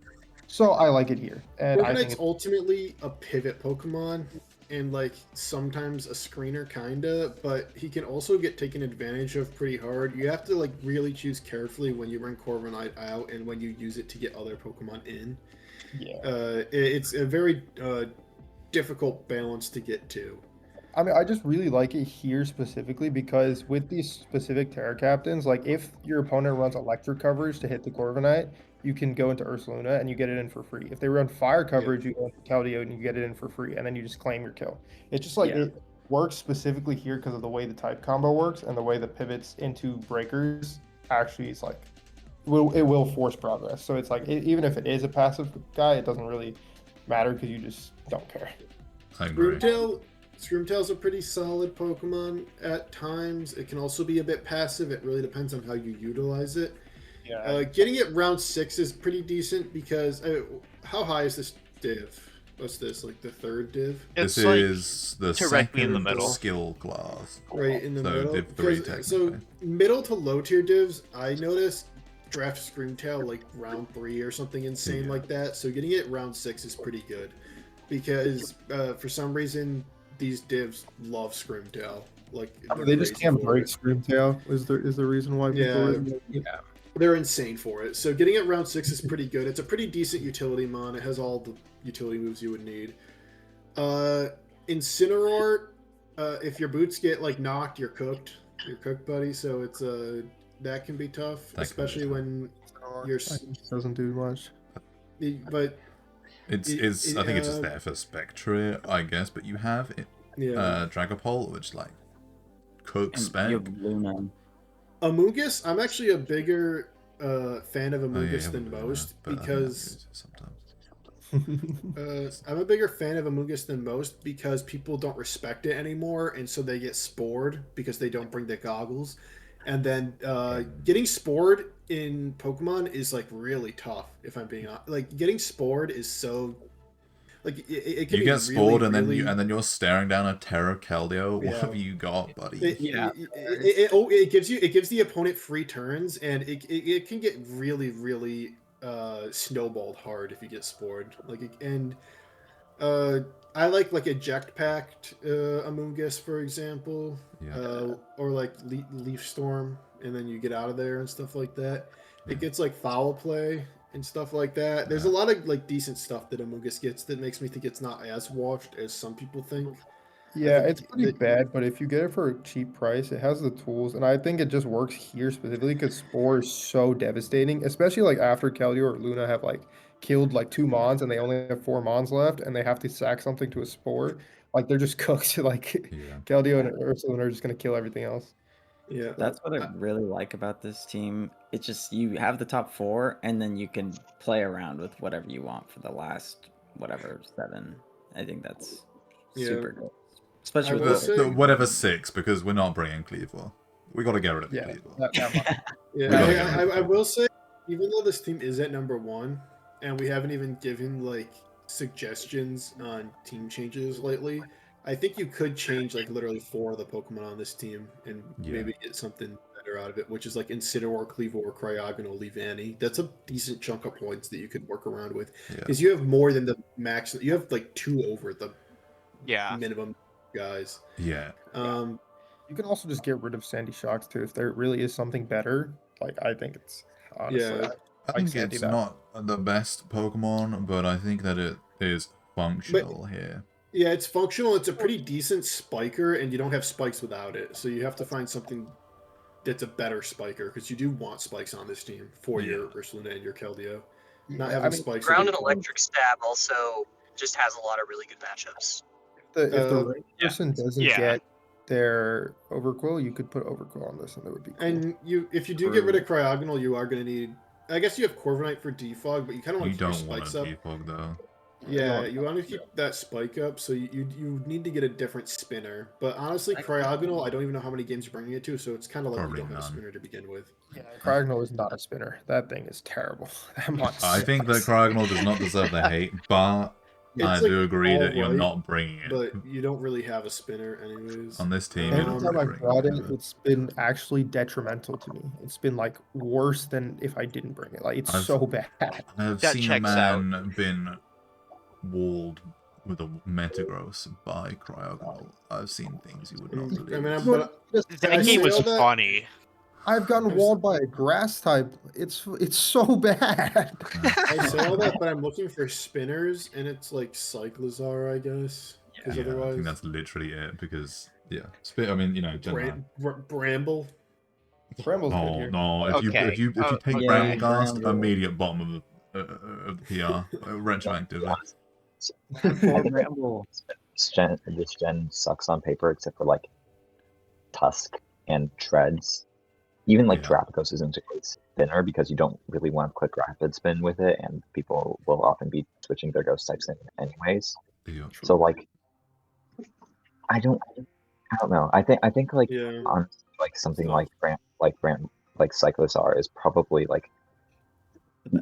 [SPEAKER 7] So I like it here. And
[SPEAKER 3] Corviknight's ultimately a pivot Pokemon and like sometimes a screener kinda, but he can also get taken advantage of pretty hard. You have to like really choose carefully when you bring Corviknight out and when you use it to get other Pokemon in. Yeah. It's a very difficult balance to get to.
[SPEAKER 7] I mean, I just really like it here specifically because with these specific Terra Captains, like if your opponent runs electric coverage to hit the Corviknight, you can go into Ursaluna and you get it in for free. If they run fire coverage, you go into Keldeo and you get it in for free, and then you just claim your kill. It's just like it works specifically here because of the way the type combo works and the way the pivots into breakers actually is like it will force progress. So it's like even if it is a passive guy, it doesn't really matter because you just don't care.
[SPEAKER 2] I agree.
[SPEAKER 3] Scroomtail's a pretty solid Pokemon at times. It can also be a bit passive. It really depends on how you utilize it. Yeah. Getting it round 6 is pretty decent because how high is this div? What's this, like the 3rd div?
[SPEAKER 2] This is the directly in the middle skill class.
[SPEAKER 3] Right in the middle.
[SPEAKER 2] Div 3 technically.
[SPEAKER 3] So middle to low tier divs, I noticed draft Screamtail like round 3 or something insane like that. So getting it round 6 is pretty good because for some reason these divs love Screamtail. Like
[SPEAKER 7] they just can't break Screamtail. Is the reason why people
[SPEAKER 3] they're insane for it. So getting it round 6 is pretty good. It's a pretty decent utility mon. It has all the utility moves you would need. Incineroar, if your boots get like knocked, you're cooked. You're cooked, buddy. So it's that can be tough, especially when you're
[SPEAKER 7] doesn't do much.
[SPEAKER 3] But
[SPEAKER 2] I think it's just there for Spectre, I guess. But you have Dragapult, which like cooks Spec.
[SPEAKER 3] Amoonguss, I'm actually a bigger fan of Amoonguss than most because I'm a bigger fan of Amoonguss than most because people don't respect it anymore, and so they get spored because they don't bring the goggles. And then getting spored in Pokemon is like really tough. If I'm being honest, like getting spored is so like it can
[SPEAKER 2] You
[SPEAKER 3] be
[SPEAKER 2] get
[SPEAKER 3] really,
[SPEAKER 2] spoiled, and
[SPEAKER 3] really,
[SPEAKER 2] then you're staring down a Terra Keldeo. What
[SPEAKER 3] Yeah.
[SPEAKER 2] have you got, buddy?
[SPEAKER 3] It gives the opponent free turns, and it can get really, really snowballed hard if you get spored. I like eject pact Amoonguss, for example,
[SPEAKER 2] Yeah.
[SPEAKER 3] or like leaf storm, and then you get out of there and stuff like that.
[SPEAKER 2] Yeah.
[SPEAKER 3] It gets like foul play and stuff like that. There's a lot of like decent stuff that Amoonguss gets that makes me think it's not as washed as some people think.
[SPEAKER 7] Yeah, it's pretty bad, but if you get it for a cheap price, it has the tools, and I think it just works here specifically because Spore is so devastating, especially like after Keldeo or Luna have like killed like 2 Mons and they only have 4 Mons left, and they have to sack something to a Spore. Like they're just cooked. Like Keldeo and Ursuluna are just gonna kill everything else.
[SPEAKER 3] Yeah,
[SPEAKER 5] that's what I really like about this team. It's just you have the top 4, and then you can play around with whatever you want for the last 7. I think that's super good. Especially with
[SPEAKER 2] the whatever 6, because we're not bringing Cleaver. We got to get rid of the Cleaver.
[SPEAKER 3] I will say, even though this team is at number 1, and we haven't even given like suggestions on team changes lately, I think you could change like literally 4 of the Pokemon on this team and maybe get something better out of it, which is like Incineroar, Cleavor, Cryogonal, Leavanny. That's a decent chunk of points that you could work around with, because you have more than the max. You have like 2 over the minimum guys.
[SPEAKER 2] Yeah.
[SPEAKER 7] You can also just get rid of Sandy Shocks too if there really is something better. Like I think it's honestly.
[SPEAKER 2] I think it's not the best Pokemon, but I think that it is functional here.
[SPEAKER 3] Yeah, it's functional. It's a pretty decent spiker, and you don't have spikes without it. So you have to find something that's a better spiker, because you do want spikes on this team for your Ursuluna and your Keldeo. Not having spikes.
[SPEAKER 8] Ground and electric stab also just has a lot of really good matchups.
[SPEAKER 7] If the right person doesn't get their Overquill, you could put Overquill on this, and that would be cool.
[SPEAKER 3] And if you do get rid of Cryogonal, you are going to need. I guess you have Corviknight for defog, but you kind of want to keep your spikes up.
[SPEAKER 2] You don't want to defog though.
[SPEAKER 3] Yeah, you want to keep that spike up, so you need to get a different spinner. But honestly, Cryogonal, I don't even know how many games you're bringing it to, so it's kind of like you don't have a spinner to begin with.
[SPEAKER 7] Yeah, Cryogonal is not a spinner. That thing is terrible.
[SPEAKER 2] I think that Cryogonal does not deserve the hate, but I do agree that you're not bringing it.
[SPEAKER 3] But you don't really have a spinner anyways.
[SPEAKER 2] On this team,
[SPEAKER 7] every time I brought it, it's been actually detrimental to me. It's been like worse than if I didn't bring it. Like it's so bad.
[SPEAKER 2] I've seen a man been walled with a Metagross by Cryogonal. I've seen things you would not believe.
[SPEAKER 3] I mean,
[SPEAKER 1] that game was funny.
[SPEAKER 7] I've gotten walled by a grass type. It's so bad.
[SPEAKER 3] I say all that, but I'm looking for spinners, and it's like Cyclizar, I guess.
[SPEAKER 2] Yeah,
[SPEAKER 3] otherwise...
[SPEAKER 2] I think that's literally it. Because I mean, you know,
[SPEAKER 3] Bramble.
[SPEAKER 7] Bramble's good here.
[SPEAKER 2] No, if you take Bramblecast, immediate bottom of the PR, retroactive.
[SPEAKER 6] Bramble. This gen sucks on paper, except for like Tusk and Treads. Even like Terrapagos isn't a great spinner because you don't really want to click rapid spin with it, and people will often be switching their ghost types in anyways. So like, I don't know. I think like on like something like Cyclizar is probably like,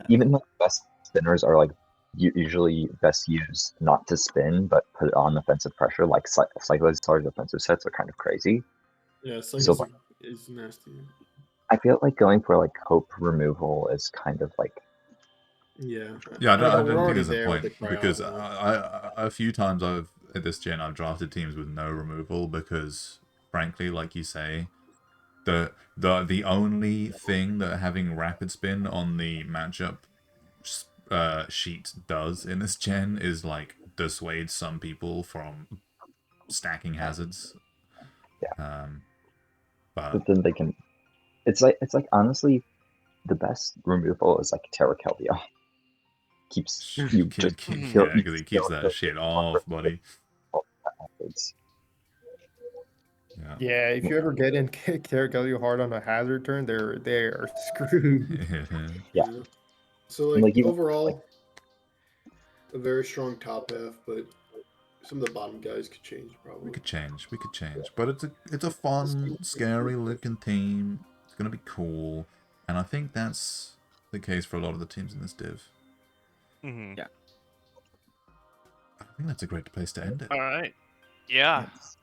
[SPEAKER 6] even the best spinners are like usually best used not to spin but put on offensive pressure. Like Cyclizar's offensive sets are kind of crazy.
[SPEAKER 3] Yeah, Cyclizar is nasty.
[SPEAKER 2] I feel like going for like hope removal is kind of like
[SPEAKER 3] yeah.
[SPEAKER 2] I don't think there's a point because I a few times at this gen I've drafted teams with no removal because frankly, like you say, the only thing that having rapid spin on the matchup sheet does in this gen is like dissuade some people from stacking hazards.
[SPEAKER 6] But then they can. It's like honestly, the best removal is like Terra Keldeo. Keeps you just
[SPEAKER 2] because he keeps that shit off, buddy.
[SPEAKER 7] Yeah, if you ever get in Terra Keldeo hard on a hazard turn, they are screwed.
[SPEAKER 6] Yeah.
[SPEAKER 3] So like overall, a very strong top half, but some of the bottom guys could change probably.
[SPEAKER 2] We could change, but it's a fun, scary looking team. It's gonna be cool, and I think that's the case for a lot of the teams in this div.
[SPEAKER 1] Mm-hmm.
[SPEAKER 5] Yeah.
[SPEAKER 2] think that's a great place to end it.
[SPEAKER 1] All right. Yeah.
[SPEAKER 6] Yes.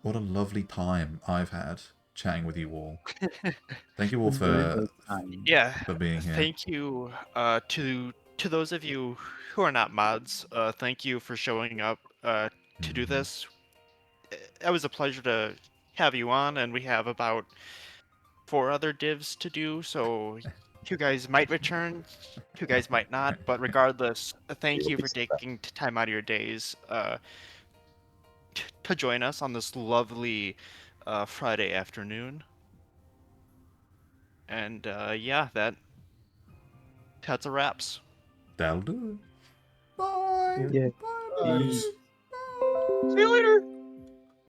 [SPEAKER 2] What a lovely time I've had chatting with you all. Thank you all
[SPEAKER 5] It's been a
[SPEAKER 2] for
[SPEAKER 5] great time.
[SPEAKER 2] being here.
[SPEAKER 1] Thank you to those of you who are not mods. Thank you for showing up to do this. It was a pleasure to have you on, and we have about 4 other divs to do, so you guys might return, you guys might not, but regardless, thank
[SPEAKER 6] will
[SPEAKER 1] you
[SPEAKER 6] be
[SPEAKER 1] for
[SPEAKER 6] surprised.
[SPEAKER 1] taking time out of your days to join us on this lovely Friday afternoon. And yeah, that's a wraps.
[SPEAKER 2] That'll do it. Bye.
[SPEAKER 6] Yeah.
[SPEAKER 2] Bye, buddies.
[SPEAKER 3] Peace.
[SPEAKER 2] Bye.
[SPEAKER 8] See you later.